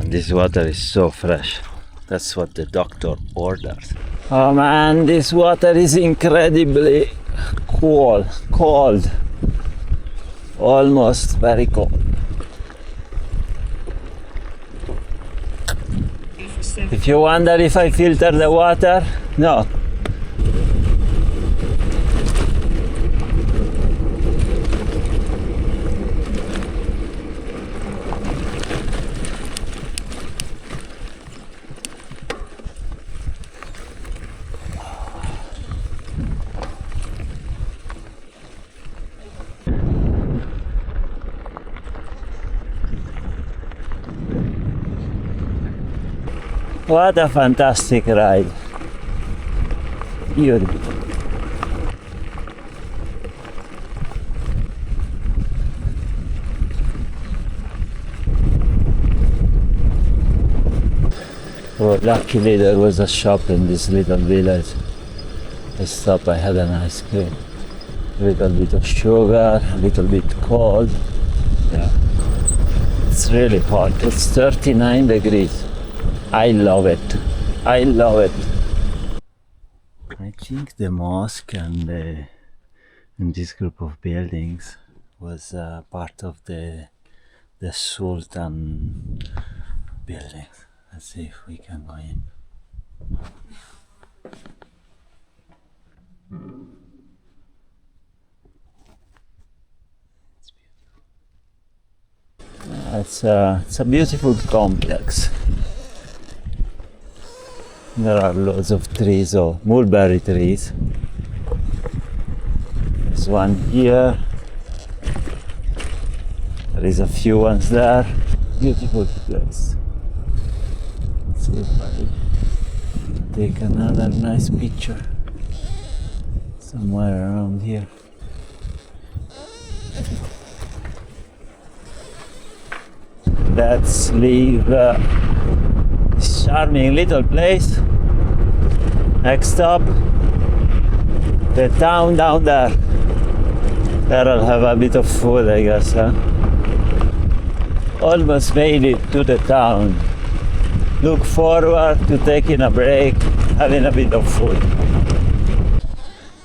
This water is so fresh. That's what the doctor ordered. Oh man, this water is incredibly cold. Almost very cold. If you wonder if I filter the water, no. What a fantastic ride. Beautiful. Oh, luckily there was a shop in this little village. I stopped, I had an ice cream. A little bit of sugar, a little bit cold. Yeah. It's really hot. It's 39 degrees. I love it. I love it. I think the mosque and this group of buildings was part of the Sultan buildings. Let's see if we can go in. It's a beautiful complex. There are lots of trees, or mulberry trees. There's one here. There is a few ones there. Beautiful place. Let's see if I take another nice picture somewhere around here. Let's leave this charming little place. Next stop, the town down there. There I'll have a bit of food, I guess, huh? Almost made it to the town. Look forward to taking a break, having a bit of food.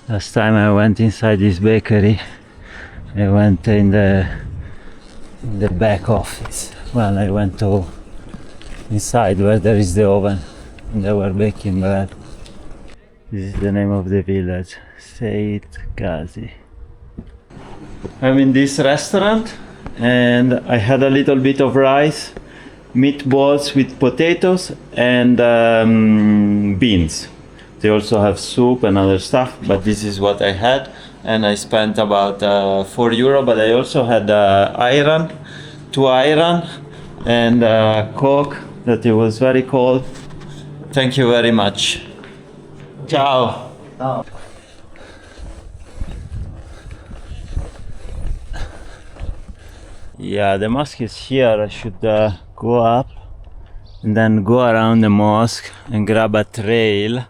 Last time I went inside this bakery, I went in the back office. Well, I went to inside where there is the oven and they were baking bread. This is the name of the village, Said Ghazi. I'm in this restaurant and I had a little bit of rice, meatballs with potatoes and beans. they also have soup and other stuff, but this is what I had, and I spent about €4. But I also had iron, 2 iron, and Coke that it was very cold. Thank you very much. Ciao. Yeah, the mosque is here. I should go up and then go around the mosque and grab a trail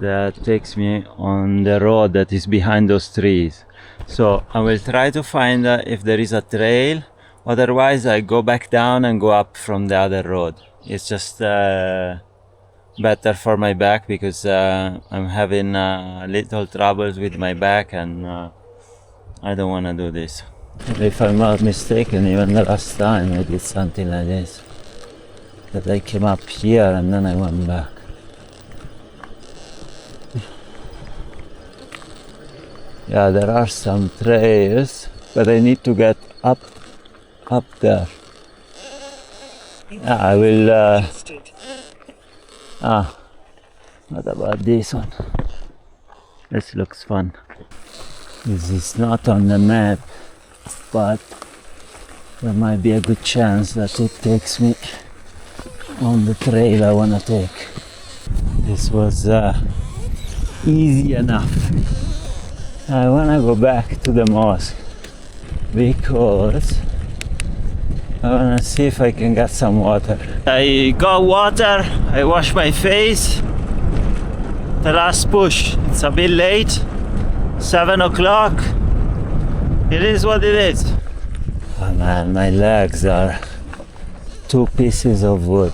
that takes me on the road that is behind those trees. So I will try to find if there is a trail. Otherwise I go back down and go up from the other road. It's just better for my back because I'm having little troubles with my back, and I don't want to do this. If I'm not mistaken, even the last time I did something like this, that I came up here and then I went back. Yeah, there are some trails, but I need to get up there. Yeah, I will what about this one? This looks fun. This is not on the map, but there might be a good chance that it takes me on the trail I want to take. This was easy enough. I want to go back to the mosque because I want to see if I can get some water. I got water, I washed my face. The last push, it's a bit late, 7 o'clock. It is what it is. Oh man, my legs are 2 pieces of wood.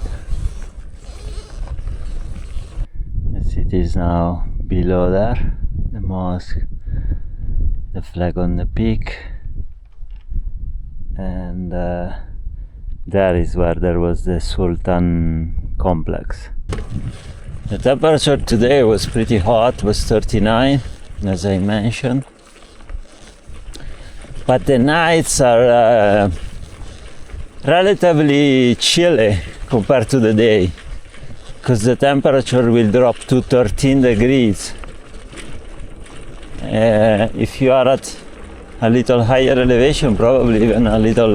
The city is now below there, the mosque, the flag on the peak, and there is where there was the Sultan complex. The temperature today was pretty hot, was 39, as I mentioned. But the nights are relatively chilly compared to the day, because the temperature will drop to 13 degrees. If you are at a little higher elevation, probably even a little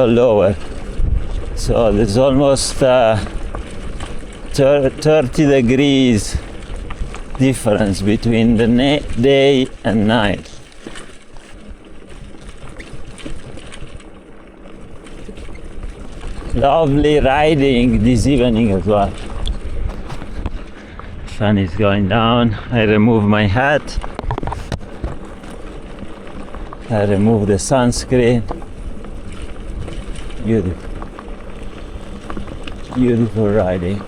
lower. So there's almost 30 degrees difference between the day and night. Lovely riding this evening as well. Sun is going down. I remove my hat. I remove the sunscreen. Beautiful. Beautiful riding.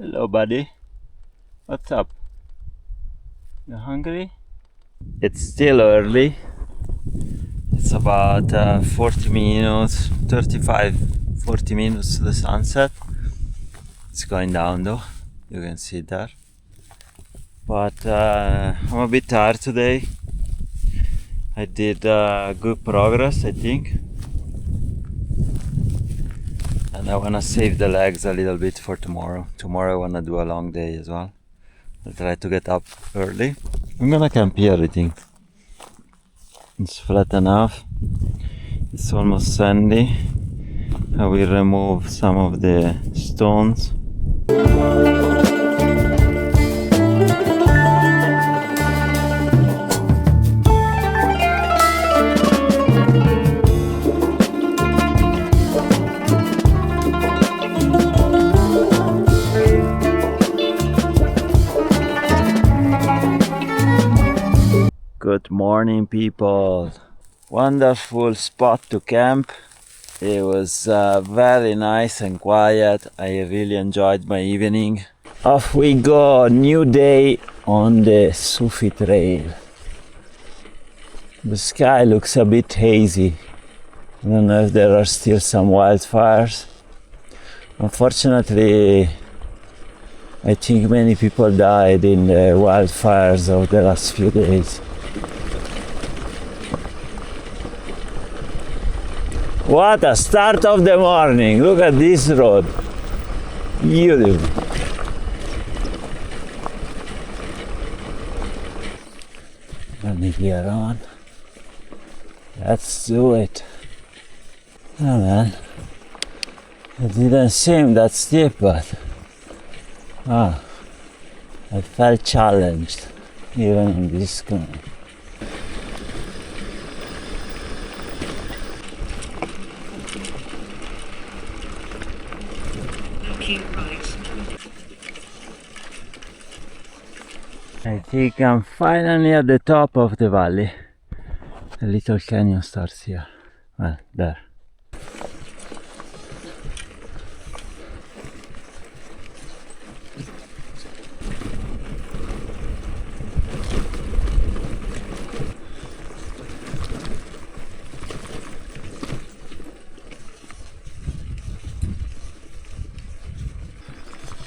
Hello buddy, what's up? You hungry? It's still early. It's about 40 minutes, 40 minutes to the sunset. It's going down though, you can see that. But I'm a bit tired today. I did good progress, I think. And I want to save the legs a little bit for tomorrow. Tomorrow I want to do a long day as well. I'll try to get up early. I'm gonna camp here, I think. It's flat enough. It's almost sandy. I will remove some of the stones. Good morning people, wonderful spot to camp. It was very nice and quiet. I really enjoyed my evening. Off we go, new day on the Sufi Trail. The sky looks a bit hazy. I don't know if there are still some wildfires. Unfortunately, I think many people died in the wildfires of the last few days. What a start of the morning! Look at this road. Beautiful. Let me get on. Let's do it. Oh man. It didn't seem that steep, but I felt challenged even in this climb. Keep right. I think I'm finally at the top of the valley. The little canyon starts here. Well, there.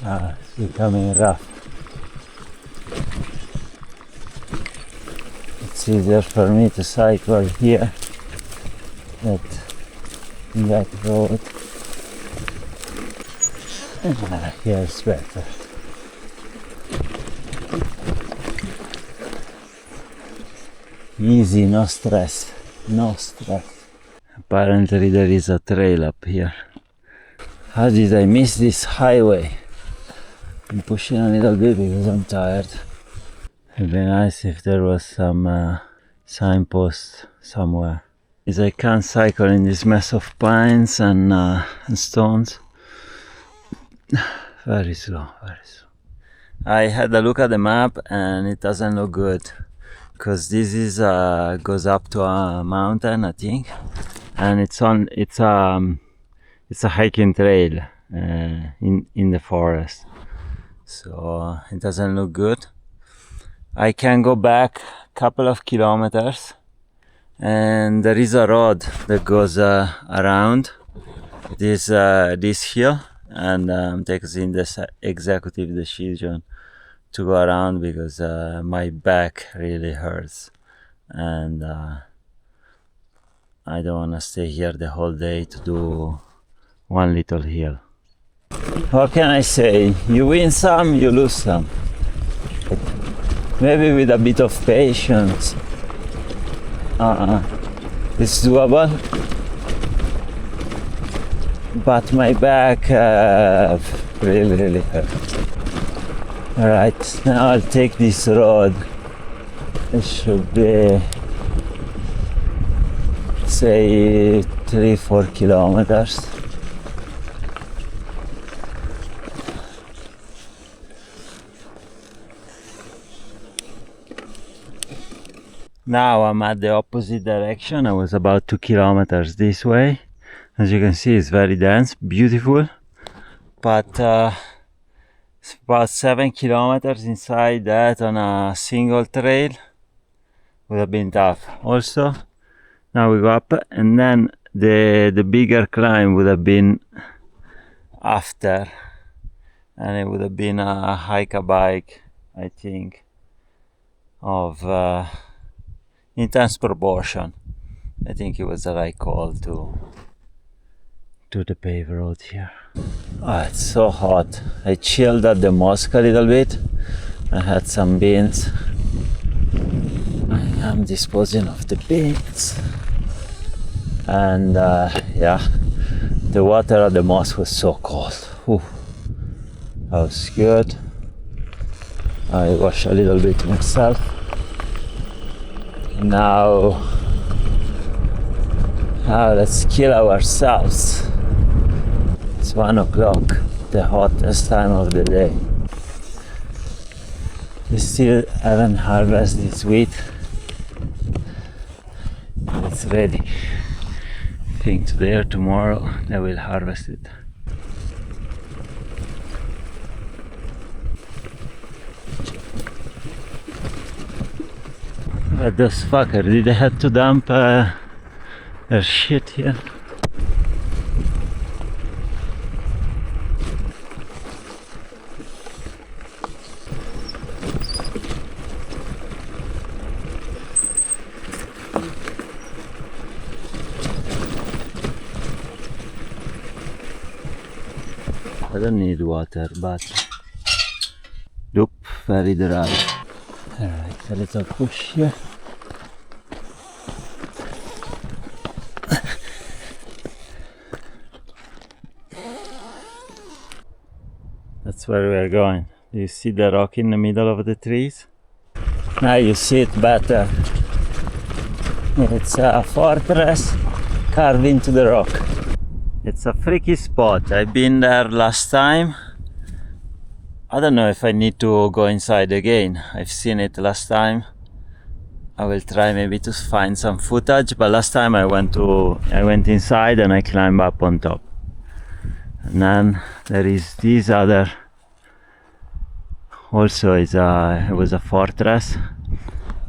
It's becoming rough. It's easier for me to cycle here than in that road. Here it's better. Easy, no stress, no stress. Apparently there is a trail up here. How did I miss this highway? I'm pushing a little bit because I'm tired. It'd be nice if there was some signpost somewhere. Is I can't cycle in this mess of pines and stones. Very slow, very slow. I had a look at the map and it doesn't look good, because this is goes up to a mountain, I think, and it's a hiking trail in the forest, so it doesn't look good. I can go back a couple of kilometers and there is a road that goes around this hill, and I'm taking this executive decision to go around because my back really hurts and I don't want to stay here the whole day to do one little hill. What can I say? You win some, you lose some. Maybe with a bit of patience, it's doable. But my back really hurts. Alright, now I'll take this road. It should be, say, 3-4 kilometers. Now I'm at the opposite direction. I was about 2 kilometers this way. As you can see, it's very dense, beautiful, but it's about 7 kilometers inside that on a single trail. Would have been tough. Also, now we go up, and then the bigger climb would have been after, and it would have been a hike a bike, I think, of intense proportion. I think it was the right call to the paved road here. It's so hot. I chilled at the mosque a little bit. I had some beans. I am disposing of the beans. And yeah, the water at the mosque was so cold. Whew. That was good. I washed a little bit myself. Now let's kill ourselves. It's 1 o'clock, the hottest time of the day. We still haven't harvested this wheat. It's ready. I think today or tomorrow they will harvest it. But those fuckers, did they have to dump their shit here? I don't need water, but look, very dry. Alright, a little push here. That's where we are going. Do you see the rock in the middle of the trees? Now you see it better. It's a fortress carved into the rock. It's a freaky spot. I've been there last time. I don't know if I need to go inside again. I've seen it last time. I will try maybe to find some footage, but last time I went inside and I climbed up on top. And then there is this other, also it was a fortress.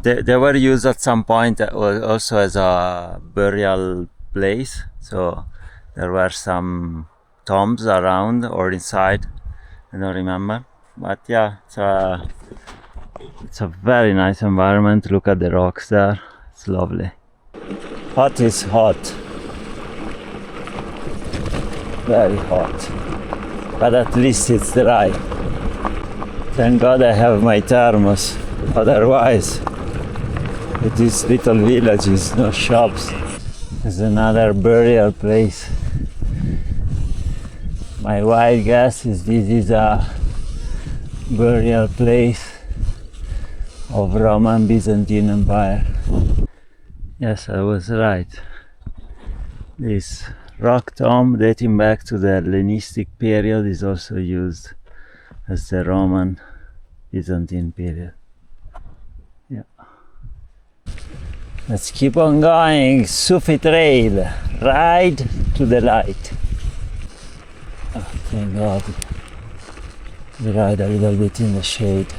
They were used at some point also as a burial place, so there were some tombs around or inside, I don't remember. But yeah, it's a very nice environment. Look at the rocks there, it's lovely. Hot is hot, very hot, but at least it's dry. Thank God I have my thermos, otherwise with these little villages, no shops. There's another burial place. My wild guess is this is a burial place of Roman Byzantine Empire. Yes, I was right. This rock tomb dating back to the Hellenistic period is also used as the Roman Byzantine period. Yeah. Let's keep on going. Sufi Trail, ride to the light. Oh, thank God. We ride a little bit in the shade.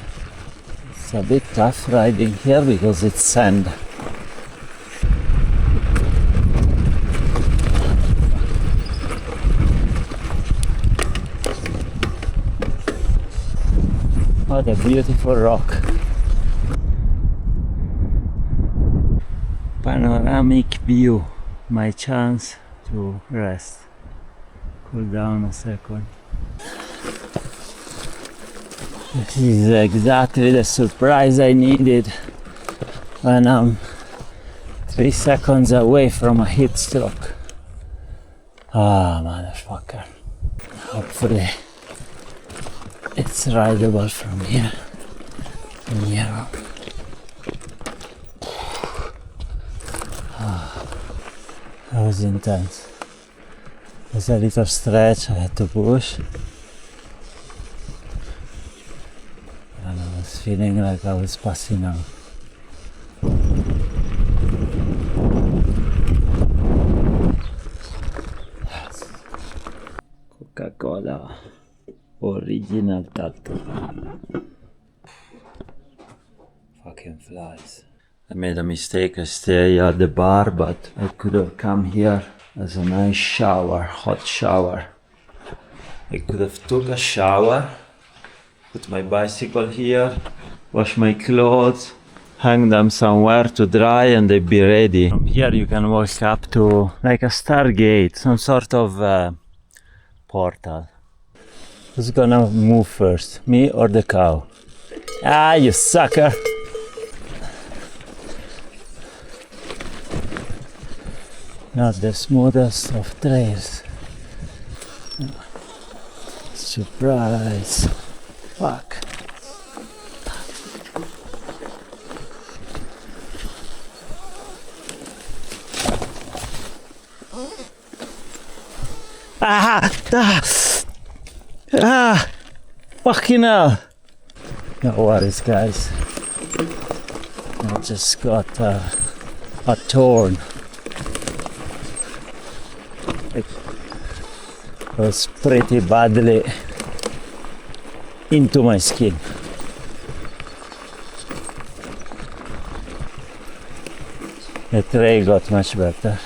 It's a bit tough riding here because it's sand. What a beautiful rock. Panoramic view. My chance to rest. Cool down a second. This is exactly the surprise I needed when I'm 3 seconds away from a heat stroke. Ah, motherfucker. Hopefully it's rideable from here. From here on. That was intense. There's a little stretch I had to push. And I was feeling like I was passing out. Yes. Coca-Cola original tattoo. Fucking flies. I made a mistake. I stay at the bar, but I could have come here as a nice shower, hot shower. I could have took a shower, put my bicycle here, wash my clothes, hang them somewhere to dry, and they'd be ready. From here you can walk up to like a Stargate, some sort of portal. Who's gonna move first, me or the cow? Ah, you sucker! Not the smoothest of trails. Surprise! Fuck! Fucking hell! No worries, guys. I just got a thorn. It was pretty badly into my skin. The trail got much better.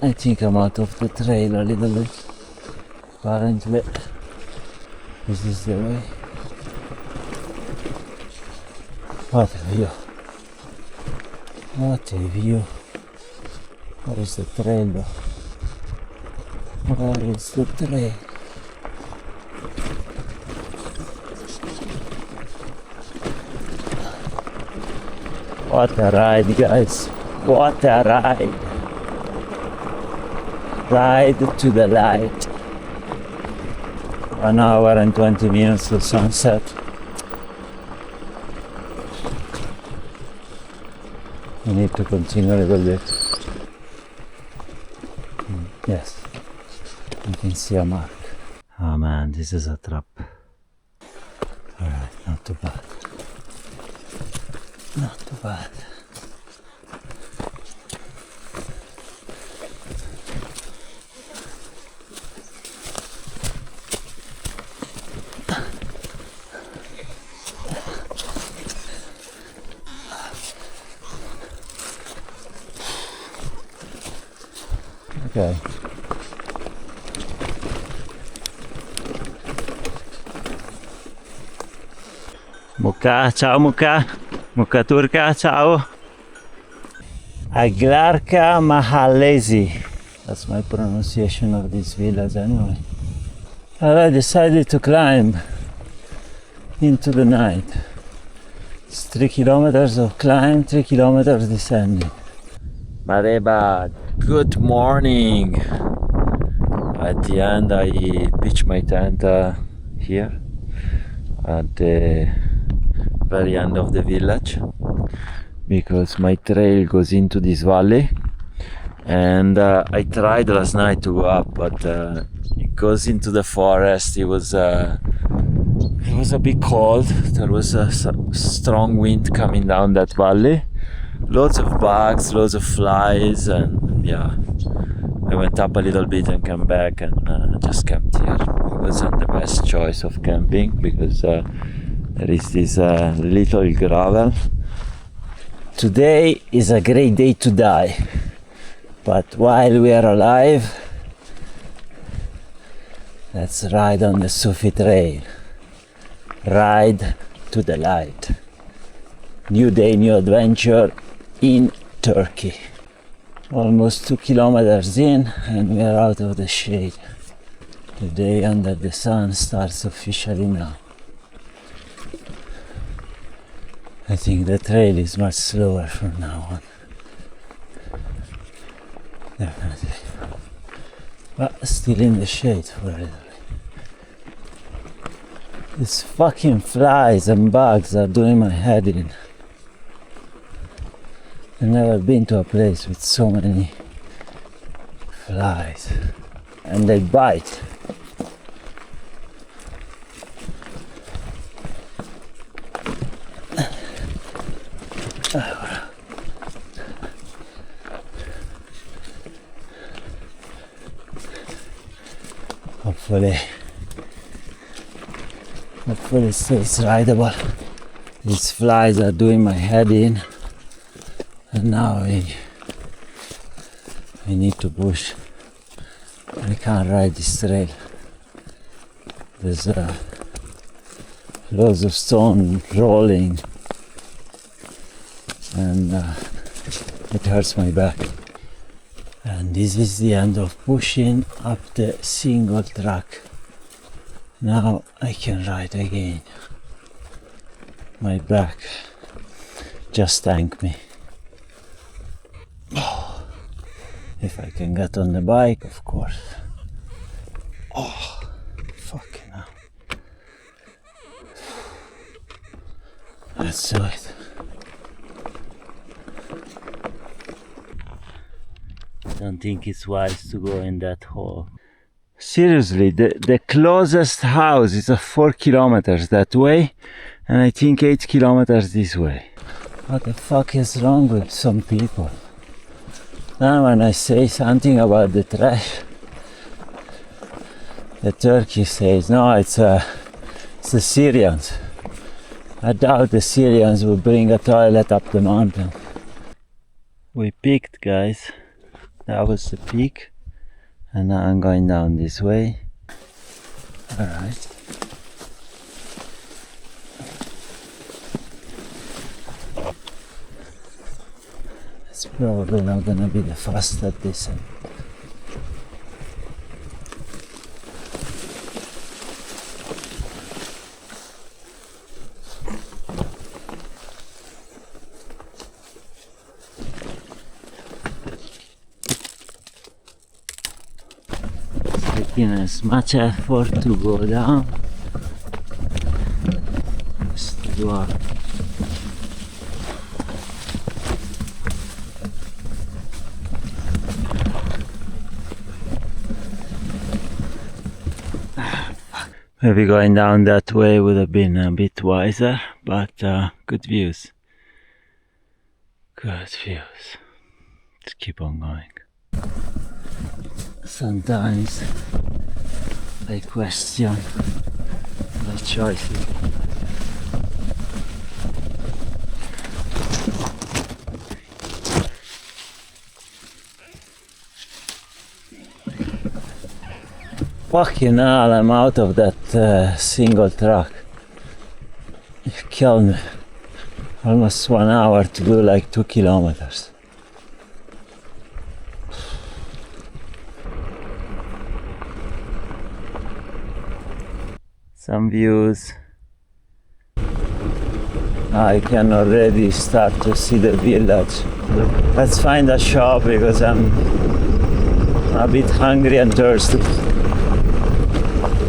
I think I'm out of the trail a little bit. Apparently, this is the way. What a view! What a view! Where is the trail though? Where is the trail? What a ride, guys. What a ride. Ride to the light. 1 hour and 20 minutes to sunset. We need to continue a little bit. Yes, you can see a mark. Oh man, this is a trap. Alright, not too bad. Not too bad. Okay. Muka, ciao Muka. Muka Turka, ciao. Aglarka Mahallezi. That's my pronunciation of this village anyway. And I decided to climb into the night. It's 3 kilometers of climb, 3 kilometers descending. Mareba, good morning. At the end I pitched my tent here at the very end of the village because my trail goes into this valley, and I tried last night to go up, but it goes into the forest. It was a bit cold. There was a strong wind coming down that valley, lots of bugs, lots of flies, and yeah, I went up a little bit and came back and just camped here. It wasn't the best choice of camping because there is this little gravel. Today is a great day to die, but while we are alive, let's ride on the Sufi Trail. Ride to the light. New day, new adventure in Turkey. Almost 2 kilometers in and we are out of the shade. The day under the sun starts officially now. I think the trail is much slower from now on. Definitely. But still in the shade for a little bit. These fucking flies and bugs are doing my head in. I've never been to a place with so many flies, and they bite. Hopefully it stays rideable. These flies are doing my head in. And now I need to push. I can't ride this trail. There's loads of stone rolling, and it hurts my back. And this is the end of pushing up the single track. Now I can ride again. My back just thanked me. If I can get on the bike, of course. Oh, fucking hell. Let's do it. I don't think it's wise to go in that hole. Seriously, the closest house is 4 kilometers that way, and I think 8 kilometers this way. What the fuck is wrong with some people? Now when I say something about the trash, the Turkey says, no, it's the Syrians. I doubt the Syrians will bring a toilet up the mountain. We peaked, guys. That was the peak. And now I'm going down this way. Alright. Let's It's probably not gonna be the fastest descent. Taking as much effort to go down as to go up. Maybe going down that way would have been a bit wiser, but good views. Good views. Let's keep on going. Sometimes I question my choices. Fucking hell, I'm out of that single track. It killed me. Almost 1 hour to do like 2 kilometers. Some views. I can already start to see the village. Let's find a shop because I'm a bit hungry and thirsty.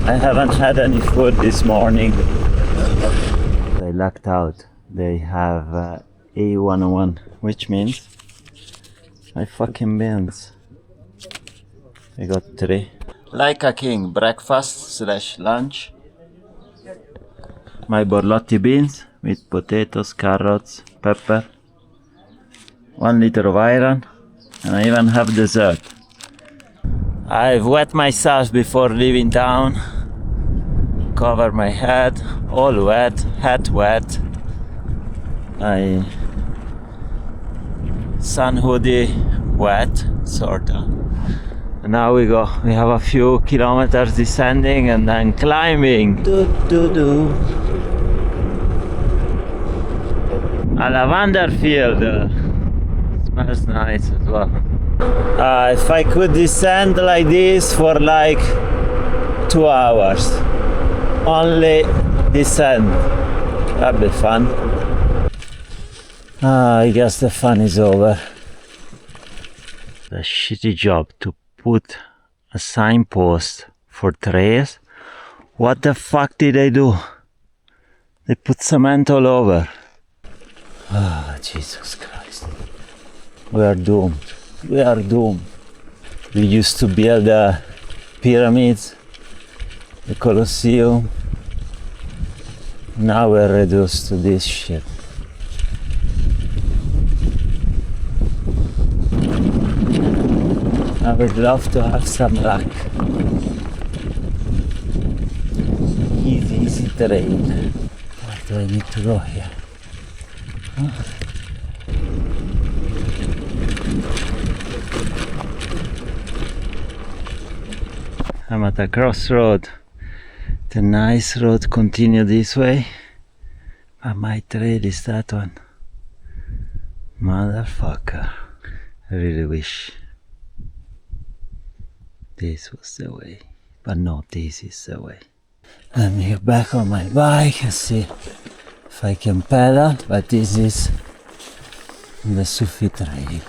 I haven't had any food this morning. I lucked out. They have A101, which means I fucking beans. I got 3. Like a king, breakfast / lunch. My borlotti beans with potatoes, carrots, pepper. 1 liter of iron, and I even have dessert. I've wet myself before leaving town. Cover my head, all wet, hat wet. My sun hoodie wet, sorta. And now we have a few kilometers descending and then climbing. A lavender field. Smells nice as well. If I could descend like this for like 2 hours, only descend, that'd be fun. I guess the fun is over. The shitty job to put a signpost for trails. What the fuck did they do? They put cement all over. Ah, Jesus Christ. We are doomed. We are doomed. We used to build the pyramids, the Colosseum. Now we're reduced to this shit. I would love to have some luck. Easy terrain. Where do I need to go here? Huh? I'm at a crossroad. The nice road continue this way, but my trail is that one. Motherfucker. I really wish this was the way, but no, this is the way. Let me get back on my bike and see if I can pedal, but this is the Sufi Trail.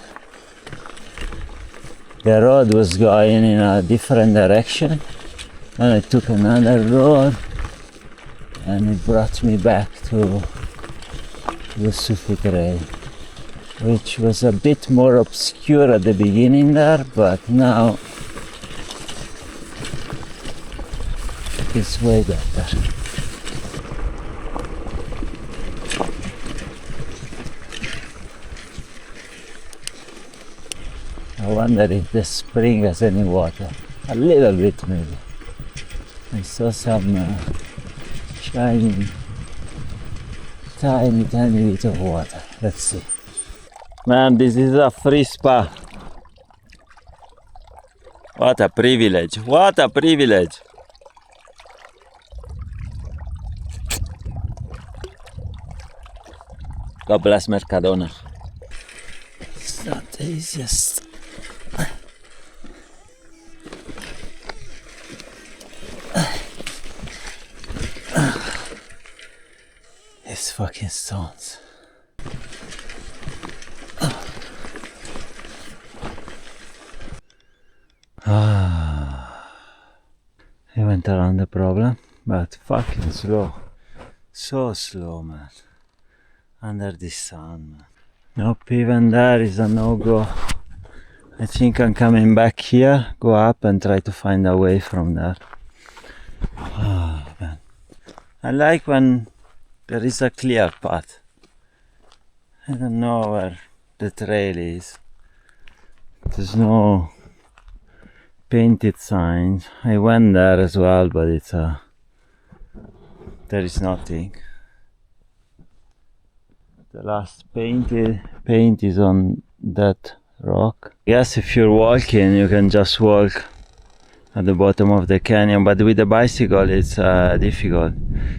The road was going in a different direction, and I took another road and it brought me back to the Sufi Trail, which was a bit more obscure at the beginning there, but now it's way better. I wonder if the spring has any water. A little bit maybe. I saw some shining, tiny bit of water. Let's see. Man, this is a free spa. What a privilege. What a privilege. God bless Mercadona. not the easiest. These fucking stones. I went around the problem, but fucking slow. So slow, man. Under the sun, man. Nope, even there is a no-go. I think I'm coming back here, go up and try to find a way from there. Oh, man. I like when there is a clear path. I don't know where the trail is. There's no painted signs. I went there as well, but it's there is nothing. The last paint is on that rock. Yes, if you're walking, you can just walk at the bottom of the canyon, but with the bicycle it's difficult.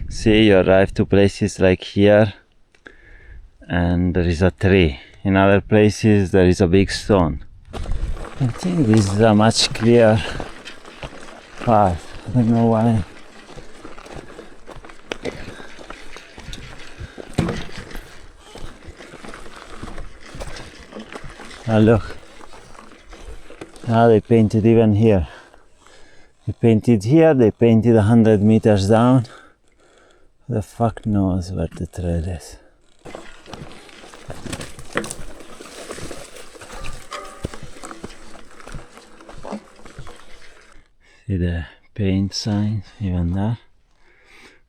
See, you arrive to places like here and there is a tree. In other places there is a big stone. I think this is a much clearer path. I don't know why. Ah, look. Now they painted even here. They painted here, they painted 100 meters down. Who the fuck knows where the trail is? See the paint signs even there.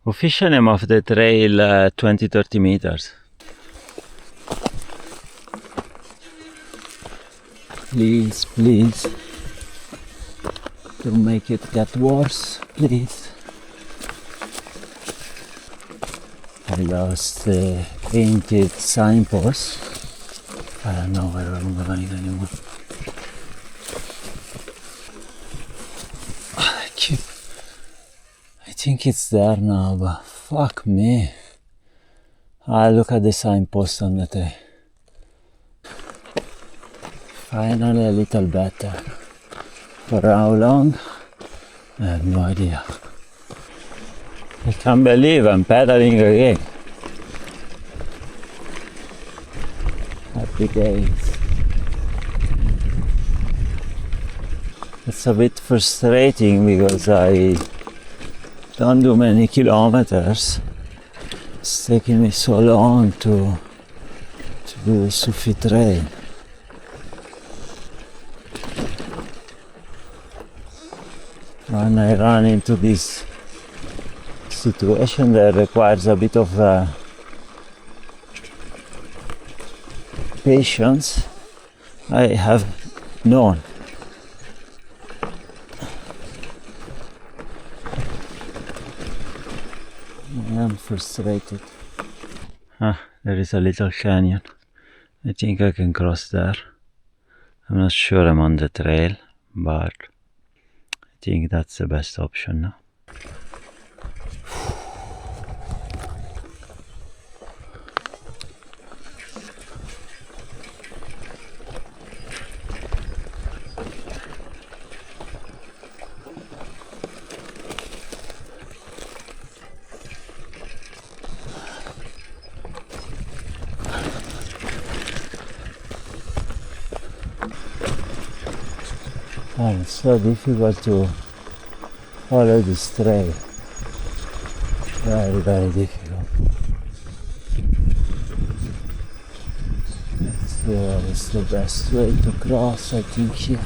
Official name of the trail 20-30 meters. Please, please, don't make it get worse, please. I lost the painted signpost. I don't know where I'm going anymore. I think it's there now, but fuck me. Look at the signpost on the tree. Finally a little better. For how long? I have no idea. I can't believe I'm pedaling again. Happy days. It's a bit frustrating because I don't do many kilometers. It's taking me so long to do the Sufi Trail. When I run into this situation that requires a bit of patience, I have none. I am frustrated. There is a little canyon. I think I can cross there. I'm not sure I'm on the trail, but I think that's the best option now. It's so difficult to follow this trail. Very, very difficult. It's the best way to cross, I think, here.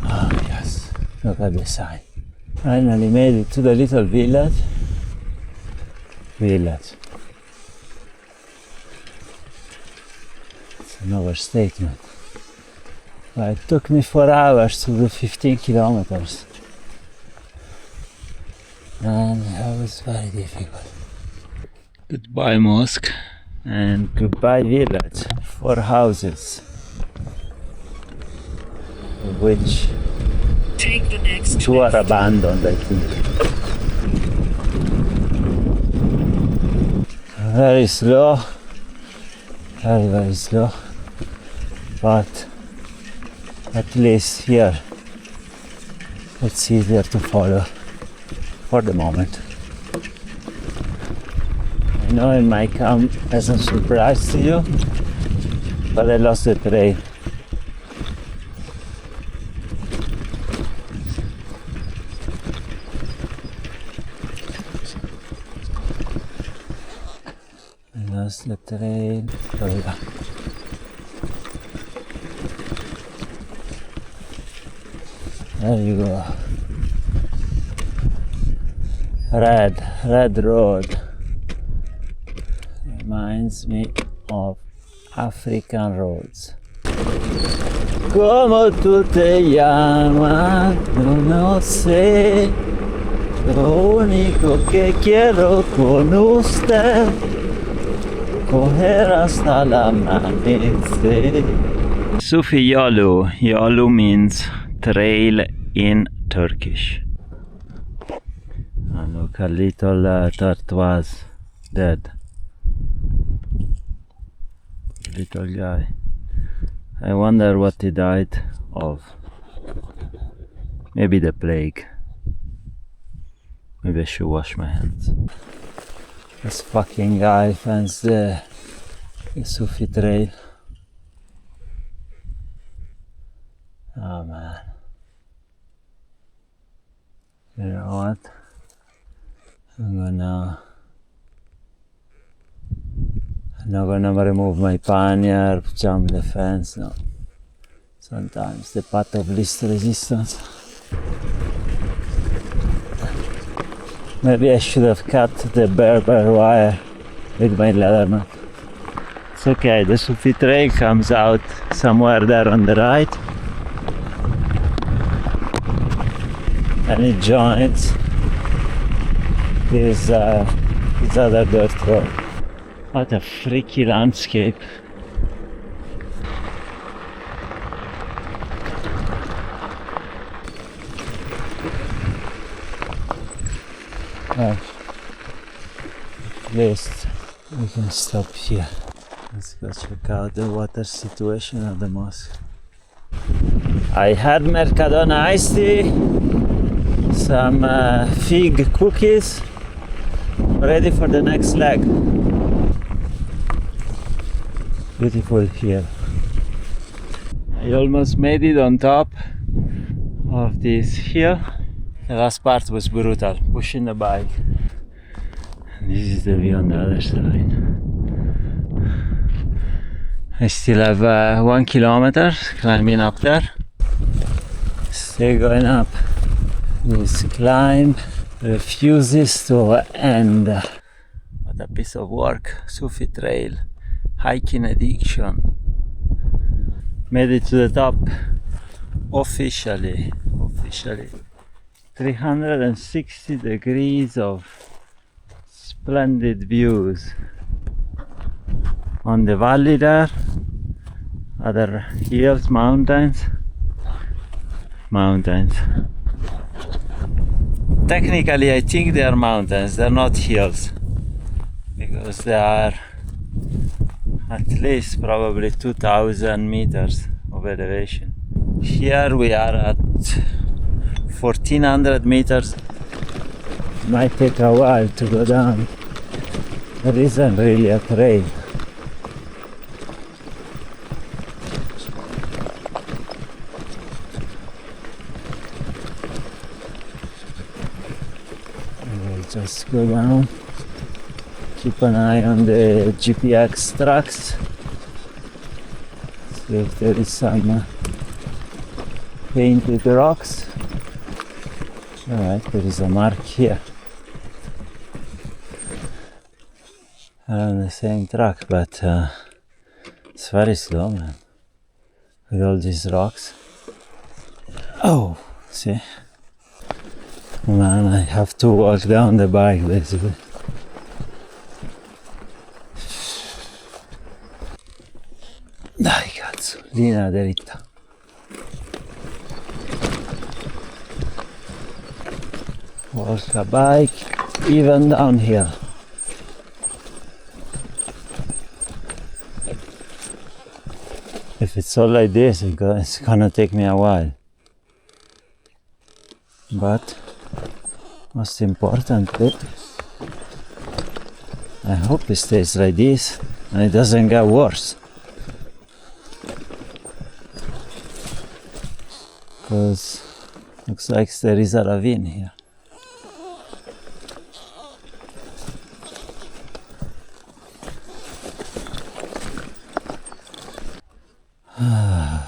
Oh yes, look at the sign. Finally made it to the little village. It's an overstatement. But it took me 4 hours to do 15 kilometers. And that was very difficult. Goodbye mosque and goodbye village. 4 houses, of which Take the next Two are left. abandoned, I think. Very slow, very slow, but at least here it's easier to follow for the moment. I know it might come as a surprise to you, but I lost the trail. The trail. There you go. Red road. Reminds me of African roads. Como tú te llamas, yo no sé. Lo único que quiero con usted. Coger hasta el amanecer. Sufi Yolu. Yolu means trail in Turkish. And look, a little tortoise dead. Little guy. I wonder what he died of. Maybe the plague. Maybe I should wash my hands. This fucking guy finds the Sufi Trail. Oh man. You know what? I'm not gonna remove my pannier, jump the fence, no. Sometimes the path of least resistance. Maybe I should have cut the Berber wire with my Leatherman. It's okay, the Sufi Trail comes out somewhere there on the right. And it joins this other dirt road. What a freaky landscape. Well, at least we can stop here. Let's go check out the water situation at the mosque. I had Mercadona iced tea, some fig cookies, ready for the next leg. Beautiful here. I almost made it on top of this hill. The last part was brutal, pushing the bike. And this is the view on the other side. I still have 1 kilometer climbing up there. Still going up. This climb refuses to end. What a piece of work. Sufi Trail. Hiking addiction. Made it to the top. Officially. 360 degrees of splendid views. On the valley there, other hills, mountains. Technically I think they are mountains, they're not hills, because they are at least probably 2000 meters of elevation. Here we are at 1400 meters. It might take a while to go down. There isn't really a trail. We'll just go down. Keep an eye on the GPX tracks. See if there is some painted rocks. Alright, there is a mark here. On the same track, but it's very slow, man. With all these rocks. Oh, see? Man, I have to walk down the bike basically. Dai cazzo, linea dritta. walk a bike, even downhill. If it's all like this, it's gonna take me a while. But most importantly, I hope it stays like this and it doesn't get worse. Because looks like there is a ravine here.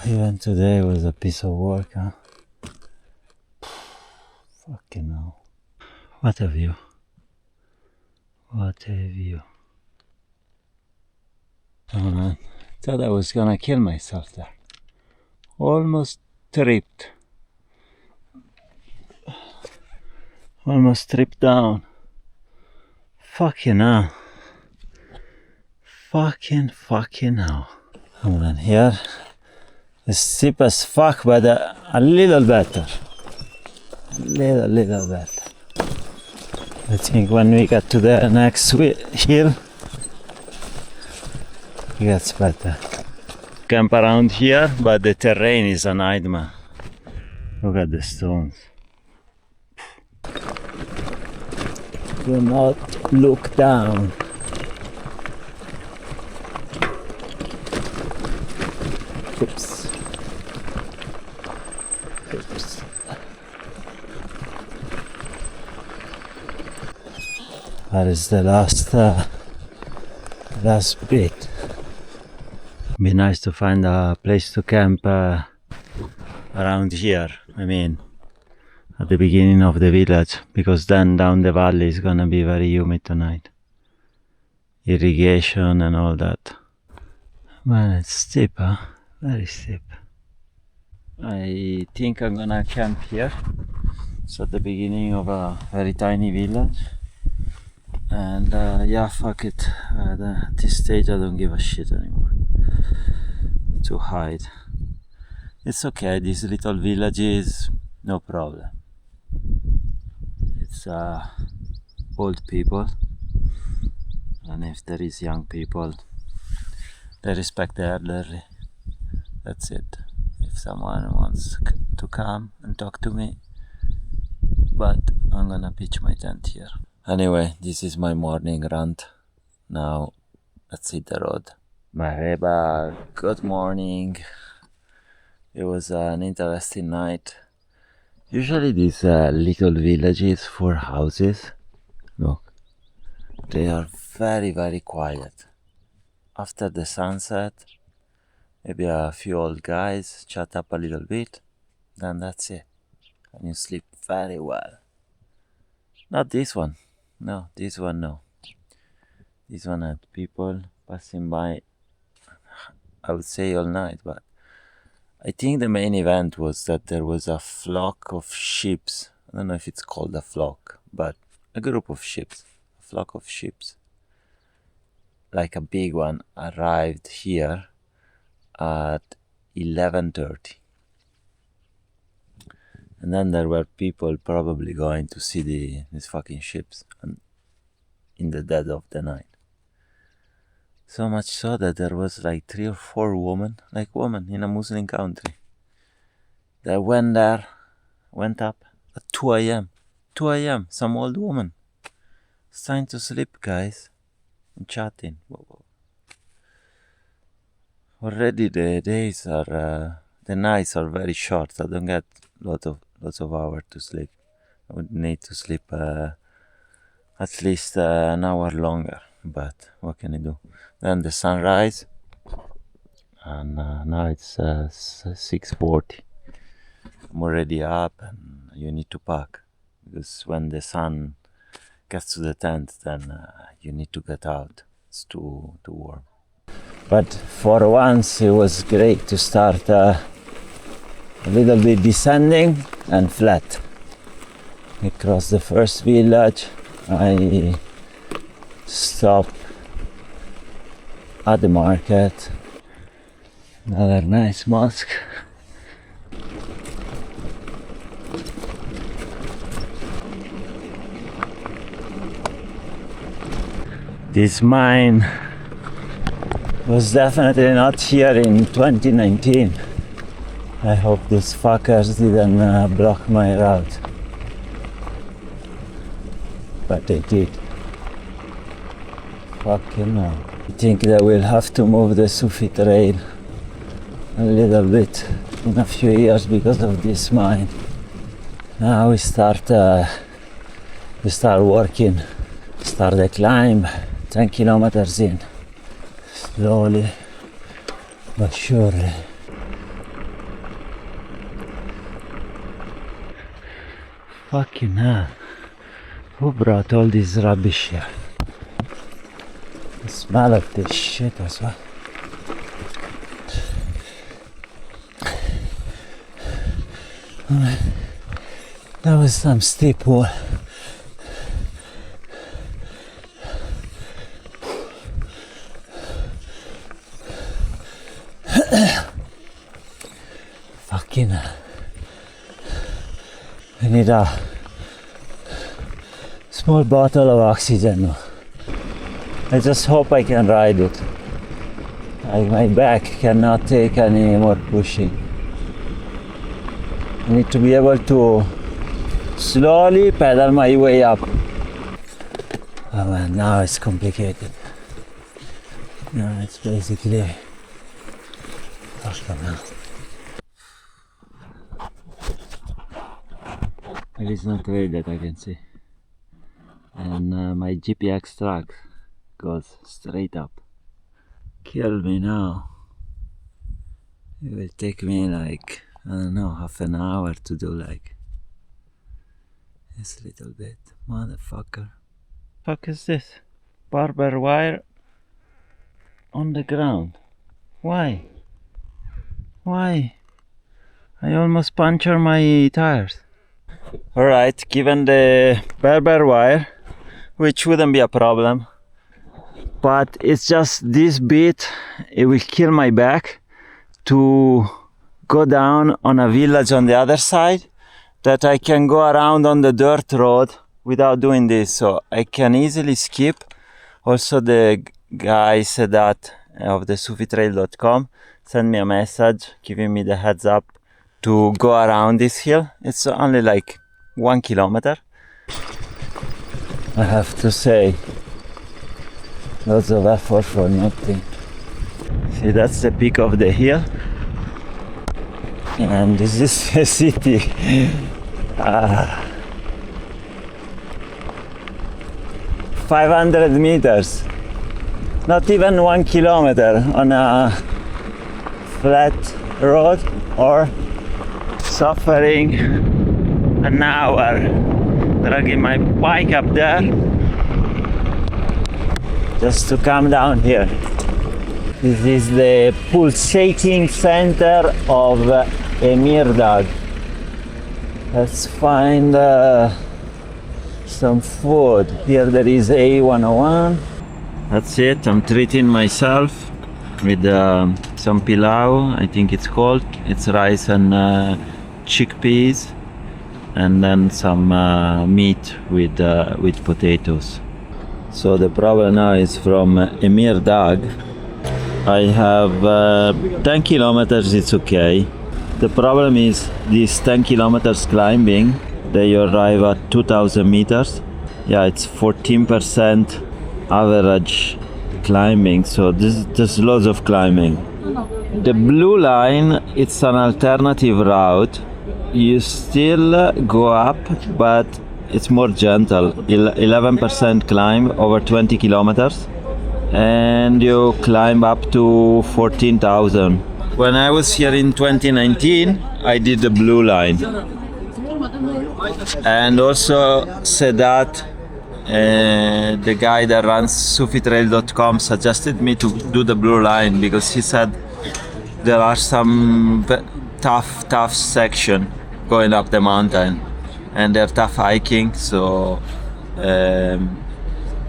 Even today was a piece of work, huh? Fucking hell. What a view. What a view. Oh man, thought I was gonna kill myself there. Almost tripped. Almost tripped down. Fucking hell. Fucking hell. Hold on here. It's steep as fuck, but a little better. Little better. I think when we get to the next hill, it gets better. Camp around here, but the terrain is a nightmare. Look at the stones. Do not look down. Oops. Oops. That is the last bit. Be nice to find a place to camp around here. I mean, at the beginning of the village, because then down the valley is gonna be very humid tonight. Irrigation and all that. Man, it's steep, huh? Very steep. I think I'm gonna camp here. It's at the beginning of a very tiny village. And yeah, fuck it. At this stage I don't give a shit anymore. To hide. It's okay, these little villages, no problem. It's old people. And if there is young people, they respect the elderly. That's it. If someone wants to come and talk to me, but I'm gonna pitch my tent here. Anyway, this is my morning rant. Now, let's hit the road. Merhaba, good morning. It was an interesting night. Usually these little villages for houses, look, they are very quiet. After the sunset, maybe a few old guys chat up a little bit, then that's it. And you sleep very well. Not this one. No, this one no. This one had people passing by, I would say all night, but I think the main event was that there was a flock of sheep. I don't know if it's called a flock, but a group of sheep. A flock of sheep. Like a big one arrived here at 11:30. And then there were people probably going to see these fucking ships in the dead of the night. So much so that there was like 3 or 4 women in a Muslim country. They went up at 2 a.m. 2 a.m. Some old woman. It's time to sleep, guys. And chatting. Whoa. Already the nights are very short. I don't get lots of hours to sleep. I would need to sleep at least an hour longer, but what can I do? Then the sunrise, and now it's 6:40. I'm already up, and you need to pack, because when the sun gets to the tent, then you need to get out. It's too warm. But for once it was great to start a little bit descending and flat. We crossed the first village. I stopped at the market. Another nice mosque. This mine was definitely not here in 2019. I hope these fuckers didn't block my route. But they did. Fucking hell. I think that we'll have to move the Sufi Trail a little bit in a few years because of this mine. Now we start working, start the climb, 10 kilometers in, slowly but surely. Fucking hell, who brought all this rubbish here? The smell of this shit as well. That was some steep wall. Fucking hell. I need a small bottle of oxygen now. I just hope I can ride it. My back cannot take any more pushing. I need to be able to slowly pedal my way up. Oh man, now it's complicated. Now it's basically fucking hell. There is no trail that I can see. And my GPX track goes straight up. Kill me now. It will take me like, I don't know, half an hour to do like this little bit. Motherfucker. Fuck is this? Barber wire on the ground. Why? Why? I almost punctured my tires. Alright, given the barber wire, which wouldn't be a problem, but it's just this bit, it will kill my back to go down on a village on the other side that I can go around on the dirt road without doing this, so I can easily skip. Also the guy said that of the sufitrail.com sent me a message giving me the heads up to go around this hill. It's only like 1 kilometer. I have to say, lots of effort for nothing. See, that's the peak of the hill. And this is the city. 500 meters. Not even 1 kilometer on a flat road, or suffering an hour dragging my bike up there just to come down here. This is the pulsating center of Emirdağ. Let's find some food. Here there is A101. That's it, I'm treating myself with some pilau, I think it's called. It's rice and chickpeas, and then some meat with potatoes. So the problem now is from Emirdağ. I have 10 kilometers, it's okay. The problem is these 10 kilometers climbing, they arrive at 2000 meters. Yeah, it's 14% average climbing, so there's loads of climbing. The blue line, it's an alternative route. You still go up, but it's more gentle. 11% climb over 20 kilometers, and you climb up to 14,000. When I was here in 2019, I did the blue line. And also Sedat, the guy that runs sufitrail.com, suggested me to do the blue line because he said there are some tough section going up the mountain, and they're tough hiking, so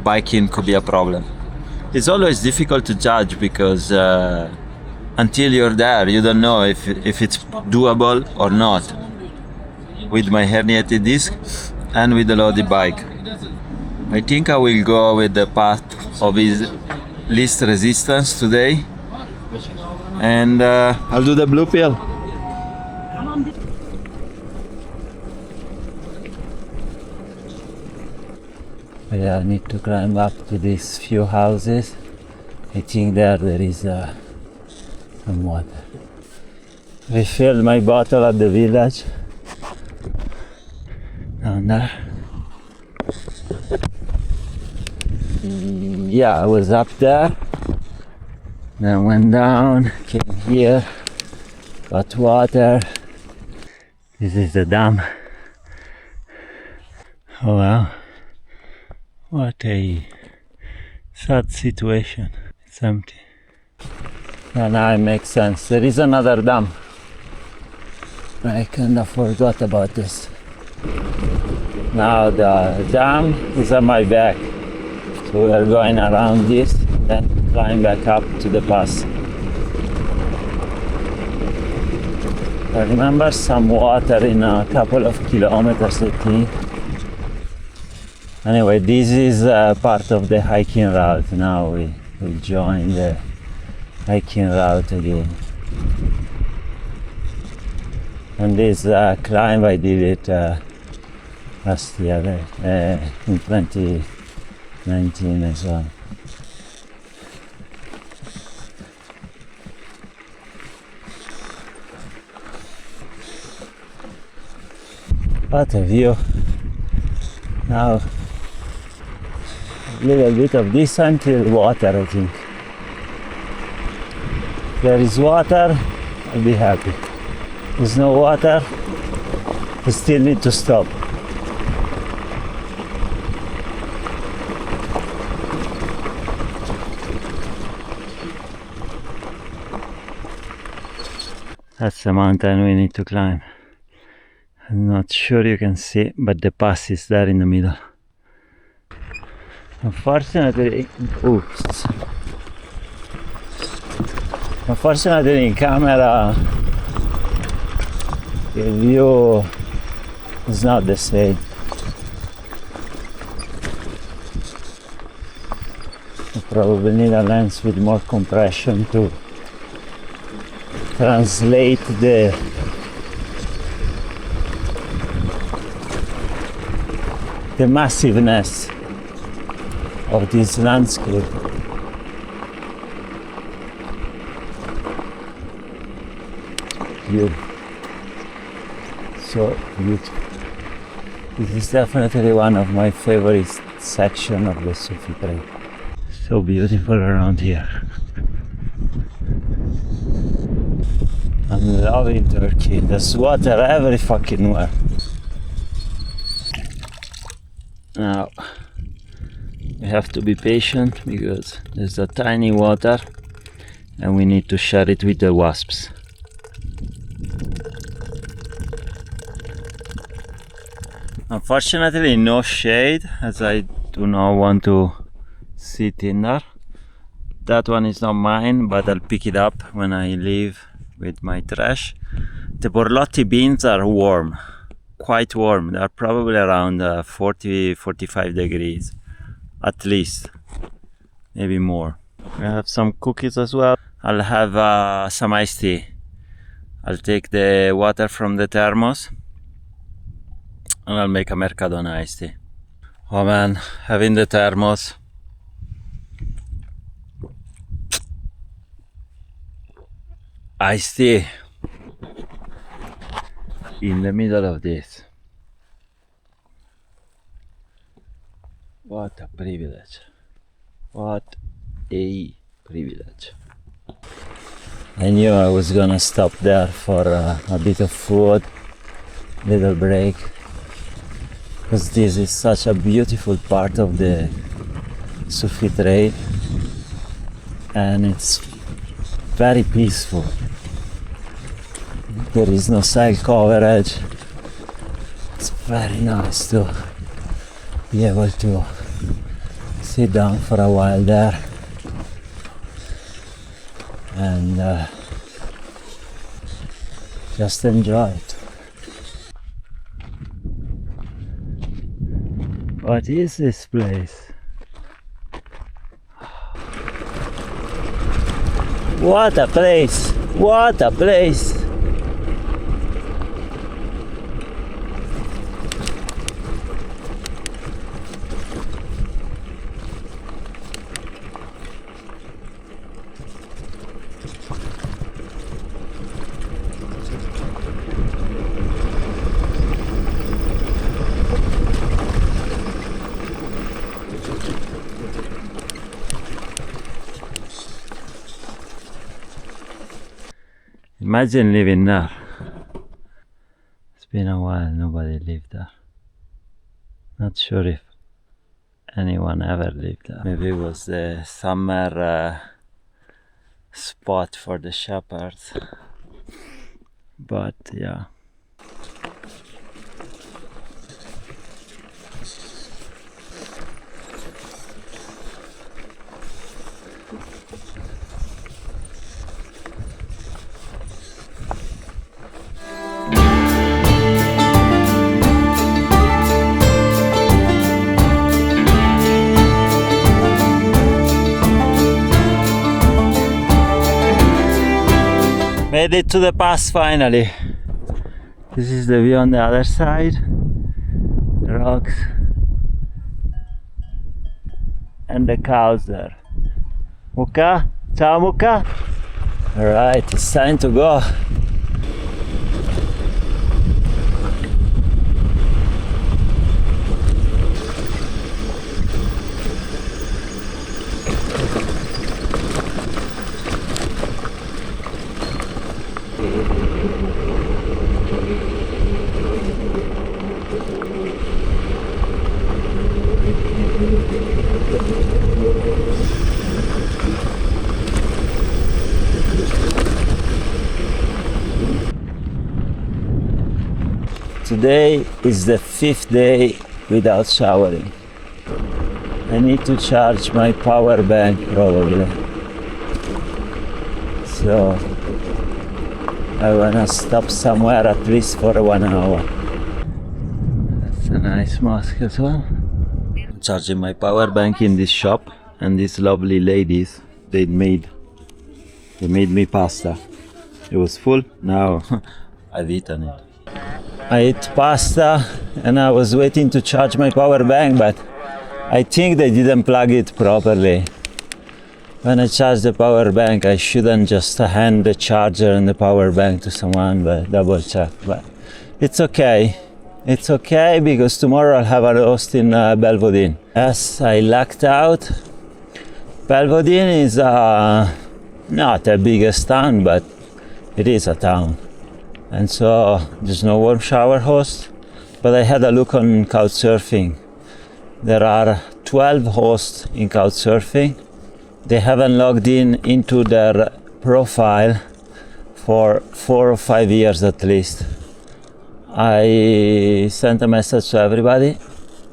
biking could be a problem. It's always difficult to judge because until you're there, you don't know if it's doable or not. With my herniated disc and with the loaded bike, I think I will go with the path of his least resistance today. And I'll do the blue pill. Yeah, I need to climb up to these few houses. I think there is some water. Refilled my bottle at the village. Down there. Yeah, I was up there. Then went down, came here, got water. This is the dam. Oh wow. What a sad situation. It's empty. And now it makes sense. There is another dam. I kind of forgot about this. Now the dam is on my back. So we are going around this, then climb back up to the pass. I remember some water in a couple of kilometers, I think. Anyway, this is part of the hiking route. Now we join the hiking route again. And this climb, I did it last year, in 2019 as well. What a view. Now, a little bit of descent till water, I think. If there is water, I'll be happy. There's no water, we still need to stop. That's the mountain we need to climb. I'm not sure you can see, but the pass is there in the middle. Unfortunately, in camera, the view is not the same. I probably need a lens with more compression to translate the massiveness of this landscape. Beautiful. So beautiful. This is definitely one of my favorite sections of the Sufi Trail. So beautiful around here. I'm loving Turkey. There's water every fucking where. Now we have to be patient because there's a tiny water and we need to share it with the wasps. Unfortunately no shade, as I do not want to sit in there. That one is not mine, but I'll pick it up when I leave with my trash. The borlotti beans are warm, quite warm. They are probably around 40-45 degrees at least, maybe more. I have some cookies as well. I'll have some iced tea. I'll take the water from the thermos and I'll make a Mercadona iced tea. Oh man, having the thermos. Iced tea in the middle of this. What a privilege. What a privilege. I knew I was gonna stop there for a bit of food, little break, because this is such a beautiful part of the Sufi Trail and it's very peaceful. There is no cell coverage. It's very nice to be able to sit down for a while there and just enjoy it. What is this place? What a place! What a place! Imagine living there. It's been a while, nobody lived there. Not sure if anyone ever lived there. Maybe it was the summer spot for the shepherds. But yeah. Made it to the pass finally. This is the view on the other side. The rocks and the cows there. Muka? Ciao Muka! Alright, it's time to go. Today is the 5th day without showering. I need to charge my power bank probably. So I wanna stop somewhere at least for 1 hour. That's a nice mosque as well. I'm charging my power bank in this shop, and these lovely ladies, they made me pasta. It was full, now I've eaten it. I ate pasta and I was waiting to charge my power bank, but I think they didn't plug it properly. When I charge the power bank, I shouldn't just hand the charger and the power bank to someone, but double check. But it's okay. It's okay because tomorrow I'll have a roast in Belvedere. Yes, I lucked out. Belvedere is not the biggest town, but it is a town. And so there's no warm shower host, but I had a look on Couchsurfing. There are 12 hosts in Couchsurfing. They haven't logged into their profile for 4 or 5 years at least. I sent a message to everybody.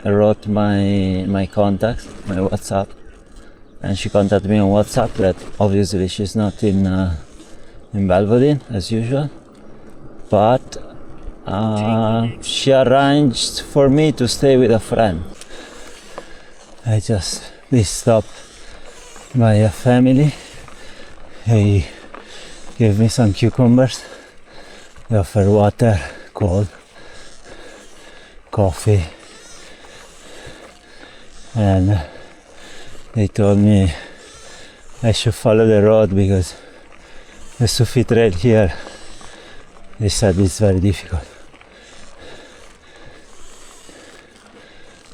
I wrote my contacts, my WhatsApp, and she contacted me on WhatsApp that obviously she's not in Belvedere as usual. But she arranged for me to stay with a friend. I just stopped by a family. He gave me some cucumbers. They offer water, cold, coffee, and they told me I should follow the road because the Sufi Trail here, they said it's very difficult.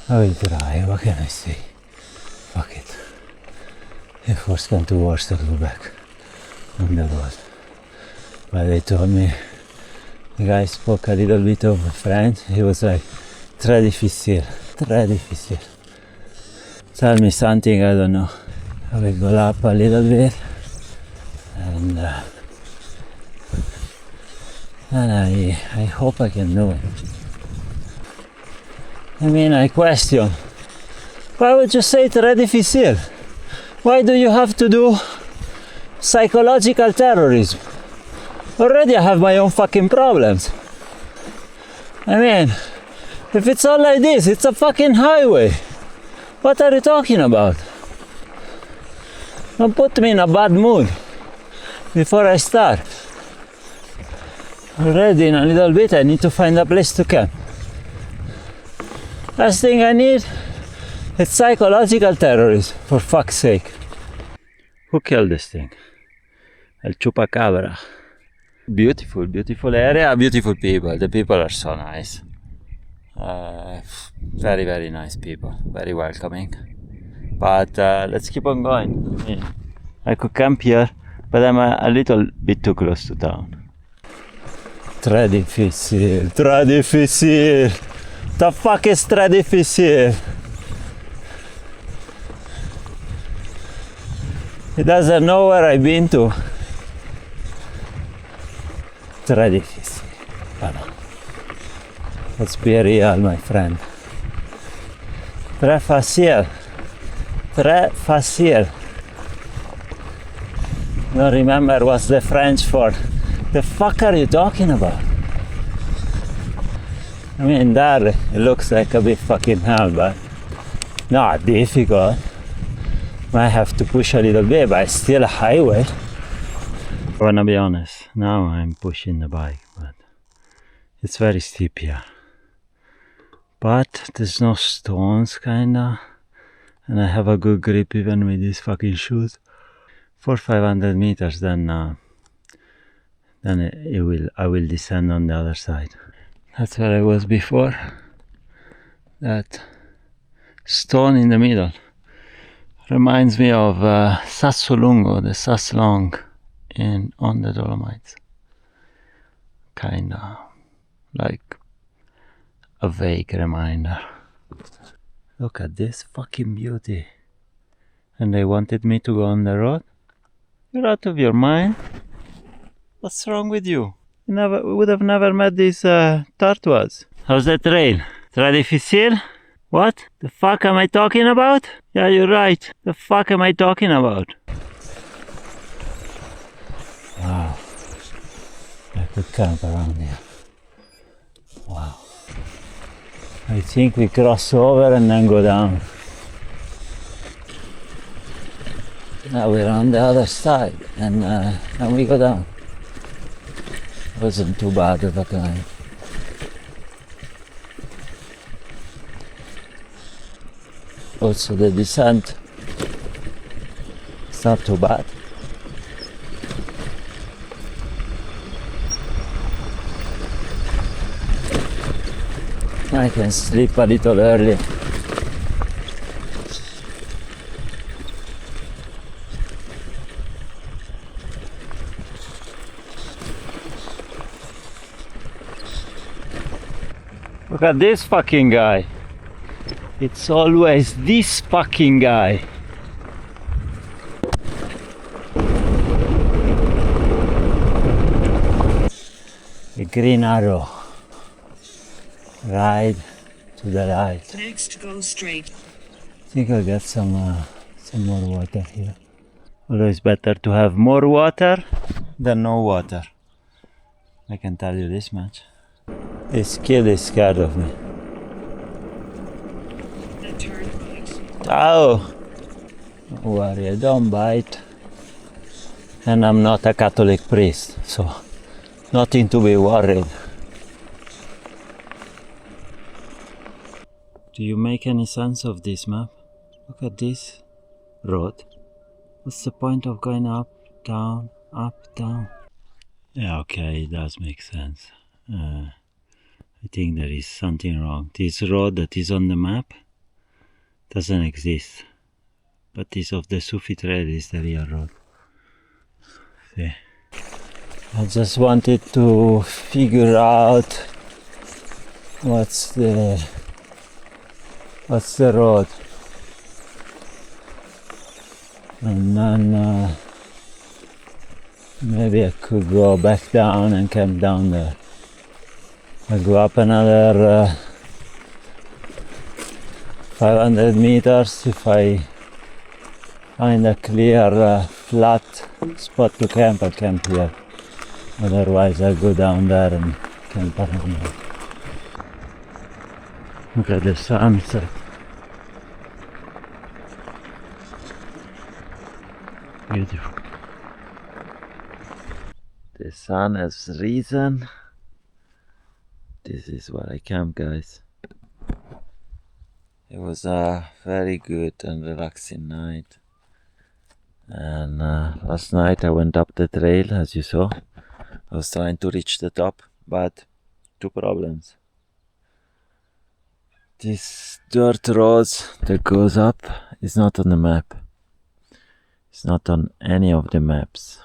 I will try, what can I say? Fuck it. If worse comes to worse, I'll go back on the road. But they told me, the guy spoke a little bit of French. He was like, très difficile, très difficile. Tell me something, I don't know. I will go up a little bit and I hope I can do it. I mean, I question, why would you say très difficile? Why do you have to do psychological terrorism? Already I have my own fucking problems. I mean, if it's all like this, it's a fucking highway. What are you talking about? Don't put me in a bad mood. before I start. Already in a little bit I need to find a place to camp. Last thing I need is psychological terrorism, for fuck's sake. Who killed this thing? El Chupacabra. Beautiful, beautiful area, beautiful people. The people are so nice. Very, very nice people. Very welcoming. But let's keep on going. I could camp here, but I'm a little bit too close to town. Très difficile, très difficile. The fuck is très difficile? He doesn't know where I've been to. Très difficile. Voilà. Let's be real, my friend. Très facile. Très facile. Don't remember what's the French for. The fuck are you talking about? I mean, that it looks like a bit fucking hell, but not difficult. Might have to push a little bit, but it's still a highway. I wanna be honest, now I'm pushing the bike, but it's very steep here. But there's no stones, kinda, and I have a good grip even with these fucking shoes. For 500 meters, then I will descend on the other side. That's where I was before. That stone in the middle reminds me of Sassolungo, the Sasslong on the Dolomites. Kinda like a vague reminder. Look at this fucking beauty. And they wanted me to go on the road? You're out of your mind? What's wrong with you? You would have never met these tortoises. How's the trail? Très difficile? What? The fuck am I talking about? Yeah, you're right. The fuck am I talking about? Wow. I could camp around here. Wow. I think we cross over and then go down. Now we're on the other side and we go down. Wasn't too bad of a climb. Also the descent, it's not too bad. I can sleep a little early. Look at this fucking guy. It's always this fucking guy. The green arrow. Right to the right. Next, go straight. I think I'll get some more water here. Always better to have more water than no water. I can tell you this much. This kid is scared of me. Then turn right. Oh! Don't worry, I don't bite. And I'm not a Catholic priest, so nothing to be worried. Do you make any sense of this map? Look at this road. What's the point of going up, down, up, down? Yeah, okay, it does make sense. I think there is something wrong. This road that is on the map doesn't exist. But this of the Sufi Trail is the real road. See? I just wanted to figure out what's the road. And then maybe I could go back down and camp down there. I go up another 500 meters if I find a clear flat spot to camp. I'll camp here. Otherwise I'll go down there and camp around there. Look at the sunset. Beautiful. The sun has risen. This is where I camp, guys. It was a very good and relaxing night. And last night I went up the trail, as you saw. I was trying to reach the top, but two problems. This dirt road that goes up is not on the map. It's not on any of the maps.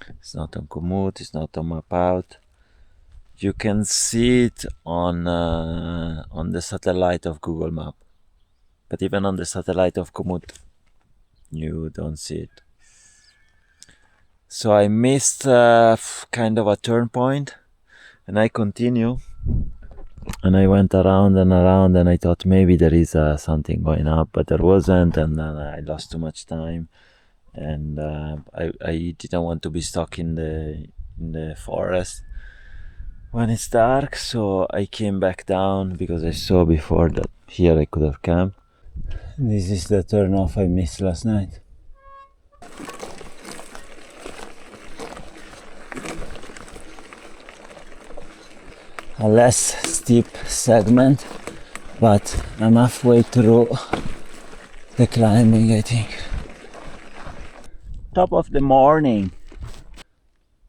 It's not on Komoot, it's not on Map Out. You can see it on the satellite of Google Map. But even on the satellite of Komoot, you don't see it. So I missed kind of a turn point, and I continue. And I went around and around, and I thought maybe there is something going up, but there wasn't, and then I lost too much time. And I didn't want to be stuck in the forest when it's dark, so I came back down because I saw before that here I could have camped. This is the turn off I missed last night. A less steep segment, but I'm halfway through the climbing, I think. Top of the morning.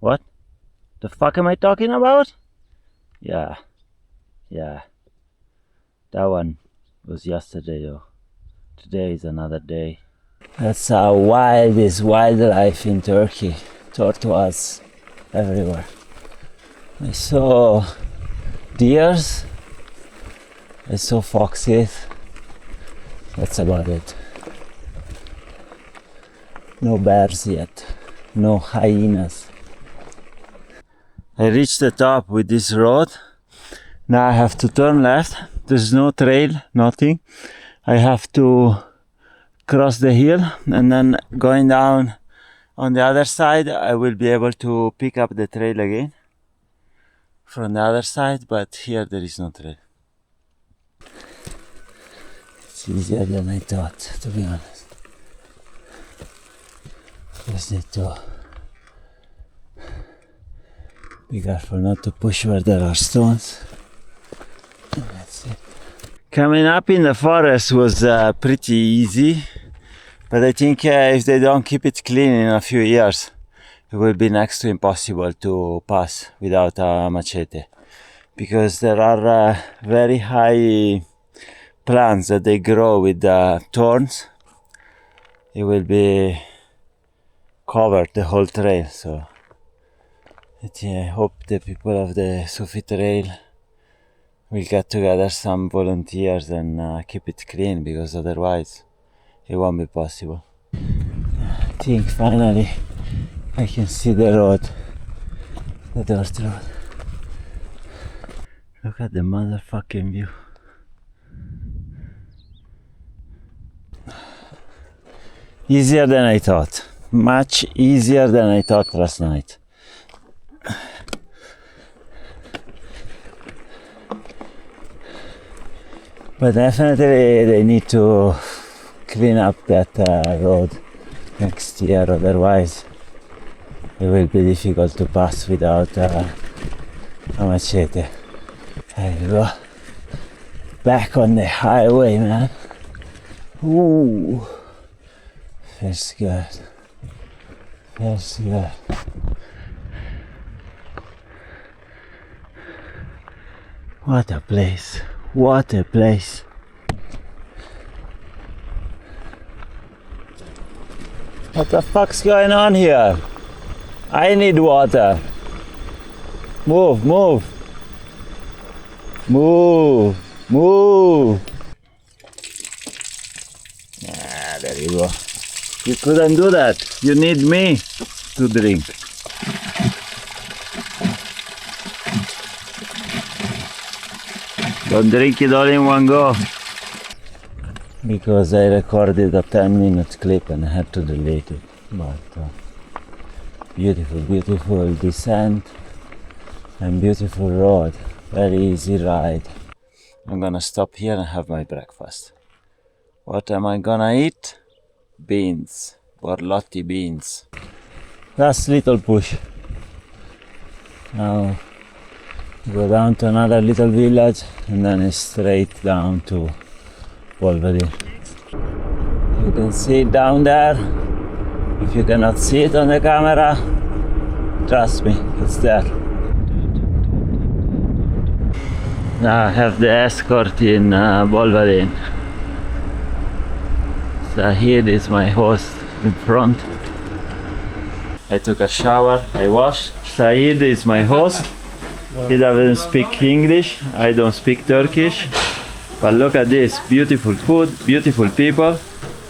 What? The fuck am I talking about? Yeah. That one was yesterday though. Today is another day. That's how wild is wildlife in Turkey. Tortoise everywhere. I saw deers. I saw foxes. That's about it. No bears yet. No hyenas. I reached the top with this road. Now I have to turn left. There's no trail, nothing. I have to cross the hill, and then going down on the other side I will be able to pick up the trail again from the other side, but here there is no trail. It's easier than I thought, to be honest. Just need to be careful not to push where there are stones. And that's it. Coming up in the forest was pretty easy, but I think if they don't keep it clean in a few years, it will be next to impossible to pass without a machete, because there are very high plants that they grow with thorns. It will be covered the whole trail, so I hope the people of the Sufi Trail will get together some volunteers and keep it clean, because otherwise it won't be possible. I think finally I can see the road, the dirt road. Look at the motherfucking view. Easier than I thought. Much easier than I thought last night. But definitely they need to clean up that road next year, otherwise it will be difficult to pass without a machete. There you go. Back on the highway, man. Ooh. Feels good. Feels good. What a place. What a place. What the fuck's going on here? I need water. Move, move. Move, move. Ah, there you go. You couldn't do that. You need me to drink. Don't drink it all in one go. Because I recorded a 10-minute clip and I had to delete it. But beautiful, beautiful descent and beautiful road. Very easy ride. I'm gonna stop here and have my breakfast. What am I gonna eat? Beans. Borlotti beans. Last little push. Now go down to another little village and then it's straight down to Bolvadin. You can see it down there. If you cannot see it on the camera, trust me, it's there. Now I have the escort in Bolvadin. Zahid is my host in front. I took a shower, I washed. Said is my host. He doesn't speak English, I don't speak Turkish. But look at this, beautiful food, beautiful people.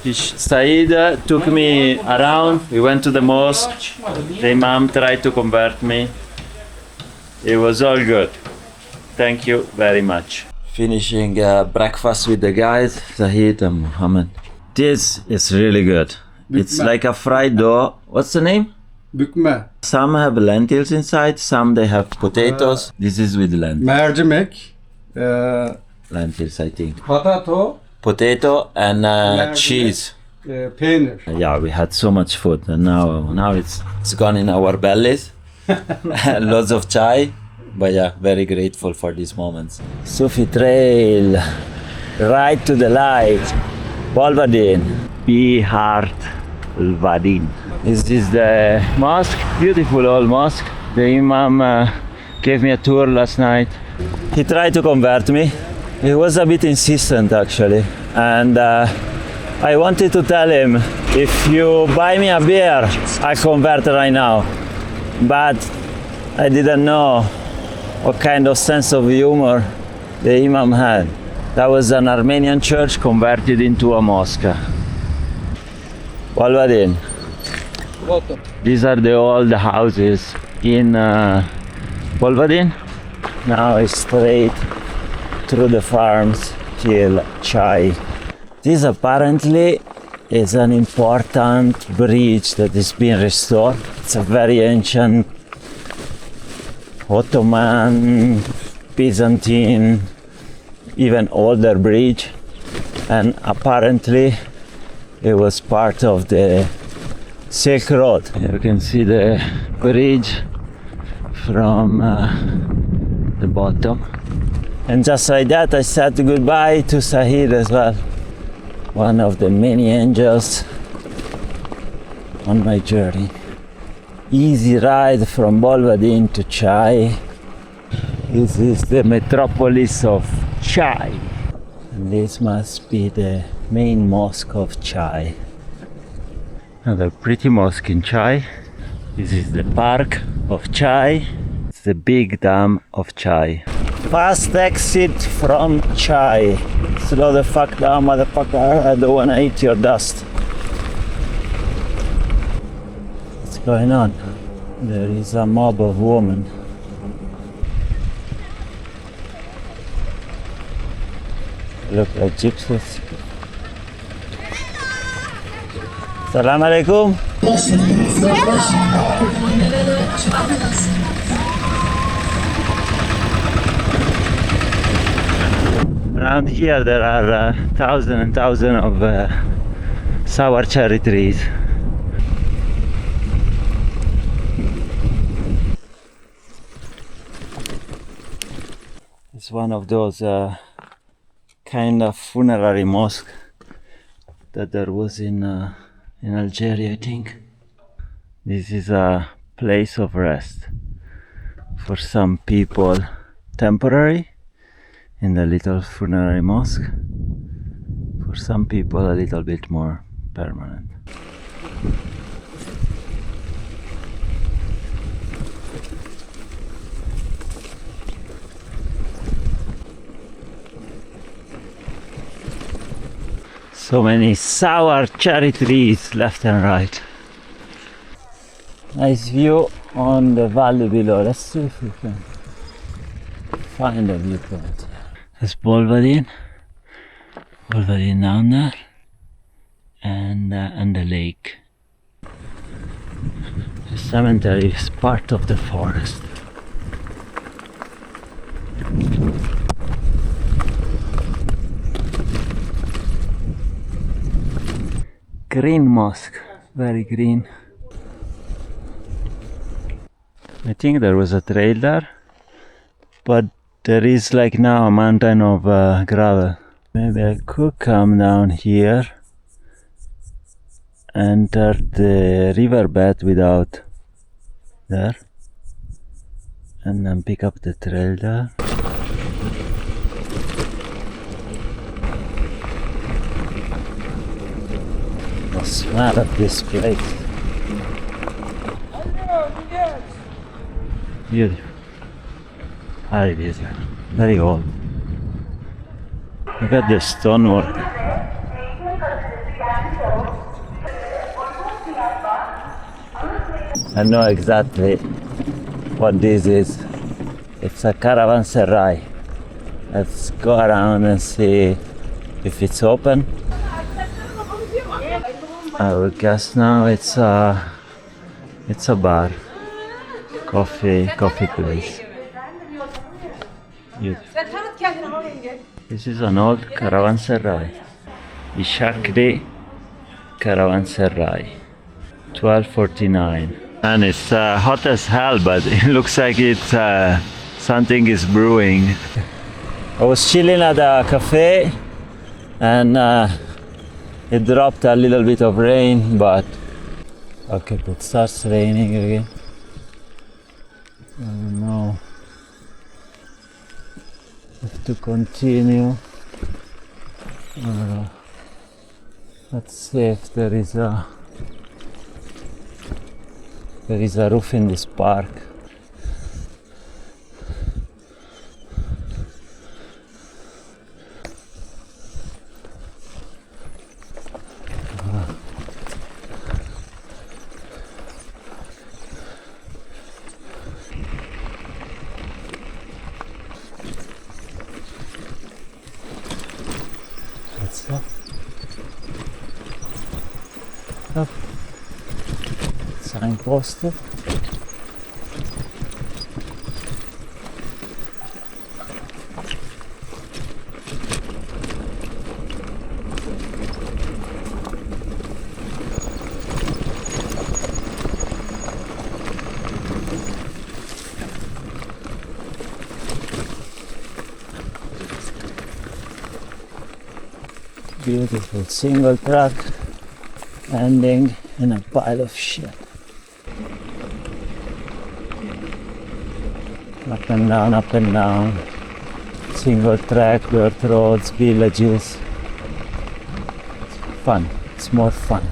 Said took me around, we went to the mosque. The imam tried to convert me. It was all good. Thank you very much. Finishing breakfast with the guys, Zahid and Muhammad. This is really good. It's like a fried dough. What's the name? Bükme. Some have lentils inside, some they have potatoes. This is with lentils. Mercimek. Lentils, I think. Potato. Potato and cheese. Peynir. Yeah, we had so much food, and now it's gone in our bellies. Lots of chai, but yeah, very grateful for these moments. Sufi Trail, right to the light. Bolvadin, Bikepacking. This is the mosque, beautiful old mosque. The imam gave me a tour last night. He tried to convert me. He was a bit insistent actually, and I wanted to tell him, if you buy me a beer, I convert right now. But I didn't know what kind of sense of humor the imam had. That was an Armenian church converted into a mosque. Bolvadin. These are the old houses in Bolvadin. Now it's straight through the farms till chai. This apparently is an important bridge that is being restored. It's a very ancient Ottoman, Byzantine, even older bridge, and apparently it was part of the Silk Road. You can see the bridge from the bottom. And just like that, I said goodbye to Sahid as well, one of the many angels on my journey. Easy ride from Bolvadin to Chai. This is the metropolis of Chai. And this must be the main mosque of Chai. Another pretty mosque in Chai. This is the park of Chai. It's the big dam of Chai. Fast exit from Chai. Slow the fuck down, motherfucker. I don't wanna eat your dust. What's going on? There is a mob of women. Look like gypsies. Salam alaikum. Around here there are thousands and thousands of sour cherry trees. It's one of those kind of funerary mosque that there was in Algeria, I think. This is a place of rest for some people, temporary in the little funerary mosque. For some people a little bit more permanent. So many sour cherry trees left and right. Nice view on the valley below. Let's see if we can find a viewpoint. There's Bolvadin down there, and the lake. The cemetery is part of the forest. Green mosque, very green. I think there was a trail there, but there is like now a mountain of gravel. Maybe I could come down here, enter the riverbed without there, and then pick up the trail there. The smell of this place. Beautiful. Very beautiful. Very old. Look at the stonework. I know exactly what this is. It's a caravanserai. Let's go around and see if it's open. I would guess now it's a bar, coffee place. Beautiful. This is an old caravanserai. Ishakri caravanserai, 1249. And it's hot as hell, but it looks like it's something is brewing. I was chilling at a cafe and it dropped a little bit of rain, but okay, it starts raining again. I don't know. Have to continue. Let's see if there is a roof in this park. Up. Signpost. Beautiful single track ending in a pile of shit. Up and down, single track, dirt roads, villages. It's fun, it's more fun.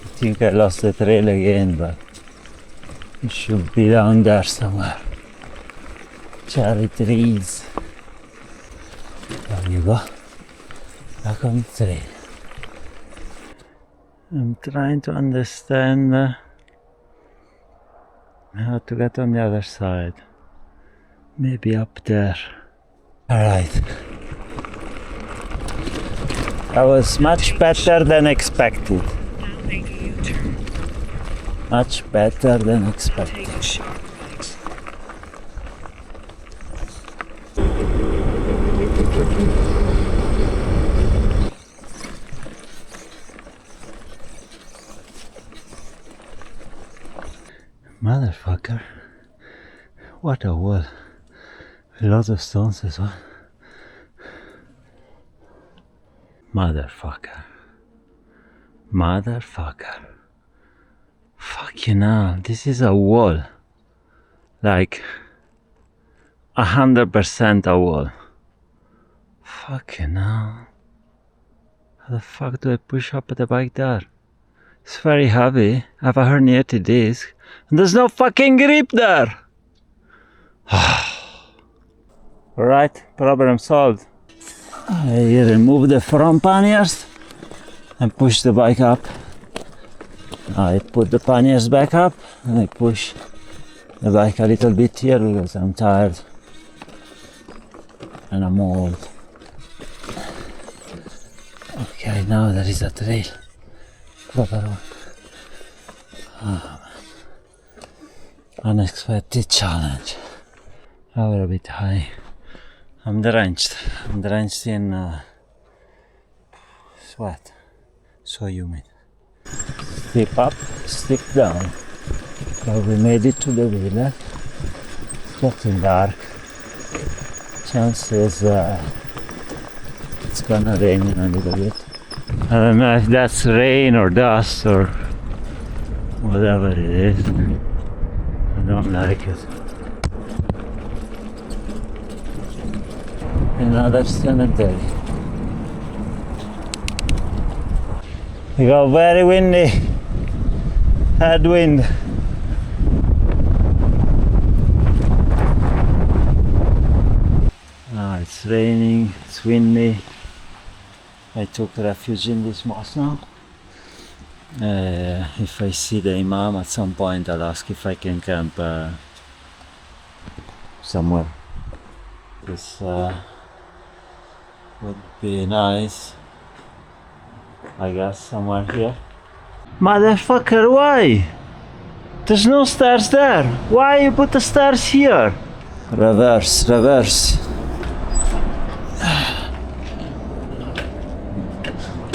I think I lost the trail again, but it should be down there somewhere. Cherry trees. There you go. Back on the trail. I'm trying to understand how to get on the other side. Maybe up there. Alright. That was much better than expected. Much better than expected. Motherfucker. What a wall. A lot of stones as well. Motherfucker. Motherfucker. Fucking hell, this is a wall. Like 100% a wall. Fucking hell. How the fuck do I push up the bike there? It's very heavy. I have a herniated disc. And there's no fucking grip there. Alright, problem solved. I remove the front panniers and push the bike up. I put the panniers back up and I push the bike a little bit here because I'm tired and I'm old. Okay, now there is a trail. Proper one. Oh, man. Unexpected challenge. We're a bit high. I'm drenched. I'm drenched in sweat. So humid. Step up, step down. But we made it to the village. It's getting dark. Chances it's gonna rain in a little bit. I don't know if that's rain or dust or whatever it is. I don't like it. Another cemetery. We got very windy, headwind. It's raining, it's windy. I took refuge in this mosque now. If I see the imam at some point, I'll ask if I can camp somewhere. This would be nice. I guess somewhere here. Motherfucker, why? There's no stairs there. Why you put the stairs here? Reverse, reverse.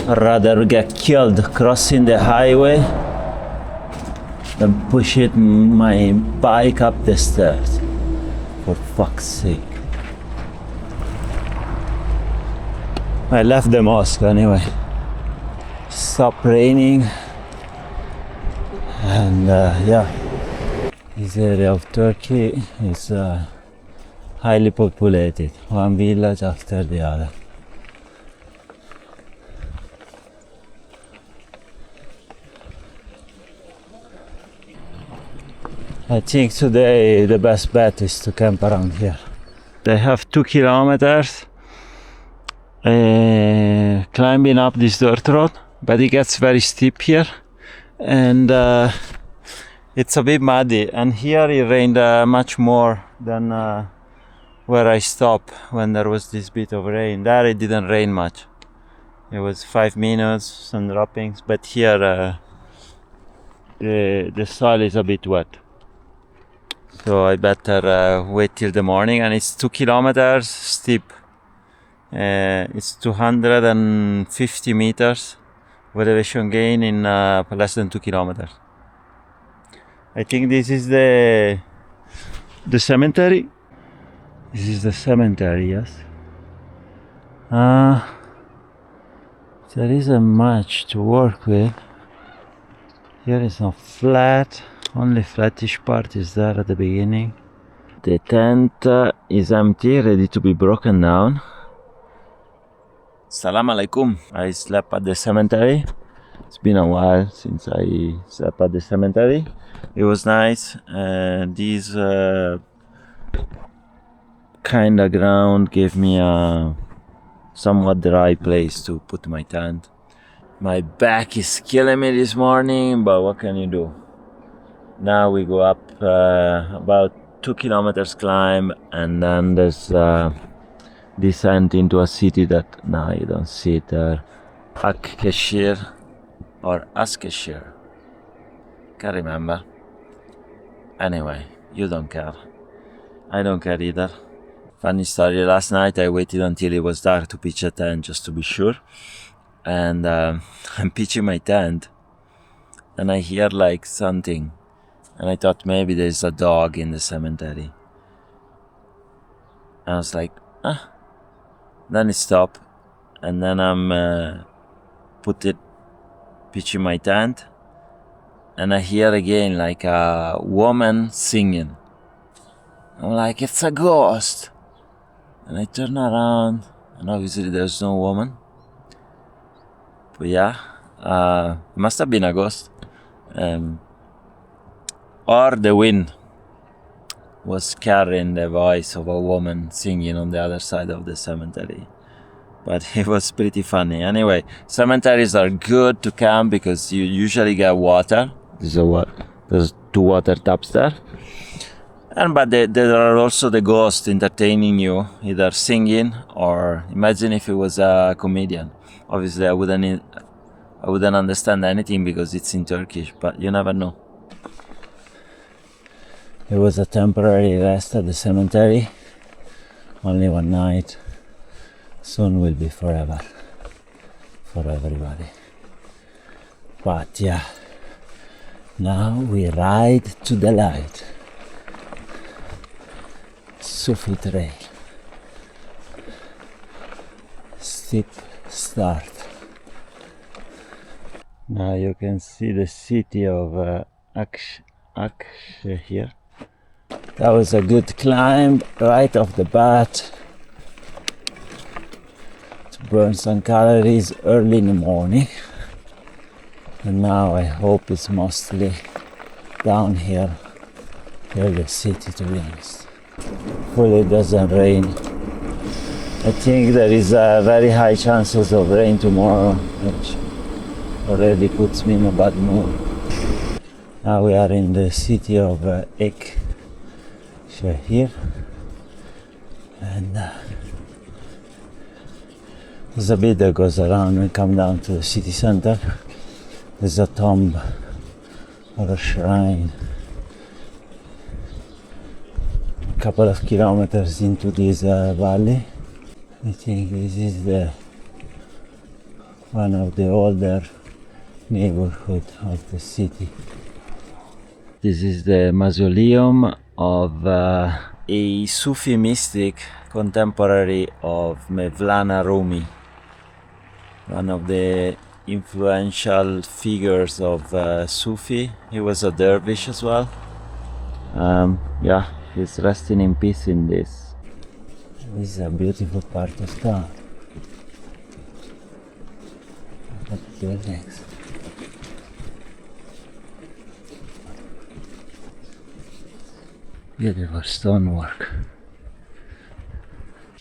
I'd rather get killed crossing the highway than pushing my bike up the stairs. For fuck's sake. I left the mosque anyway. Stopped raining. And yeah, this area of Turkey is highly populated. One village after the other. I think today the best bet is to camp around here. They have 2 kilometers climbing up this dirt road, but it gets very steep here and it's a bit muddy, and here it rained much more than where I stopped when there was this bit of rain. There it didn't rain much. It was 5 minutes, some droppings, but here the soil is a bit wet. So I better wait till the morning, and it's 2 kilometers steep. It's 250 meters elevation gain in less than 2 kilometers. I think this is the cemetery. This is the cemetery, yes. There isn't much to work with. Here is not flat. Only flattish part is there at the beginning. The tent is empty, ready to be broken down. Salam alaikum. I slept at the cemetery. It's been a while since I slept at the cemetery. It was nice. This kind of ground gave me a somewhat dry place to put my tent. My back is killing me this morning, but what can you do? Now we go up about 2 kilometers climb, and then there's descent into a city that now you don't see it there. Eskisehir or Eskisehir. Can't remember. Anyway, you don't care. I don't care either. Funny story, last night I waited until it was dark to pitch a tent just to be sure. And I'm pitching my tent and I hear like something. And I thought maybe there's a dog in the cemetery. I was like, ah. Then it stopped. And then I'm pitching my tent. And I hear again like a woman singing. I'm like, it's a ghost. And I turn around. And obviously there's no woman. But yeah, it must have been a ghost. Or the wind was carrying the voice of a woman singing on the other side of the cemetery. But it was pretty funny. Anyway, cemeteries are good to camp because you usually get water. There's 2 water taps there. But there are also the ghosts entertaining you, either singing or imagine if it was a comedian. Obviously, I wouldn't understand anything because it's in Turkish, but you never know. It was a temporary rest at the cemetery, only one night. Soon will be forever for everybody. But yeah, now we ride to the light. Sufi Trail. Steep start. Now you can see the city of Eskisehir. That was a good climb right off the bat to burn some calories early in the morning. And now I hope it's mostly downhill near the city, to be honest. Hopefully it doesn't rain. I think there is very high chances of rain tomorrow, which already puts me in a bad mood. Now we are in the city of Eskisehir, and there's a bit that goes around when you come down to the city center. There's a tomb or a shrine a couple of kilometers into this valley. I think this is one of the older neighborhood of the city. This is the mausoleum of a Sufi mystic contemporary of Mevlana Rumi, one of the influential figures of Sufi. He was a dervish as well. Yeah, he's resting in peace in this. This is a beautiful part of town. Look at the buildings. Beautiful stonework.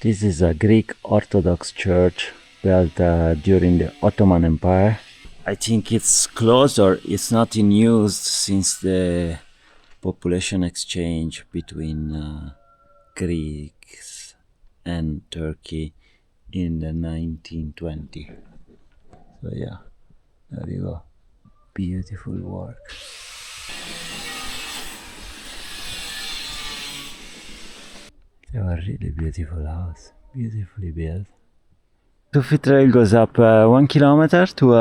This is a Greek Orthodox church built during the Ottoman Empire. I think it's closed or it's not in use since the population exchange between Greeks and Turkey in the 1920. So yeah, there you go. Beautiful work. They were really beautiful house, beautifully built. Sufi Trail goes up 1 kilometer to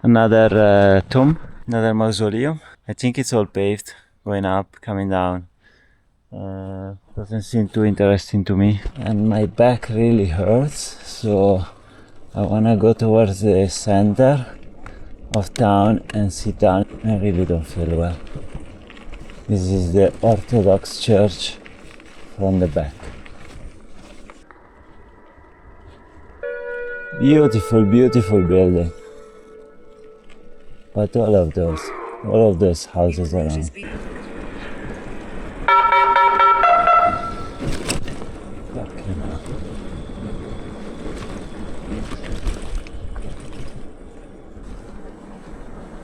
another tomb, another mausoleum. I think it's all paved, going up, coming down. Doesn't seem too interesting to me. And my back really hurts, so I wanna go towards the center of town and sit down. I really don't feel well. This is the Orthodox church from the back. Beautiful, beautiful building. But all of those houses around. Fucking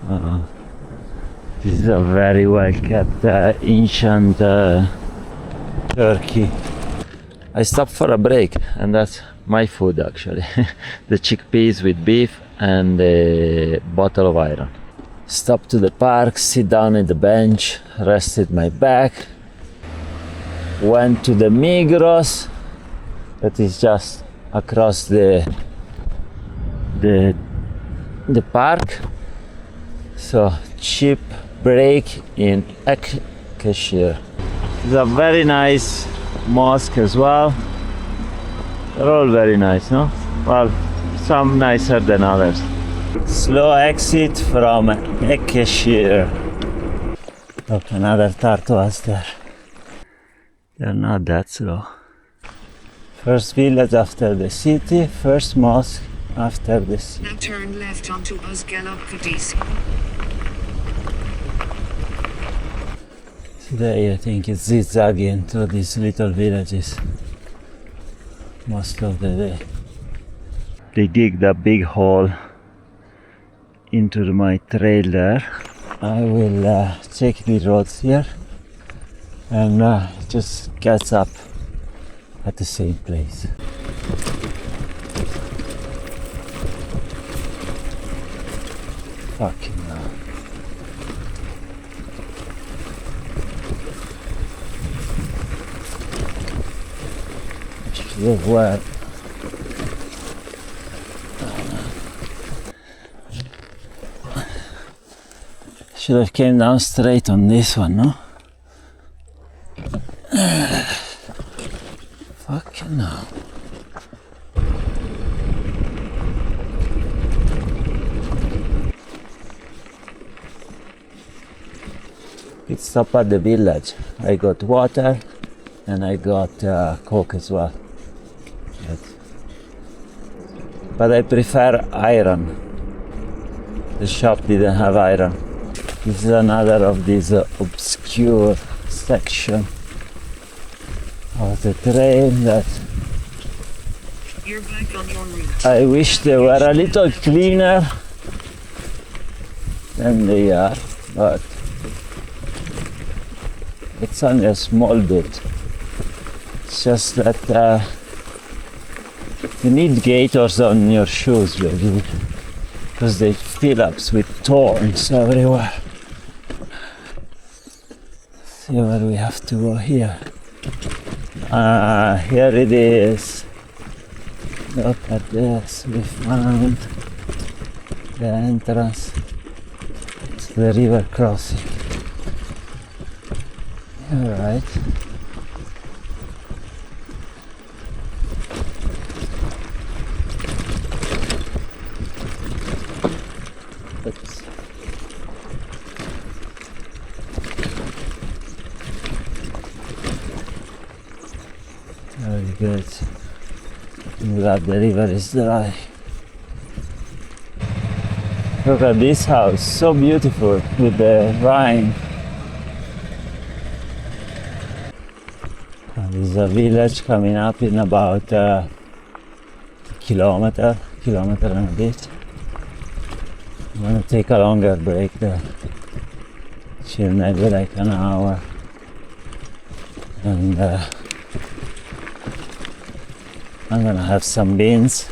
hell. This is a very well kept ancient Turkey. I stopped for a break, and that's my food actually. The chickpeas with beef and a bottle of iron. Stopped to the park, sit down at the bench, rested my back. Went to the Migros, that is just across the park. So cheap break in Eskisehir. It's a very nice mosque as well. They're all very nice, no? Well, some nicer than others. Slow exit from Eskisehir. Look, another tortoise there. They're not that slow. First village after the city, first mosque after the city. Now turn left onto Bilecik. Today I think it's zigzagging through these little villages most of the day. They dig that big hole into my trail there. I will check the roads here and just catch up at the same place. Fucking hell. Well, should have came down straight on this one, no? Fucking hell. Pit stop at the village. I got water and I got Coke as well. But I prefer iron. The shop didn't have iron. This is another of these obscure section of the trail that You're back on your route. I wish they were a little cleaner than they are, but it's only a small bit. It's just that you need gaiters on your shoes, baby, because they fill up with thorns everywhere. See where we have to go here. Here it is. Look at this. We found the entrance to the river crossing. Alright. Oops. Very good. I'm glad the river is dry. Look at this house, so beautiful with the vine. There's a village coming up in about a kilometer and a bit. I'm gonna take a longer break there. Chill maybe like an hour. And I'm gonna have some beans.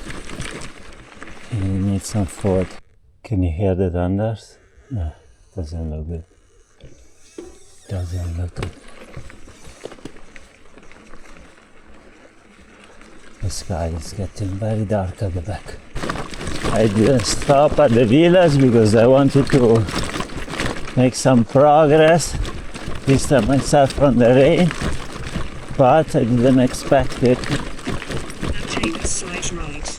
You need some food. Can you hear the thunders? No, doesn't look good. Doesn't look good. The sky is getting very dark at the back. I didn't stop at the village because I wanted to make some progress, distance myself from the rain, but I didn't expect it Take a slight right.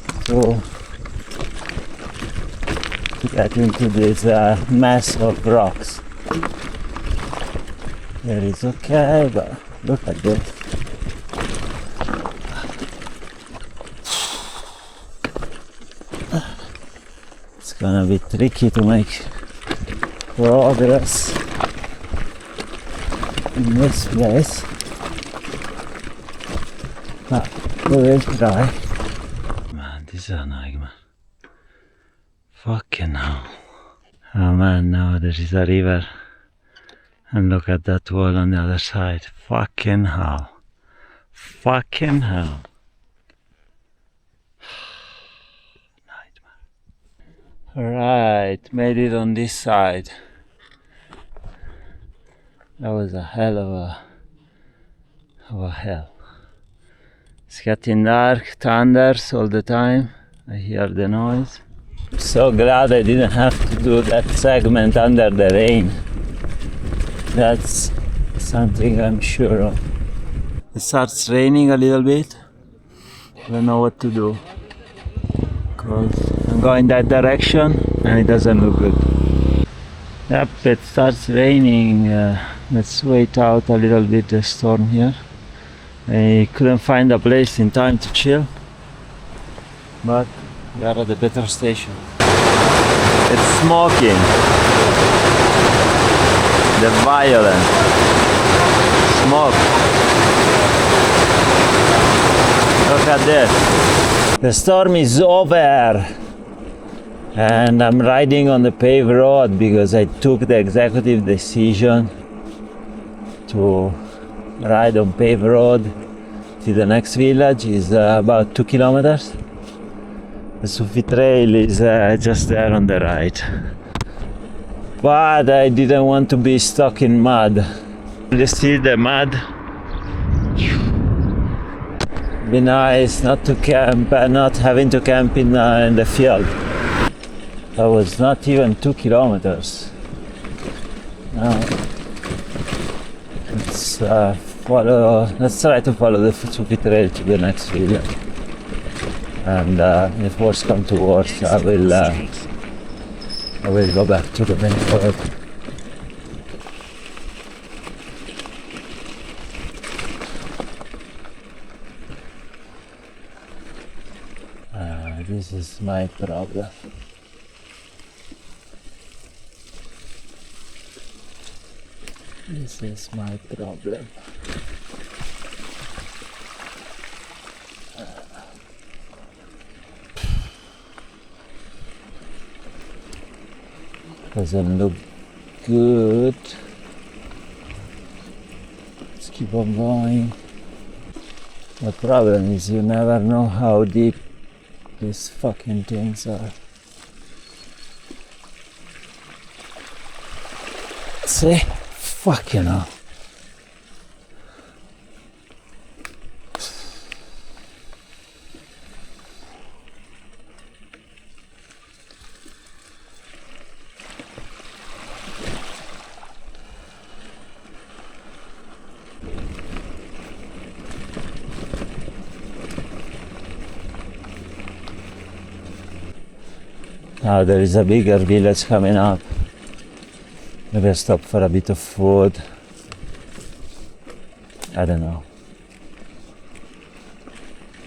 to get into this mess of rocks. Here is okay, but look at this. It's gonna be tricky to make progress in this place, but we will try. Man, this is a nightmare. Fucking hell. Oh man, now there is a river, and look at that wall on the other side. Fucking hell. Fucking hell. Alright, made it on this side. That was a hell of a hell. It's getting dark, thunders all the time. I hear the noise. I'm so glad I didn't have to do that segment under the rain. That's something I'm sure of. It starts raining a little bit. I don't know what to do. I'm going that direction and it doesn't look good. Yep, it starts raining. Let's wait out a little bit the storm here. I couldn't find a place in time to chill, but we are at the petrol station. It's smoking. The violent smoke. Look at this. The storm is over and I'm riding on the paved road because I took the executive decision to ride on paved road to the next village. Is about 2 kilometers. The Sufi Trail is just there on the right. But I didn't want to be stuck in mud. You see the mud? be nice not to camp and not having to camp in the field. That was not even 2 kilometers. Now let's let's try to follow the Sufi Trail to the next village. And if worse come to worse, I will go back to the main road. This is my problem. This is my problem. Doesn't look good. Let's keep on going. The problem is you never know how deep these fucking things are. See? Fucking hell. Now there is a bigger village coming up. Maybe I stop for a bit of food. I don't know.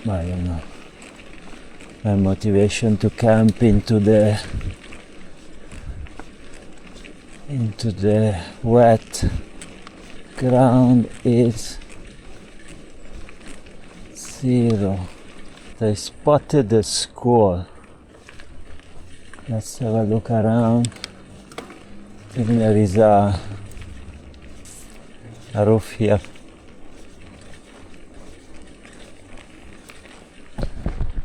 I don't know. My motivation to camp into the wet ground is zero. I spotted the school. Let's have a look around. I think there is a roof here.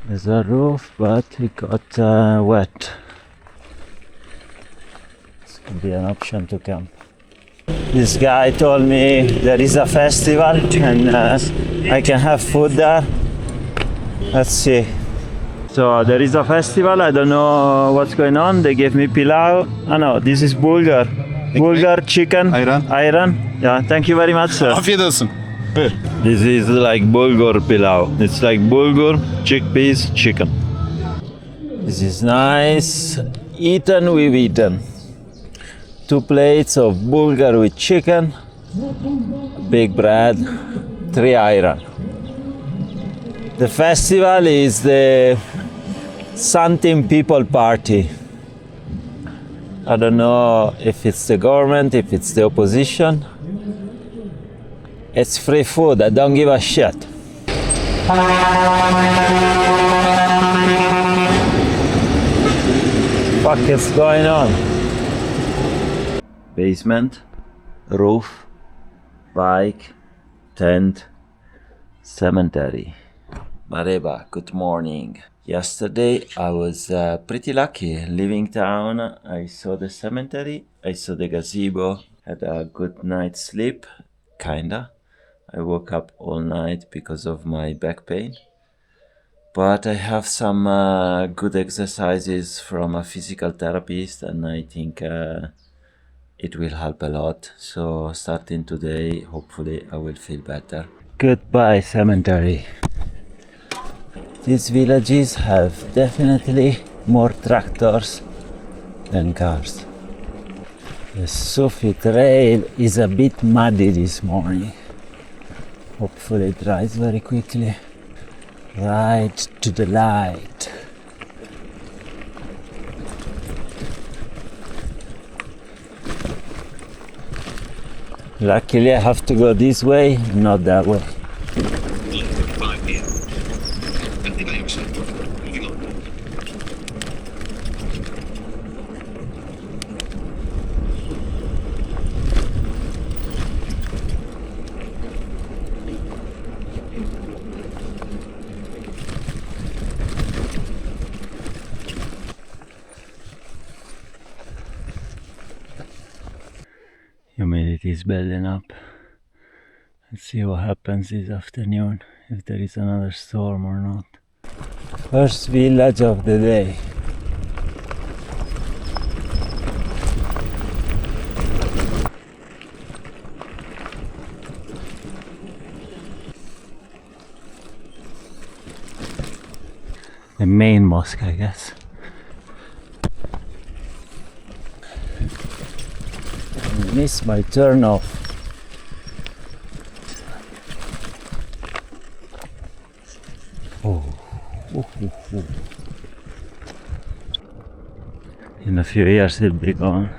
There's a roof, but it got wet. This could be an option to camp. This guy told me there is a festival and I can have food there. Let's see. So there is a festival, I don't know what's going on. They gave me pilau. Oh no, this is bulgur. Bulgur chicken. Ayran. Yeah, thank you very much, sir. Afiyet olsun. Buyur. This is like bulgur pilau. It's like bulgur, chickpeas, chicken. This is nice. Eaten, we've eaten. 2 plates of bulgur with chicken, big bread, 3 ayran. The festival is the something people party. I don't know if it's the government, if it's the opposition. It's free food, I don't give a shit. What is going on? Basement, roof, bike, tent, cemetery. Mareba, good morning. Yesterday I was pretty lucky leaving town. I saw the cemetery, I saw the gazebo, had a good night's sleep, kinda. I woke up all night because of my back pain. But I have some good exercises from a physical therapist and I think it will help a lot. So starting today, hopefully I will feel better. Goodbye, cemetery. These villages have definitely more tractors than cars. The Sufi Trail is a bit muddy this morning. Hopefully it dries very quickly. Right to the light. Luckily I have to go this way, not that way. Humidity is building up Let's see what happens this afternoon, if there is another storm or not. First village of the day. The main mosque, I guess. I missed my turn off. In a few years it'll be gone.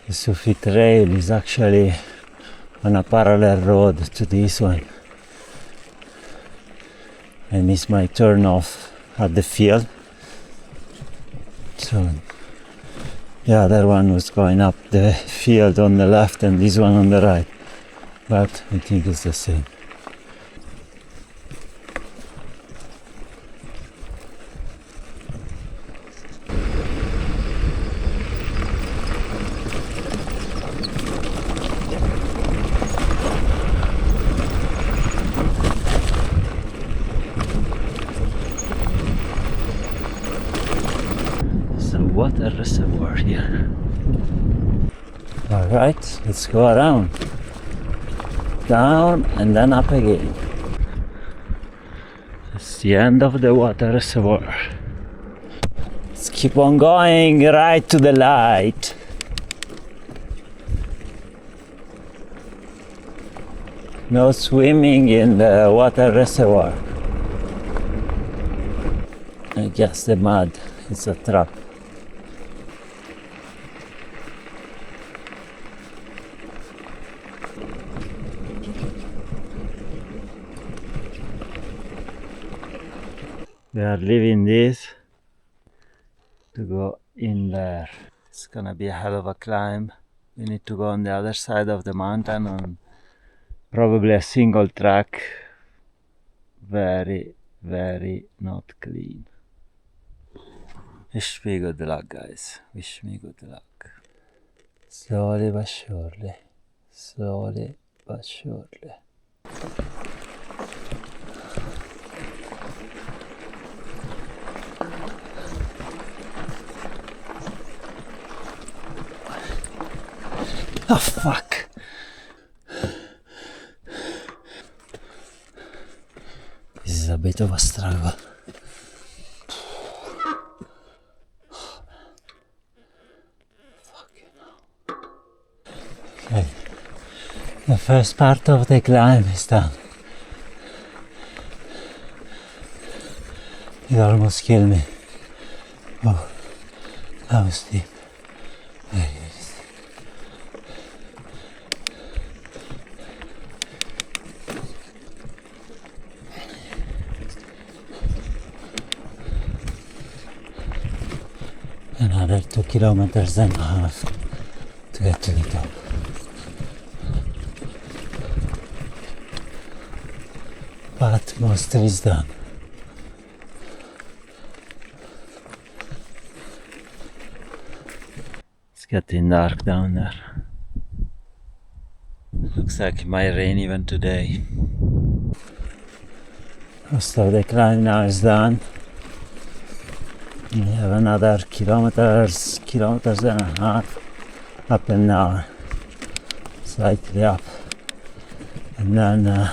The Sufi Trail is actually on a parallel road to this one. I missed my turn off at the field. So the other one was going up the field on the left and this one on the right. But I think it's the same. Water reservoir here. Alright, let's go around. Down and then up again. That's the end of the water reservoir. Let's keep on going right to the light. No swimming in the water reservoir. I guess the mud is a trap. We are leaving this to go in there. It's gonna be a hell of a climb. We need to go on the other side of the mountain on probably a single track. Very, very not clean. Wish me good luck, guys. Wish me good luck. Slowly but surely. Slowly but surely. Oh fuck! This is a bit of a struggle. Okay, the first part of the climb is done. It almost killed me. Oh, that was steep. Another 2 kilometers and a half to get to the top. But most is done. It's getting dark down there. Looks like it might rain even today. Most of the climb now is done. We have another kilometers and a half up and down, slightly up, and then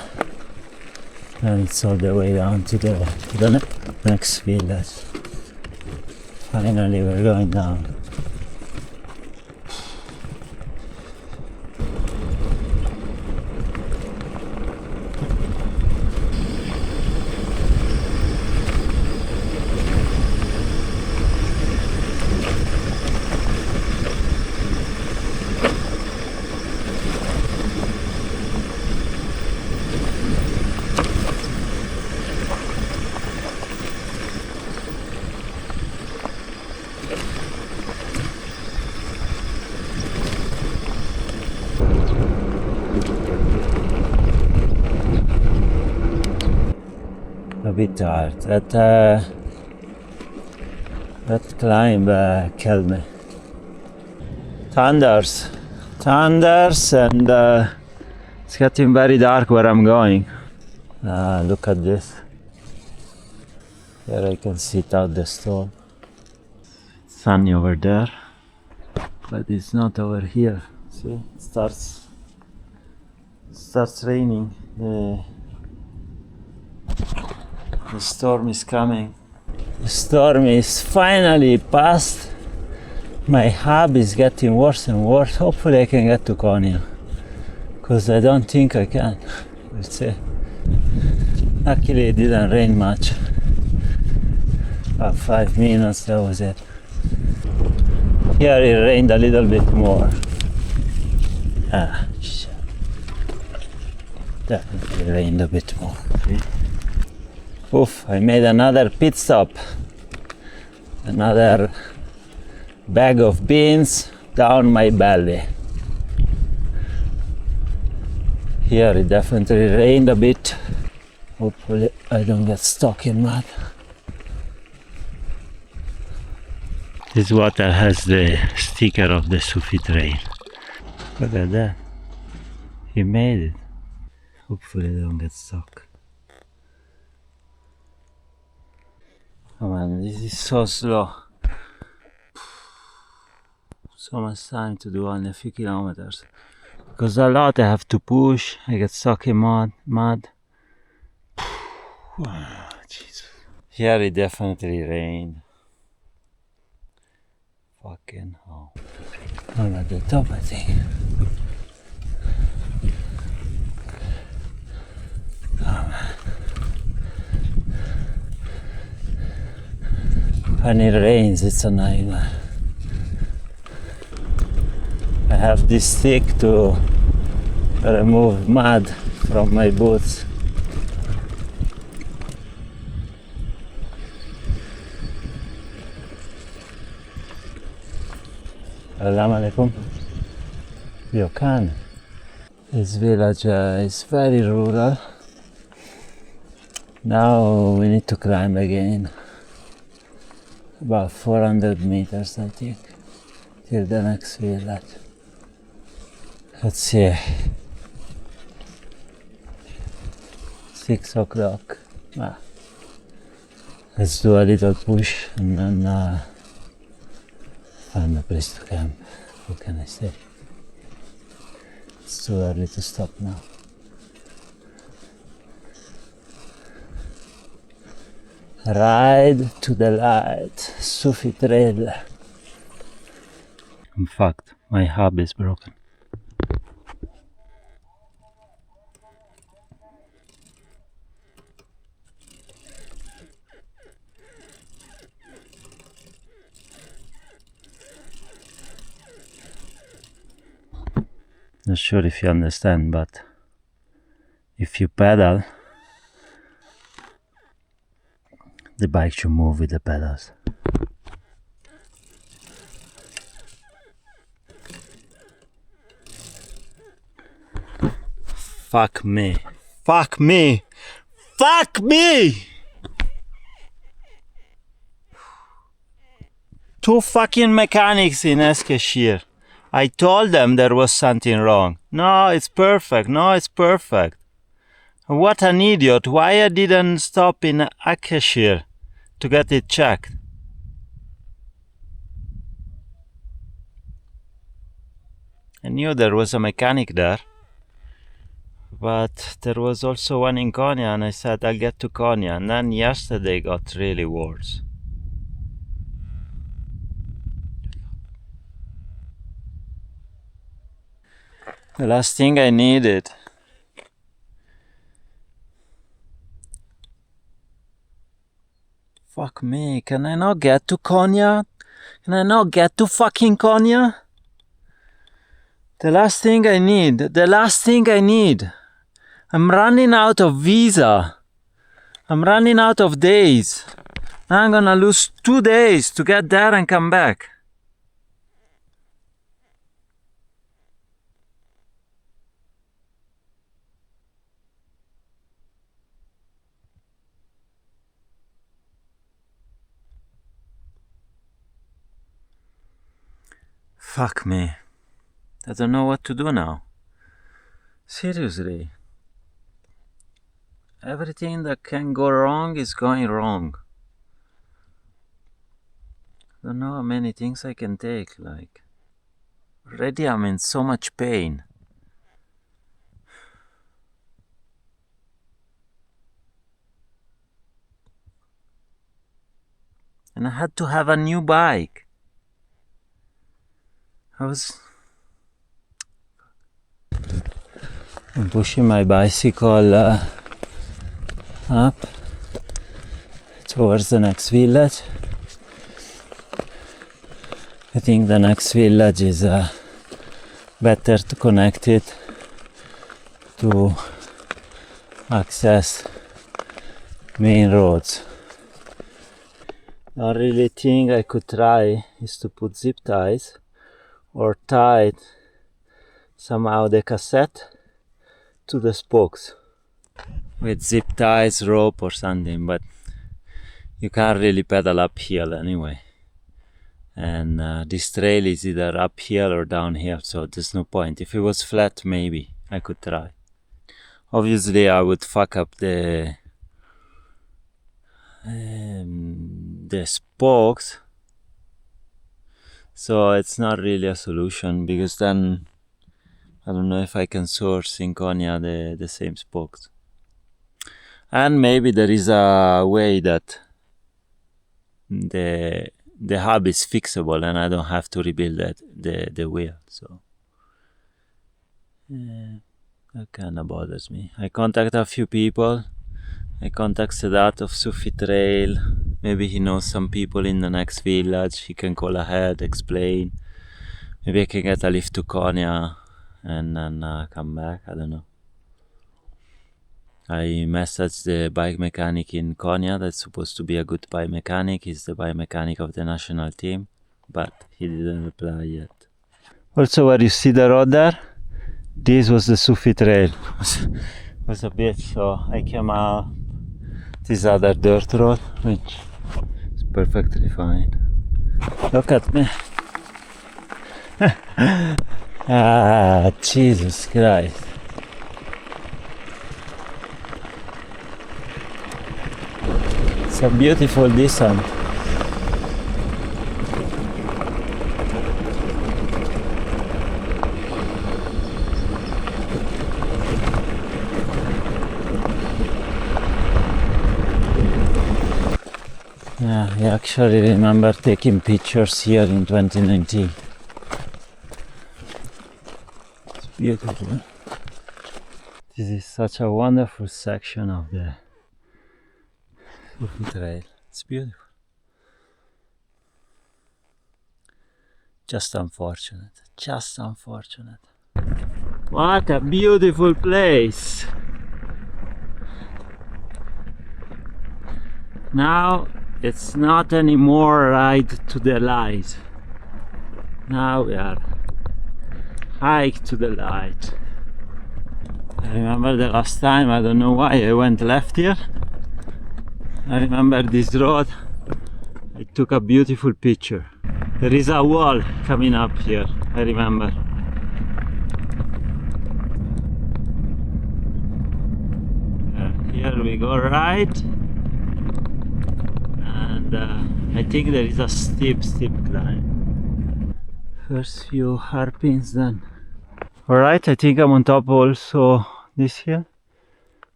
it's all the way down to the next village. Finally, we're going down. bit tired. That climb killed me. Thunders, and it's getting very dark where I'm going. Look at this. Here I can sit out the storm. It's sunny over there, but it's not over here. See, it starts raining. The storm is coming. The storm is finally past. My hub is getting worse and worse. Hopefully I can get to Konya, because I don't think I can. We'll see. Luckily it didn't rain much. About 5 minutes, that was it. Here it rained a little bit more. Shit. Definitely rained a bit more. Oof, I made another pit stop. Another bag of beans down my belly. Here it definitely rained a bit. Hopefully I don't get stuck in mud. This water has the sticker of the Sufi Trail. Look at that. He made it. Hopefully I don't get stuck. Oh man, this is so slow. So much time to do only a few kilometers. Because a lot I have to push, I get stuck in mud. Jesus. Here it definitely rained. Fucking hell. I'm at the top, I think. Oh man. When it rains, it's a nightmare. I have this stick to remove mud from my boots. Assalamu alaikum. You can. This village is very rural. Now we need to climb again. About 400 meters, I think, till the next village. Let's see. 6 o'clock. Let's do a little push and then find a place to camp. What can I say? It's too early to stop now. Ride to the light, Sufi Trail. In fact, my hub is broken. Not sure if you understand, but if you pedal, the bike should move with the pedals. Fuck me. Fuck me. Fuck me! 2 fucking mechanics in Eskisehir. I told them there was something wrong. No, it's perfect. No, it's perfect. What an idiot. Why I didn't stop in Eskisehir to get it checked? I knew there was a mechanic there. But there was also one in Konya, and I said I'll get to Konya. And then yesterday got really worse. The last thing I needed. Fuck me, can I not get to Konya? Can I not get to fucking Konya? The last thing I need. I'm running out of visa. I'm running out of days. I'm gonna lose 2 days to get there and come back. Fuck me. I don't know what to do now. Seriously. Everything that can go wrong is going wrong. I don't know how many things I can take, like. Already I'm in so much pain. And I had to have a new bike. I'm pushing my bicycle up towards the next village. I think the next village is better to connect it to access main roads. The only thing I could try is to put zip ties or tie somehow the cassette to the spokes with zip ties, rope or something, but you can't really pedal uphill anyway. And this trail is either uphill or downhill, so there's no point. If it was flat, maybe I could try. Obviously I would fuck up the spokes, so it's not really a solution, because then I don't know if I can source in Konya the same spokes. And maybe there is a way that the hub is fixable and I don't have to rebuild the wheel, so that kind of bothers me. I contacted a few people. I contacted Sedat of Sufi Trail. Maybe he knows some people in the next village. He can call ahead, explain. Maybe I can get a lift to Konya and then come back. I don't know. I messaged the bike mechanic in Konya that's supposed to be a good bike mechanic. He's the bike mechanic of the national team, but he didn't reply yet. Also, where you see the road there, this was the Sufi Trail. It was a bit, so I came out this other dirt road, which is perfectly fine. Look at me. Ah, Jesus Christ. It's a beautiful descent. Yeah, I actually remember taking pictures here in 2019. It's beautiful. This is such a wonderful section of the Sufi Trail. It's beautiful. Just unfortunate. Just unfortunate. What a beautiful place! Now it's not anymore ride to the light. Now we are hike to the light. I remember the last time, I don't know why I went left here. I remember this road. I took a beautiful picture. There is a wall coming up here, I remember. Here we go right. And I think there is a steep climb. First few hairpins done. Alright, I think I'm on top also this here.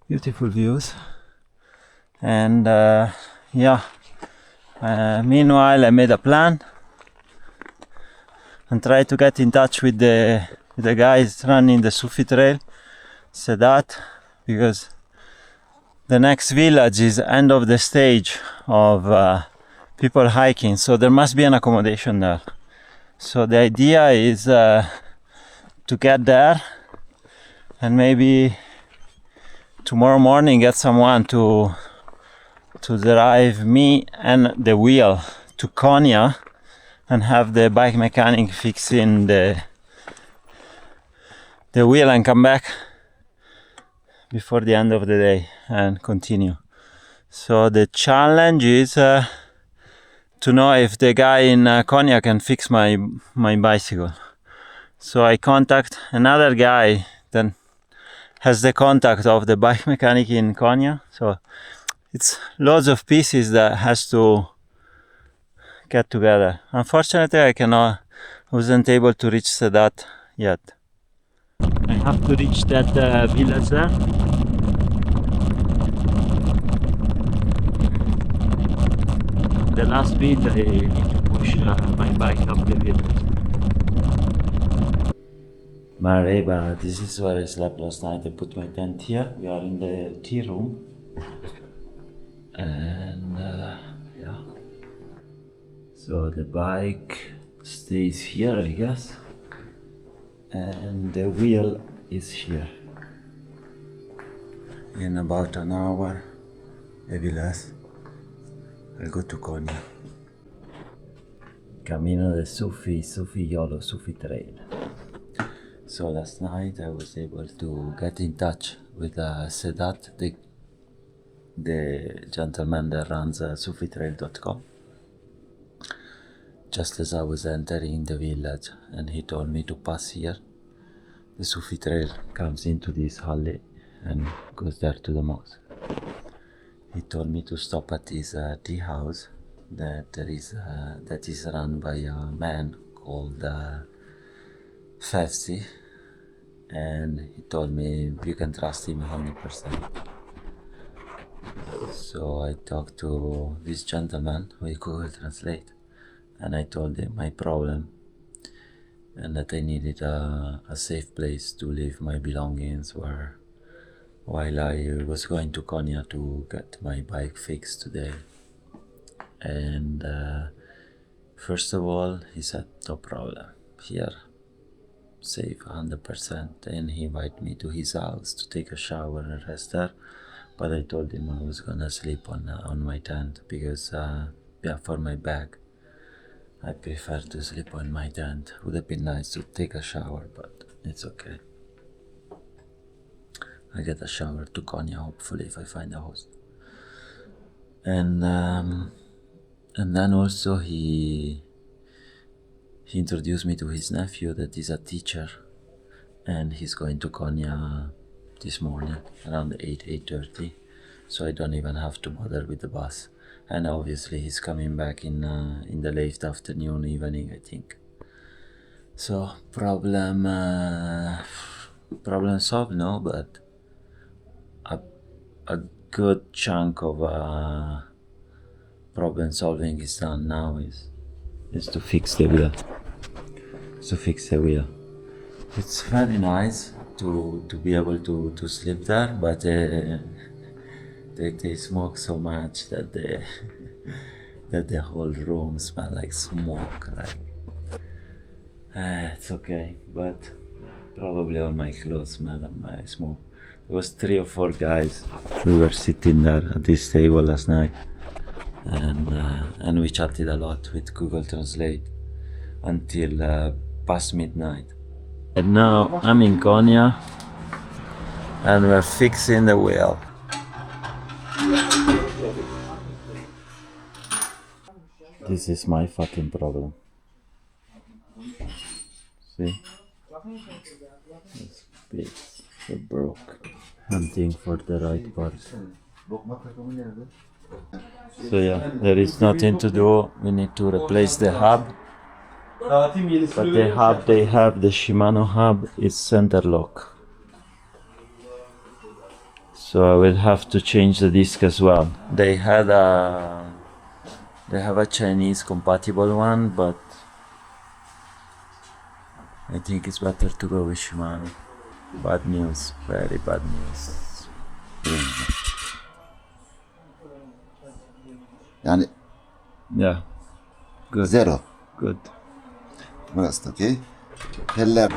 Beautiful views. And yeah, meanwhile I made a plan and tried to get in touch with the guys running the Sufi Trail, Sedat, because the next village is end of the stage of people hiking, so there must be an accommodation there. So the idea is to get there and maybe tomorrow morning get someone to drive me and the wheel to Konya and have the bike mechanic fixing the wheel and come back before the end of the day and continue. So the challenge is to know if the guy in Konya can fix my bicycle. So I contact another guy that has the contact of the bike mechanic in Konya. So it's loads of pieces that has to get together. Unfortunately, I wasn't able to reach Sedat yet. I have to reach that village there. The last bit I need to push my bike up the village. Mareba, this is where I slept last night. I put my tent here. We are in the tea room. And yeah. So the bike stays here, I guess. And the wheel is here. In about an hour, maybe less, I'll go to Konya. Camino de Sufi Trail. So last night I was able to get in touch with Sedat, the gentleman that runs sufitrail.com. Just as I was entering the village, and he told me to pass here. The Sufi Trail comes into this alley and goes there to the mosque. He told me to stop at this tea house that is run by a man called Fefsi, and he told me you can trust him 100%. So I talked to this gentleman with Google Translate, and I told him my problem and that I needed a safe place to leave my belongings while I was going to Konya to get my bike fixed today. And first of all, he said, no problem, here, safe 100%. And he invited me to his house to take a shower and rest there. But I told him I was gonna sleep on my tent because, for my bag, I prefer to sleep on my tent. Would have been nice to take a shower, but it's okay. I get a shower to Konya, hopefully, if I find a host. And then also he introduced me to his nephew that is a teacher, and he's going to Konya this morning around 8:30, so I don't even have to bother with the bus. And obviously he's coming back in the late afternoon, evening, I think. So problem solved, no, but a good chunk of problem solving is done now. Is to fix the wheel. It's very nice to be able to sleep there, but they smoke so much that the whole room smells like smoke. It's okay, but probably all my clothes smell of my smoke. There was 3 or 4 guys. We were sitting there at this table last night, and we chatted a lot with Google Translate until past midnight. And now I'm in Konya, and we're fixing the wheel. This is my fucking problem. See? This bits are broke. Hunting for the right part. So yeah, there is nothing to do. We need to replace the hub. But the hub they have, the Shimano hub, is center lock. So I will have to change the disc as well. They have a Chinese compatible one, but I think it's better to go with Shimano. Bad news, very bad news. Yani Yeah, good. zero. Good. Burası okay. Teller.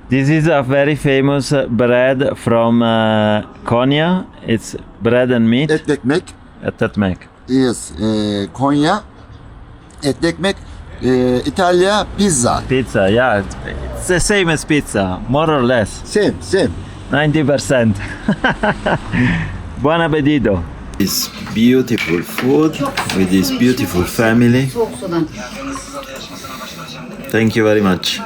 This is a very famous bread from Konya. It's bread and meat. Et ekmek. Et ekmek. Yes. Konya. Et ekmek. İtalya pizza. Pizza, yeah. It's the same as pizza, more or less. Same. 90%. Buon appetito. this beautiful food with this beautiful family. Thank you very much.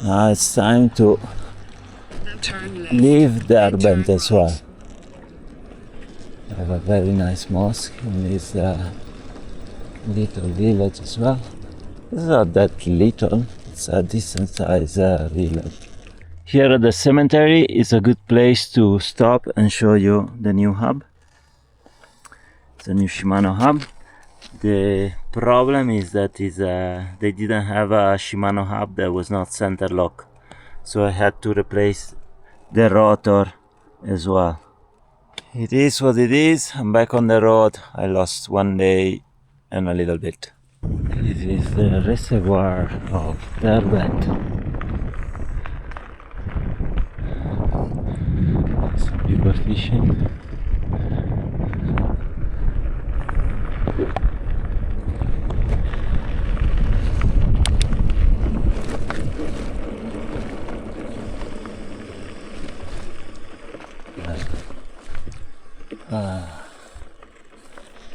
Now it's time to Now turn left. leave Derbent as well. I have a very nice mosque in this little village as well. It's not that little, it's a decent size village. Here at the cemetery is a good place to stop and show you the new hub. It's a new Shimano hub. The problem is that they didn't have a Shimano hub that was not center lock, so I had to replace the rotor as well. It is what it is. I'm back on the road. I lost 1 day and a little bit. This is the reservoir of Derbent. Some people fishing.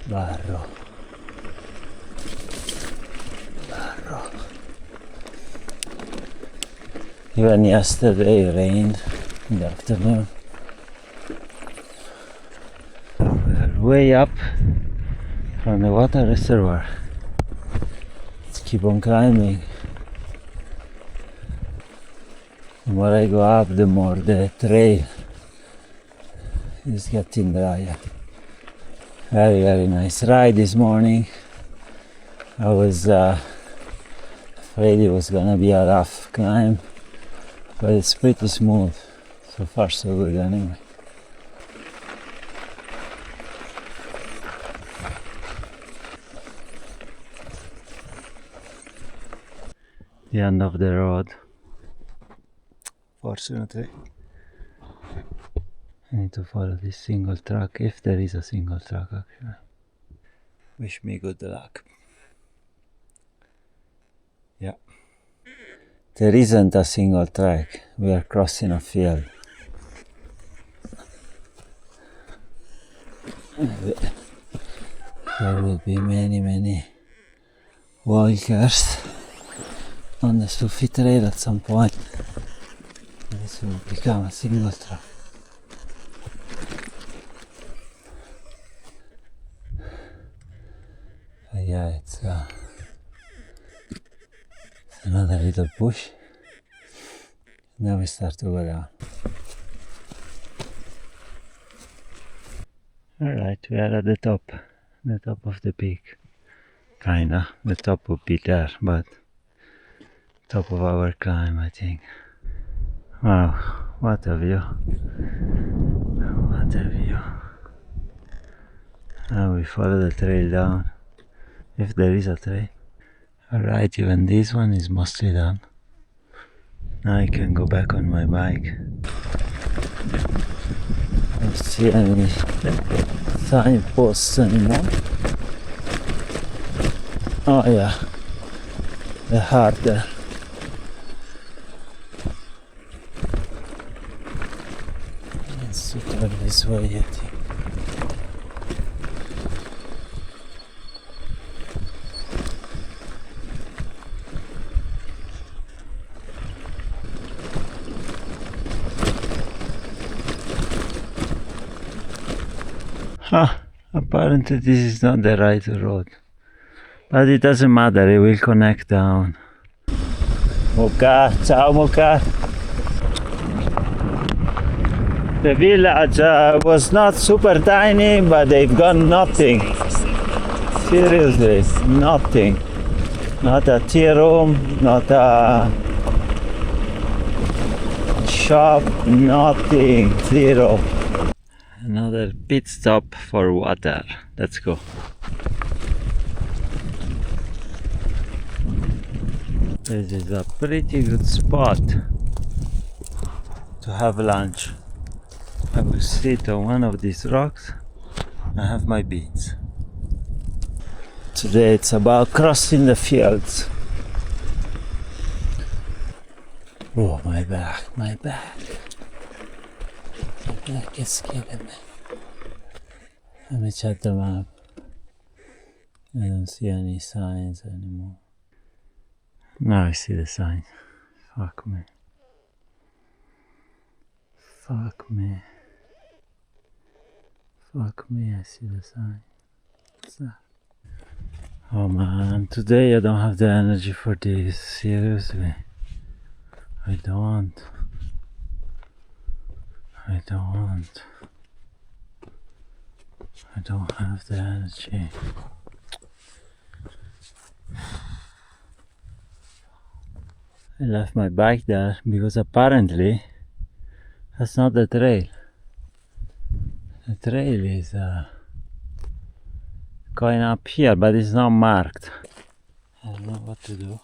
Barro. Even yesterday it rained in the afternoon. We're way up from the water reservoir. Let's keep on climbing. The more I go up, the more the trail is getting drier. Very, very nice ride this morning. I was afraid it was gonna be a rough climb, but it's pretty smooth. So far so good anyway. The end of the road. Fortunately, I need to follow this single track, if there is a single track actually. Wish me good luck. Yeah. There isn't a single track. We are crossing a field. There will be many walkers on the Sufi Trail at some point. This will become a single track. But yeah, it's another little push. Now we start to go down. Alright, we are at the top of the peak. Kinda, the top would be there, but top of our climb, I think. Wow, what a view. What a view. Now we follow the trail down, if there is a trail. Alright, even this one is mostly done. Now I can go back on my bike. I don't see any signposts anymore. Oh yeah, the heart there. Let's go this way, I think. Apparently this is not the right road, but it doesn't matter, it will connect down. Mocha, ciao Mocha. The village was not super tiny, but they've got nothing. Seriously, nothing. Not a tea room, not a shop, nothing, zero. Another pit stop for water. Let's go. This is a pretty good spot to have lunch. I will sit on one of these rocks and have my beans. Today it's about crossing the fields. Oh, my back. My back is killing me. Let me check the map. I don't see any signs anymore. Now I see the sign. Fuck me. Fuck me. Fuck me, I see the sign. What's that? Oh man, today I don't have the energy for this. Seriously. I don't. I don't have the energy. I left my bike there because apparently that's not the trail. The trail is going up here, but it's not marked. I don't know what to do.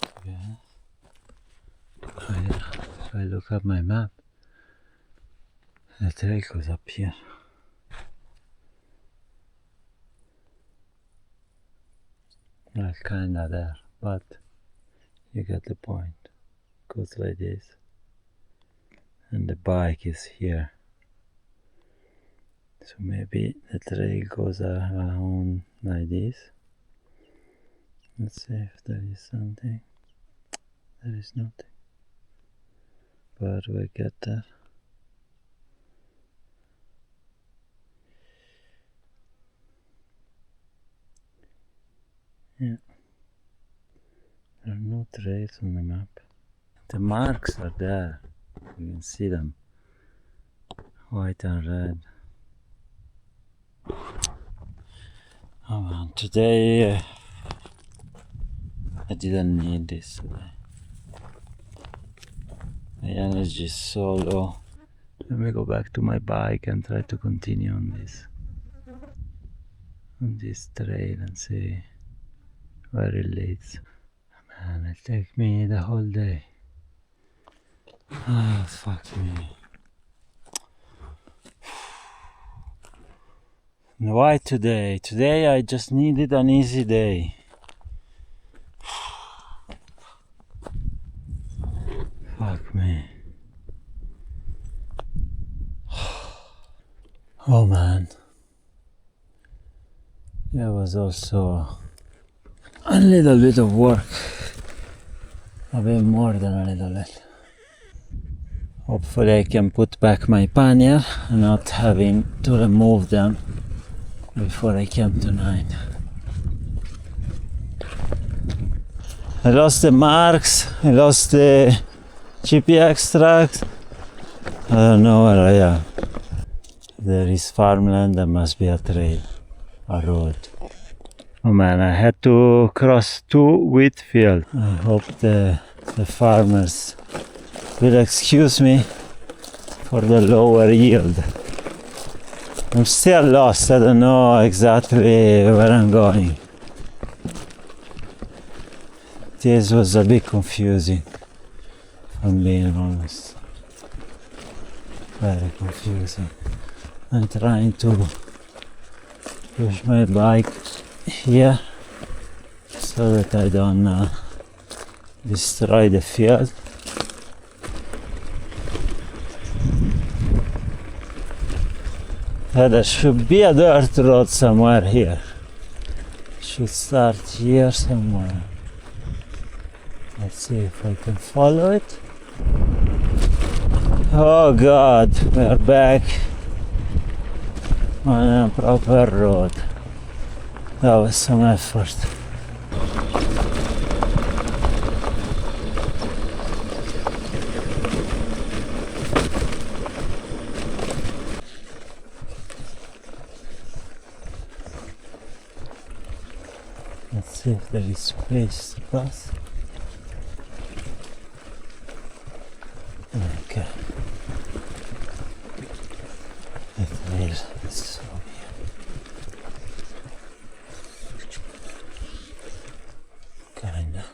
If I look at my map, the trail goes up here. Not kinda there, but you get the point. Goes like this, and the bike is here. So maybe the trail goes around like this. Let's see if there is something. There is nothing. But we get there. Yeah. There are no trails on the map. The marks are there. You can see them. White and red. Oh man, today I didn't need this today. My energy is so low. Let me go back to my bike and try to continue on this trail and see where it leads. Man, it take me the whole day. Ah, fuck me. Why today? Today I just needed an easy day. Fuck me. Oh man. There was also a little bit of work. A bit more than a little bit. Hopefully I can put back my pannier and not having to remove them before I came tonight. I lost the marks, I lost the GPS tracks. I don't know where I am. There is farmland, there must be a trail, a road. Oh man, I had to cross 2 wheat fields. I hope the farmers will excuse me for the lower yield. I'm still lost, I don't know exactly where I'm going. This was a bit confusing, if I'm being honest. Very confusing. I'm trying to push my bike here so that I don't destroy the field. There should be a dirt road somewhere here. Should start here somewhere. Let's see if I can follow it. Oh god, we're back on a proper road. That was some effort. Let's see if there is space to pass. Okay. The trail is over here. Kinda.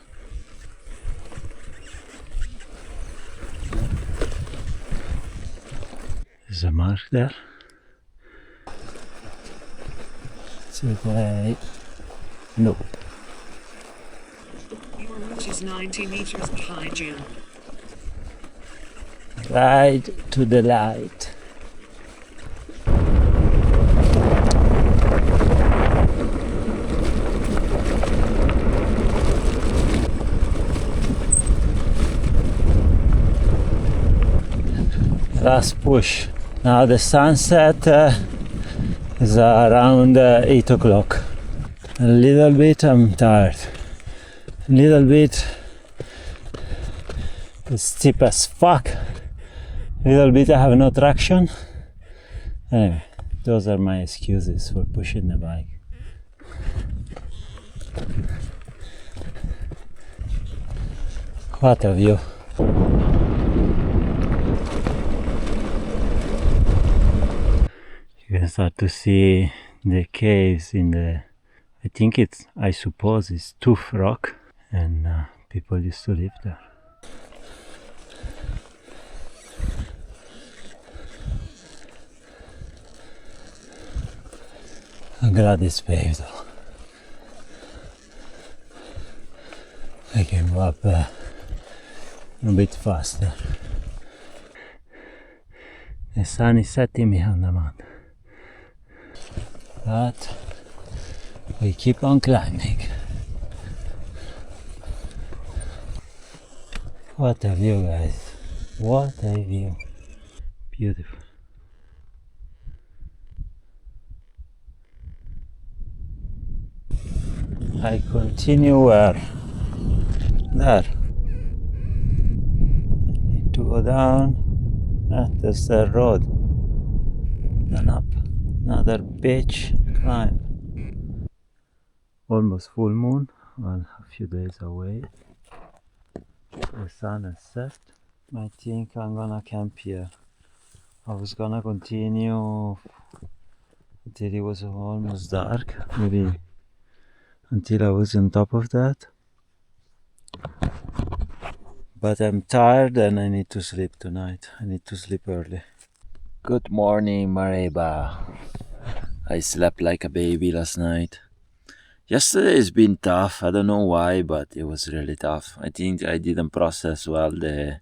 There's a mark there. Today. No. Your route is 90 meters behind you. Ride to the light. Last push. Now the sunset is around 8 o'clock. A little bit I'm tired. A little bit it's steep as fuck. A little bit I have no traction. Anyway, those are my excuses for pushing the bike. What a view. You can start to see the caves in the, I suppose it's Tooth Rock, and people used to live there. I'm glad it's paved though. I can go up a bit faster. The sun is setting behind the mountain. But we keep on climbing. What a view, guys. What a view. Beautiful. I continue where? There. I need to go down. There's the road. Then up. Another beach climb. Almost full moon, well, a few days away. The sun has set. I think I'm gonna camp here. I was gonna continue until it was almost dark, maybe until I was on top of that. But I'm tired and I need to sleep tonight. I need to sleep early. Good morning, Mareba. I slept like a baby last night. Yesterday has been tough. I don't know why, but it was really tough. I think I didn't process well the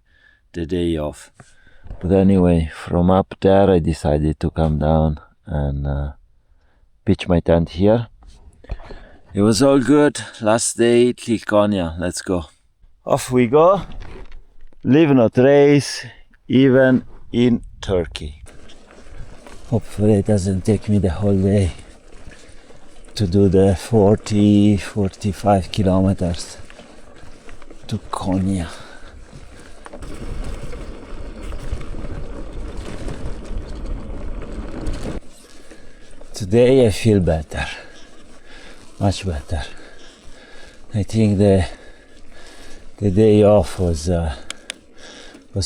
day off. But anyway, from up there I decided to come down and pitch my tent here. It was all good. Last day till Konya. Let's go. Off we go. Live not race, even in Turkey. Hopefully it doesn't take me the whole day to do the 40-45 kilometers to Konya. Today I feel better, much better. I think the day off was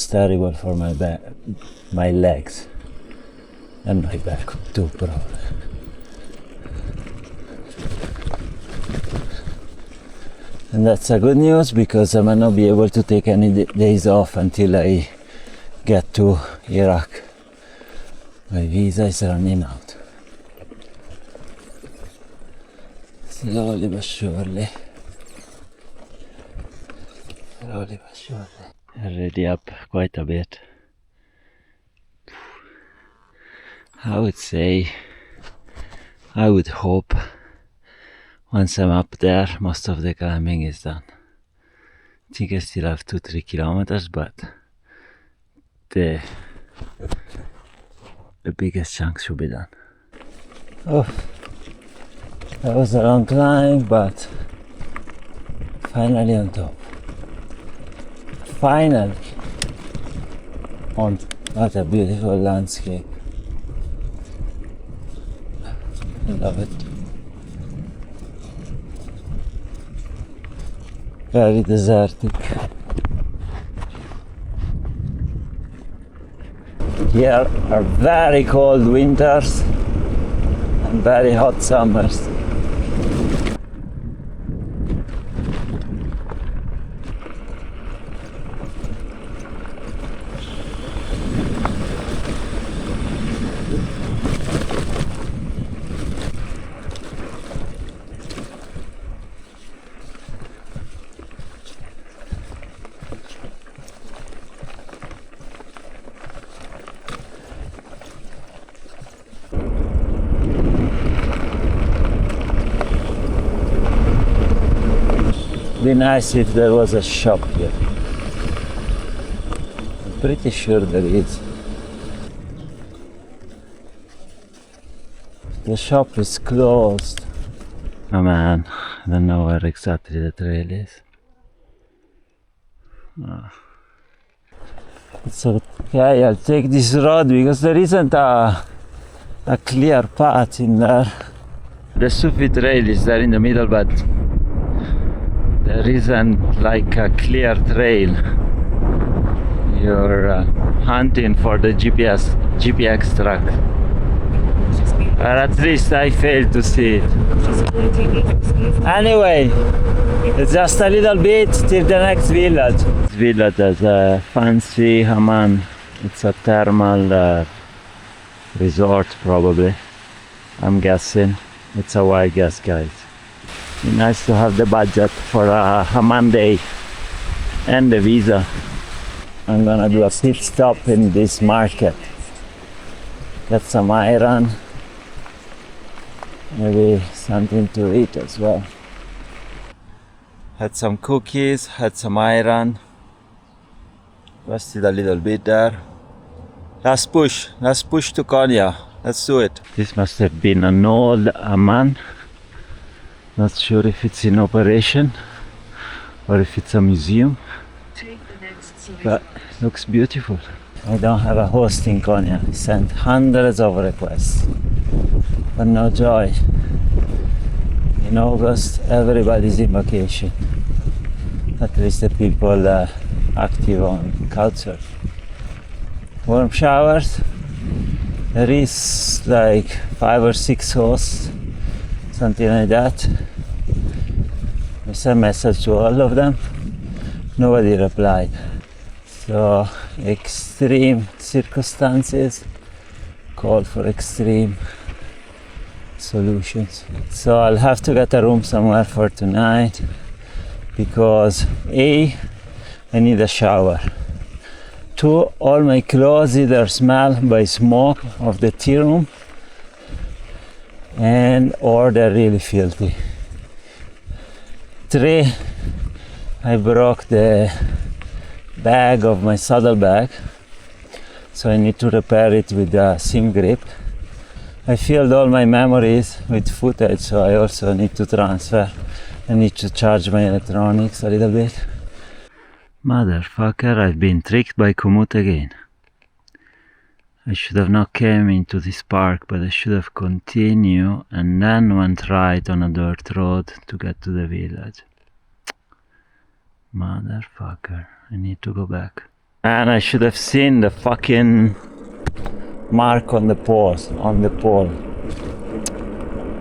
terrible for my legs. And my back too, probably. And that's a good news because I might not be able to take any days off until I get to Iraq. My visa is running out. Slowly but surely. Slowly but surely. Already up quite a bit. I would hope once I'm up there most of the climbing is done. I think I still have 2-3 kilometers, but the biggest chunk should be done. Oh, that was a long climb, but finally on top. Finally on. What a beautiful landscape. I love it. Very desertic. Here are very cold winters and very hot summers. Be nice if there was a shop here. I'm pretty sure there is. The shop is closed. Oh man, I don't know where exactly the trail is. So okay, I'll take this road because there isn't a clear path in there. The Sufi Trail is there in the middle, but there isn't like a clear trail. You're hunting for the GPX track. Or at least I failed to see it. Anyway, it's just a little bit till the next village. This village has a fancy hammam. It's a thermal resort probably. I'm guessing. It's a wild guess, guys. It's nice to have the budget for a hammam day and the visa. I'm gonna do a pit stop in this market. Get some iron. Maybe something to eat as well. Had some cookies, had some iron. Rested a little bit there. Last push to Konya. Let's do it. This must have been an old hammam. Not sure if it's in operation or if it's a museum. But it looks beautiful. I don't have a host in Konya. I sent hundreds of requests, but no joy. In August, everybody's in vacation. At least the people active on culture. Warm showers. There is like 5 or 6 hosts, something like that. I sent a message to all of them. Nobody replied. So extreme circumstances call for extreme solutions. So I'll have to get a room somewhere for tonight because A, I need a shower. 2, all my clothes either smell by smoke of the tea room and or they're really filthy. 3, I broke the bag of my saddle bag, so I need to repair it with a SIM grip. I filled all my memories with footage, so I also need to transfer. I need to charge my electronics a little bit. Motherfucker, I've been tricked by Komoot again. I should have not came into this park, but I should have continued and then went right on a dirt road to get to the village. Motherfucker, I need to go back. And I should have seen the fucking mark on the poles, on the pole.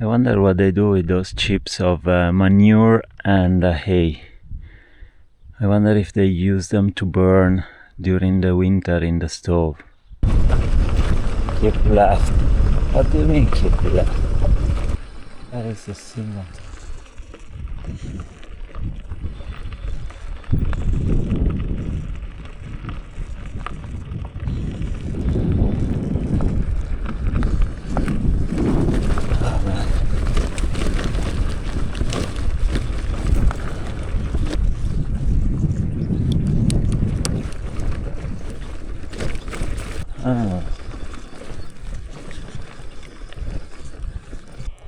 I wonder what they do with those chips of manure and hay. I wonder if they use them to burn during the winter in the stove. Keep left. What do you mean keep left? That is the signal.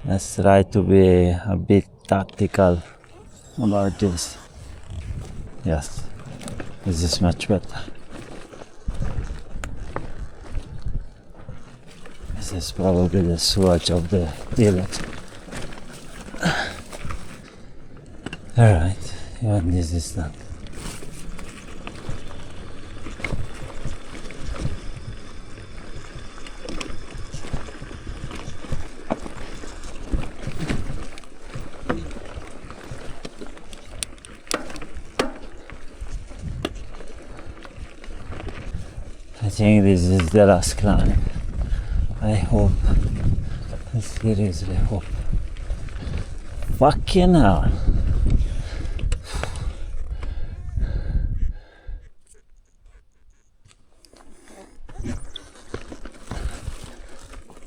Let's try to be a bit tactical about this. Yes, this is much better. This is probably the sewage of the village. Alright, even this is done. I think this is the last climb. I hope. I seriously hope. Fucking hell.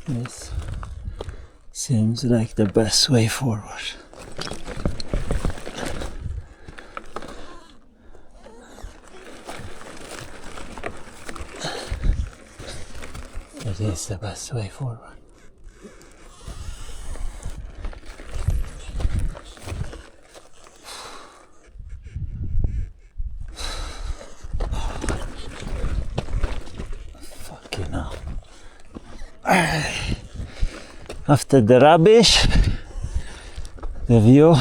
This seems like the best way forward. is the best way forward. Fucking hell. After the rubbish, the view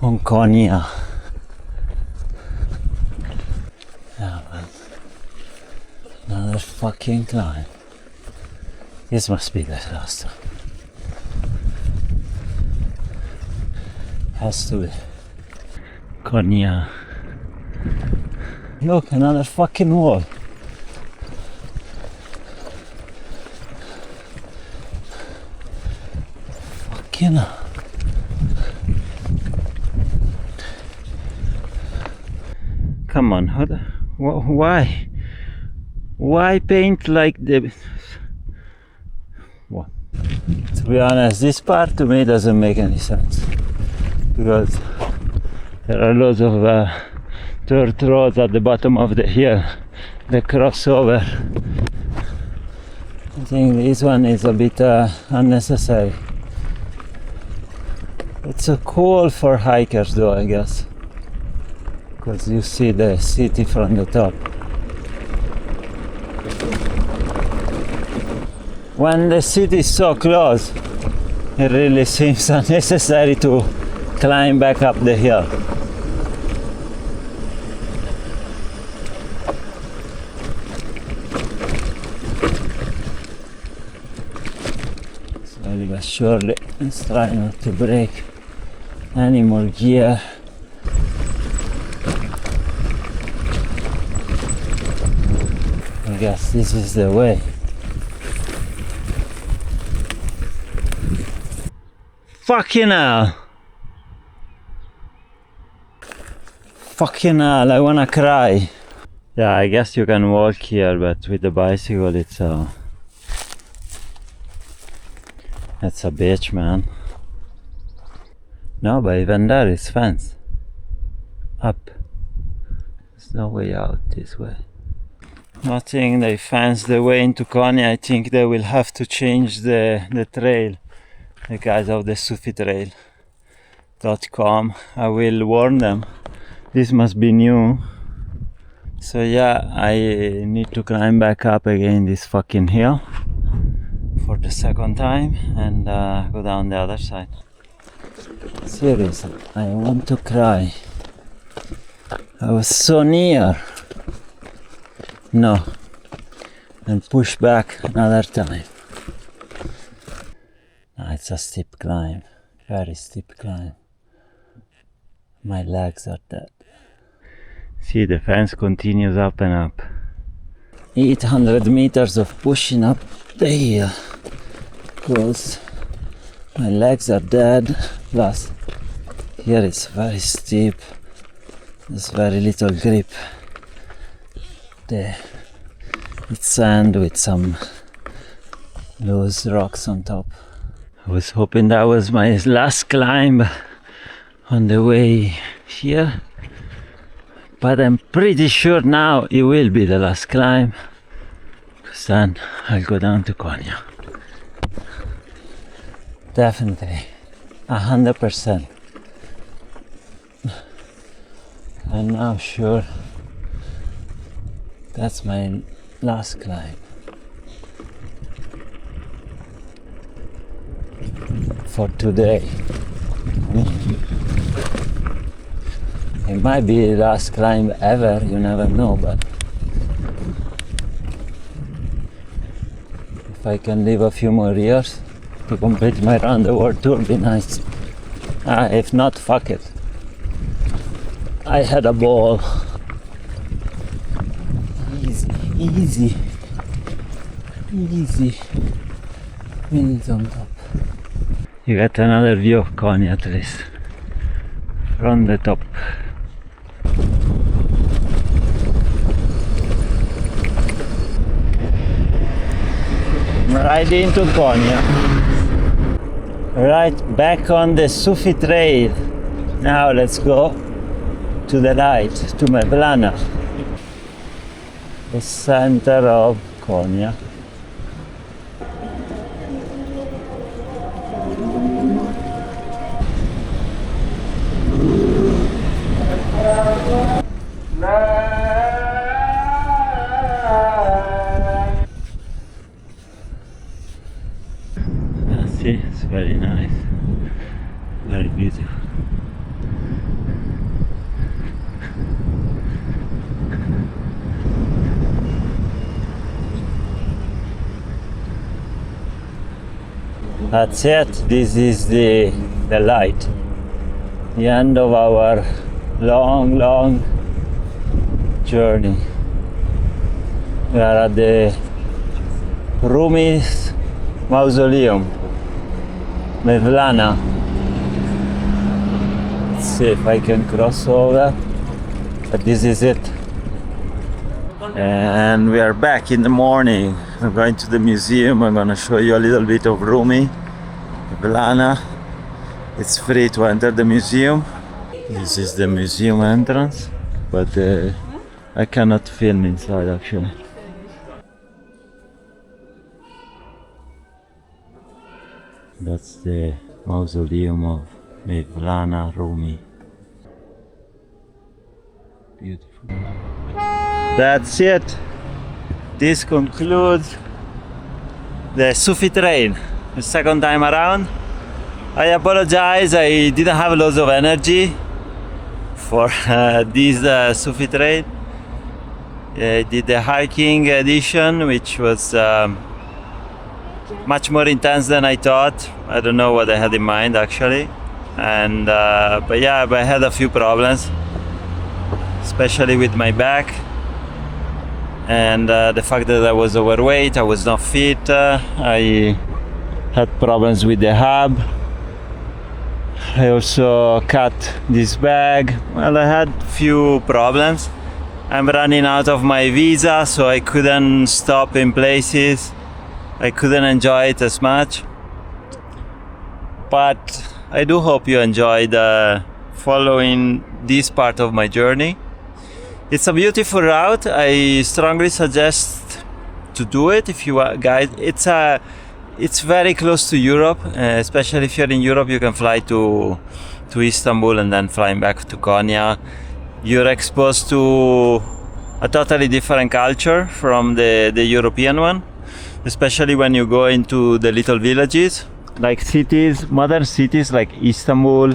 on Konya. Yeah, man. Another fucking climb. This must be the last one. Has to be. Konya. Look, another fucking wall. Fucking hell. Come on, why? Why paint like the... What? To be honest, this part to me doesn't make any sense. Because there are loads of dirt roads at the bottom of the hill. The crossover. I think this one is a bit unnecessary. It's a cool for hikers though, I guess. Because you see the city from the top. When the city is so close, it really seems unnecessary to climb back up the hill. Slowly but surely, let's try not to break any more gear. I guess this is the way. Fucking hell! Fucking hell, I wanna cry. Yeah, I guess you can walk here, but with the bicycle it's a bitch, man. No, but even there is fence. Up. There's no way out this way. Nothing, they fenced the way into Konya. I think they will have to change the trail. The guys of the Sufi Trail.com. I will warn them. This must be new. So yeah, I need to climb back up again this fucking hill for the second time and go down the other side. Seriously, I want to cry. I was so near. No. And push back another time. It's a steep climb. Very steep climb. My legs are dead. See, the fence continues up and up. 800 meters of pushing up the hill. Because my legs are dead. Plus, here it's very steep. There's very little grip. It's sand with some loose rocks on top. I was hoping that was my last climb on the way here. But I'm pretty sure now it will be the last climb. Because then I'll go down to Konya. Definitely. 100%. I'm now sure that's my last climb. For today. It might be the last climb ever, you never know, but if I can live a few more years to complete my round the world tour, be nice. If not, fuck it. I had a ball. Easy, easy, easy. Wheels on top. You get another view of Konya at least from the top. Right into Konya. Right back on the Sufi Trail. Now let's go to the right, to Meblana, the center of Konya. That's it. This is the light. The end of our long journey. We are at the Rumi's mausoleum, Mevlana. Let's see if I can cross over. But this is it. And we are back in the morning. We're going to the museum. I'm going to show you a little bit of Rumi, Mevlana. It's free to enter the museum. This is the museum entrance, but I cannot film inside actually. That's the mausoleum of Mevlana Rumi. Beautiful. That's it. This concludes the Sufi Trail. The second time around. I apologize, I didn't have loads of energy for this Sufi Trail. I did the hiking edition, which was much more intense than I thought. I don't know what I had in mind actually. And but yeah, but I had a few problems, especially with my back. And the fact that I was overweight, I was not fit, I had problems with the hub. I also cut this bag. Well, I had few problems. I'm running out of my visa, so I couldn't stop in places. I couldn't enjoy it as much. But I do hope you enjoyed following this part of my journey. It's a beautiful route. I strongly suggest to do it if you guys. It's very close to Europe, especially if you're in Europe. You can fly to Istanbul and then flying back to Konya. You're exposed to a totally different culture from the European one, especially when you go into the little villages, like cities, modern cities like Istanbul,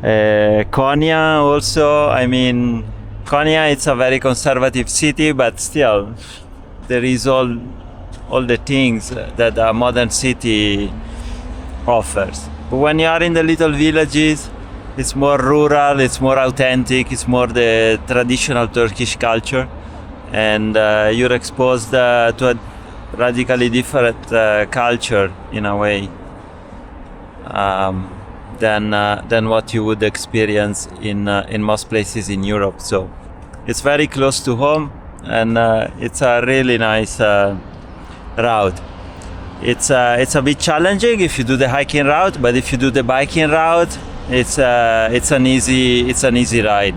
Konya also. I mean, Konya, it's a very conservative city, but still there is all the things that a modern city offers. But when you are in the little villages, it's more rural, it's more authentic, it's more the traditional Turkish culture, and you're exposed to a radically different culture in a way than what you would experience in most places in Europe. So it's very close to home, and it's a really nice route. It's a bit challenging if you do the hiking route, but if you do the biking route, it's an easy ride.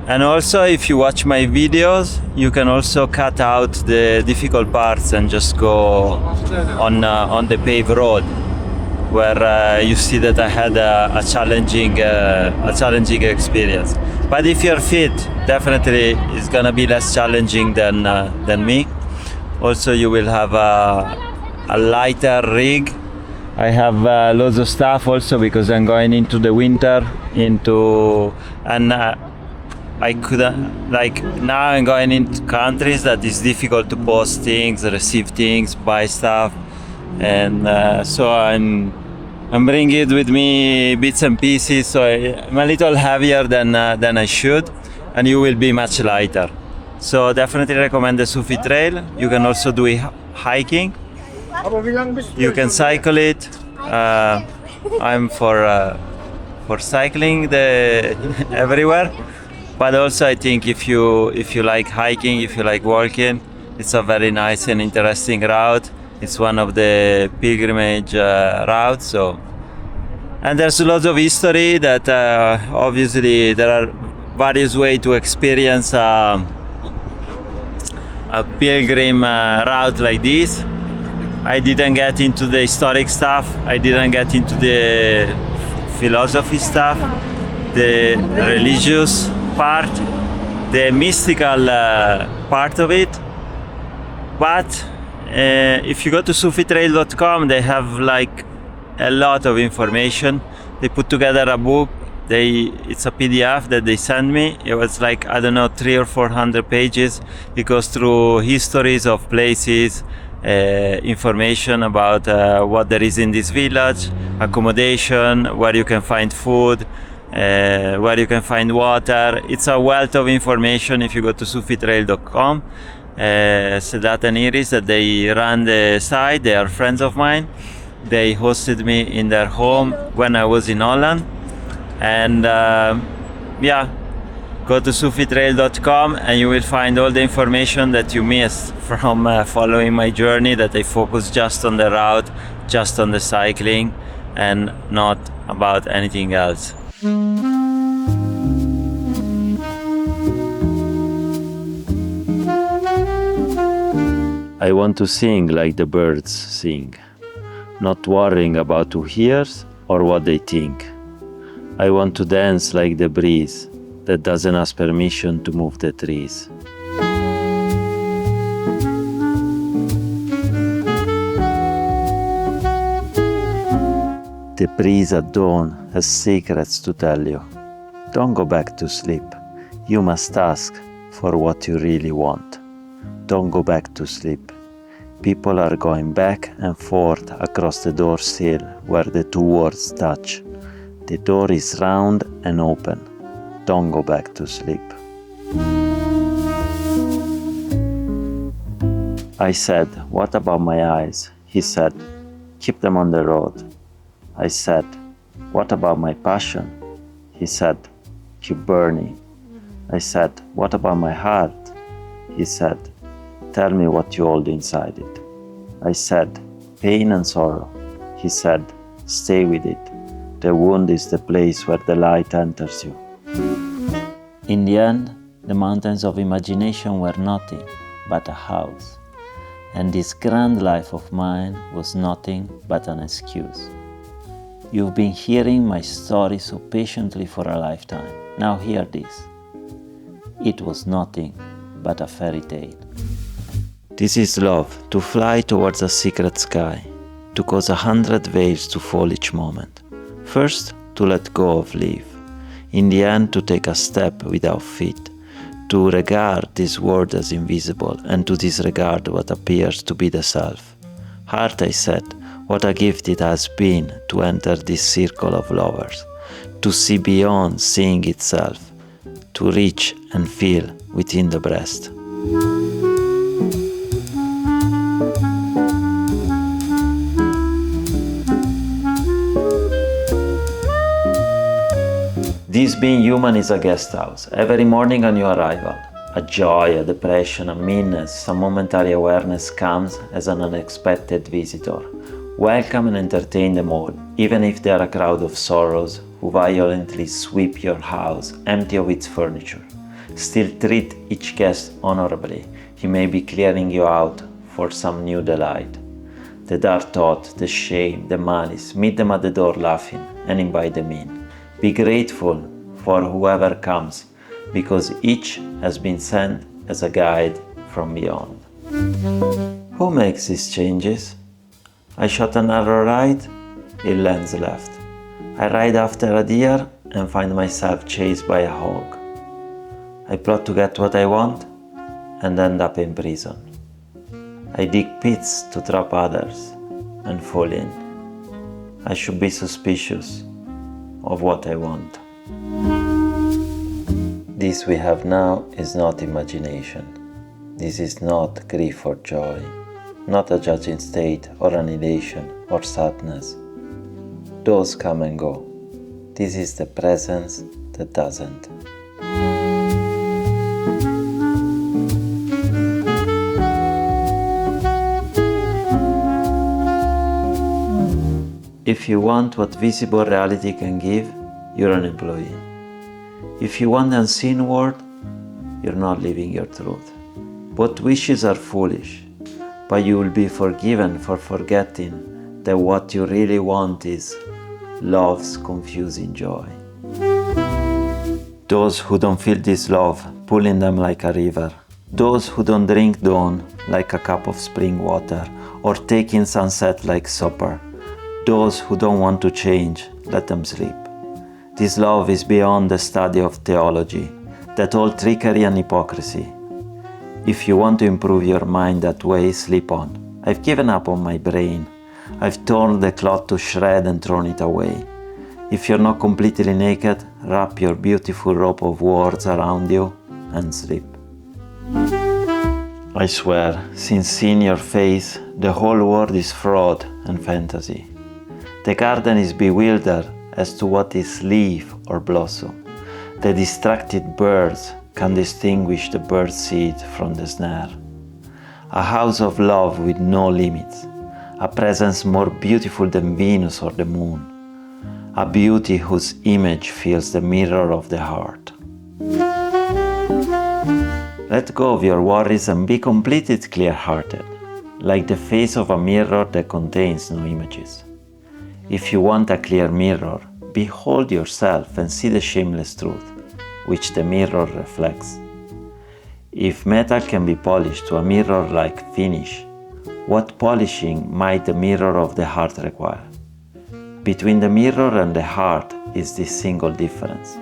And also, if you watch my videos, you can also cut out the difficult parts and just go on the paved road, where you see that I had a challenging experience. But if you're fit, definitely it's gonna be less challenging than me. Also, you will have a lighter rig. I have loads of stuff also because I'm going into the winter, I couldn't, like, now I'm going into countries that is difficult to post things, receive things, buy stuff, and so I'm bringing it with me, bits and pieces, so I'm a little heavier than I should, and you will be much lighter. So definitely recommend the Sufi Trail. You can also do hiking. You can cycle it. I'm for cycling everywhere. But also, I think if you like hiking, if you like walking, it's a very nice and interesting route. It's one of the pilgrimage routes. So, and there's lots of history that obviously there are various ways to experience a pilgrim route like this. I didn't get into the historic stuff. I didn't get into the philosophy stuff, the religious part, the mystical part of it. But if you go to sufitrail.com, they have like a lot of information. They put together a book. It's a PDF that they sent me. It was like, I don't know, 300 or 400 pages. It goes through histories of places information about what there is in this village, accommodation, where you can find food, where you can find water. It's a wealth of information if you go to sufitrail.com. Sedat and Iris, that they run the site, they are friends of mine. They hosted me in their home when I was in Holland. And yeah, go to sufitrail.com and you will find all the information that you missed from following my journey, that I focus just on the route, just on the cycling, and not about anything else. I want to sing like the birds sing, not worrying about who hears or what they think. I want to dance like the breeze that doesn't ask permission to move the trees. The breeze at dawn has secrets to tell you. Don't go back to sleep. You must ask for what you really want. Don't go back to sleep. People are going back and forth across the door sill where the two words touch. The door is round and open. Don't go back to sleep. I said, what about my eyes? He said, keep them on the road. I said, what about my passion? He said, keep burning. I said, what about my heart? He said, tell me what you hold inside it. I said, pain and sorrow. He said, stay with it. The wound is the place where the light enters you. In the end, the mountains of imagination were nothing but a house. And this grand life of mine was nothing but an excuse. You've been hearing my story so patiently for a lifetime. Now hear this. It was nothing but a fairy tale. This is love, to fly towards a secret sky, to cause 100 waves to fall each moment. First, to let go of leave. In the end, to take a step without feet, to regard this world as invisible and to disregard what appears to be the self. Heart, I said, what a gift it has been to enter this circle of lovers, to see beyond seeing itself, to reach and feel within the breast. This being human is a guest house, every morning on your arrival. A joy, a depression, a meanness, a momentary awareness comes as an unexpected visitor. Welcome and entertain them all, even if they are a crowd of sorrows who violently sweep your house empty of its furniture. Still treat each guest honorably. He may be clearing you out for some new delight. The dark thought, the shame, the malice, meet them at the door laughing and invite them in. Be grateful for whoever comes, because each has been sent as a guide from beyond. Who makes these changes? I shot an arrow right, it lands left. I ride after a deer and find myself chased by a hog. I plot to get what I want and end up in prison. I dig pits to trap others and fall in. I should be suspicious of what I want. This we have now is not imagination. This is not grief or joy, not a judging state or annihilation or sadness. Those come and go. This is the presence that doesn't. If you want what visible reality can give, you're an employee. If you want the unseen world, you're not living your truth. Both wishes are foolish, but you will be forgiven for forgetting that what you really want is love's confusing joy. Those who don't feel this love pulling them like a river, those who don't drink dawn like a cup of spring water or taking sunset like supper, those who don't want to change, let them sleep. This love is beyond the study of theology, that all trickery and hypocrisy. If you want to improve your mind that way, sleep on. I've given up on my brain. I've torn the cloth to shreds and thrown it away. If you're not completely naked, wrap your beautiful rope of words around you and sleep. I swear, since seeing your face, the whole world is fraud and fantasy. The garden is bewildered as to what is leaf or blossom. The distracted birds can distinguish the bird seed from the snare. A house of love with no limits, a presence more beautiful than Venus or the moon, a beauty whose image fills the mirror of the heart. Let go of your worries and be completely clear-hearted, like the face of a mirror that contains no images. If you want a clear mirror, behold yourself and see the shameless truth, which the mirror reflects. If metal can be polished to a mirror-like finish, what polishing might the mirror of the heart require? Between the mirror and the heart is this single difference.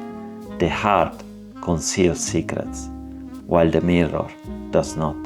The heart conceals secrets, while the mirror does not.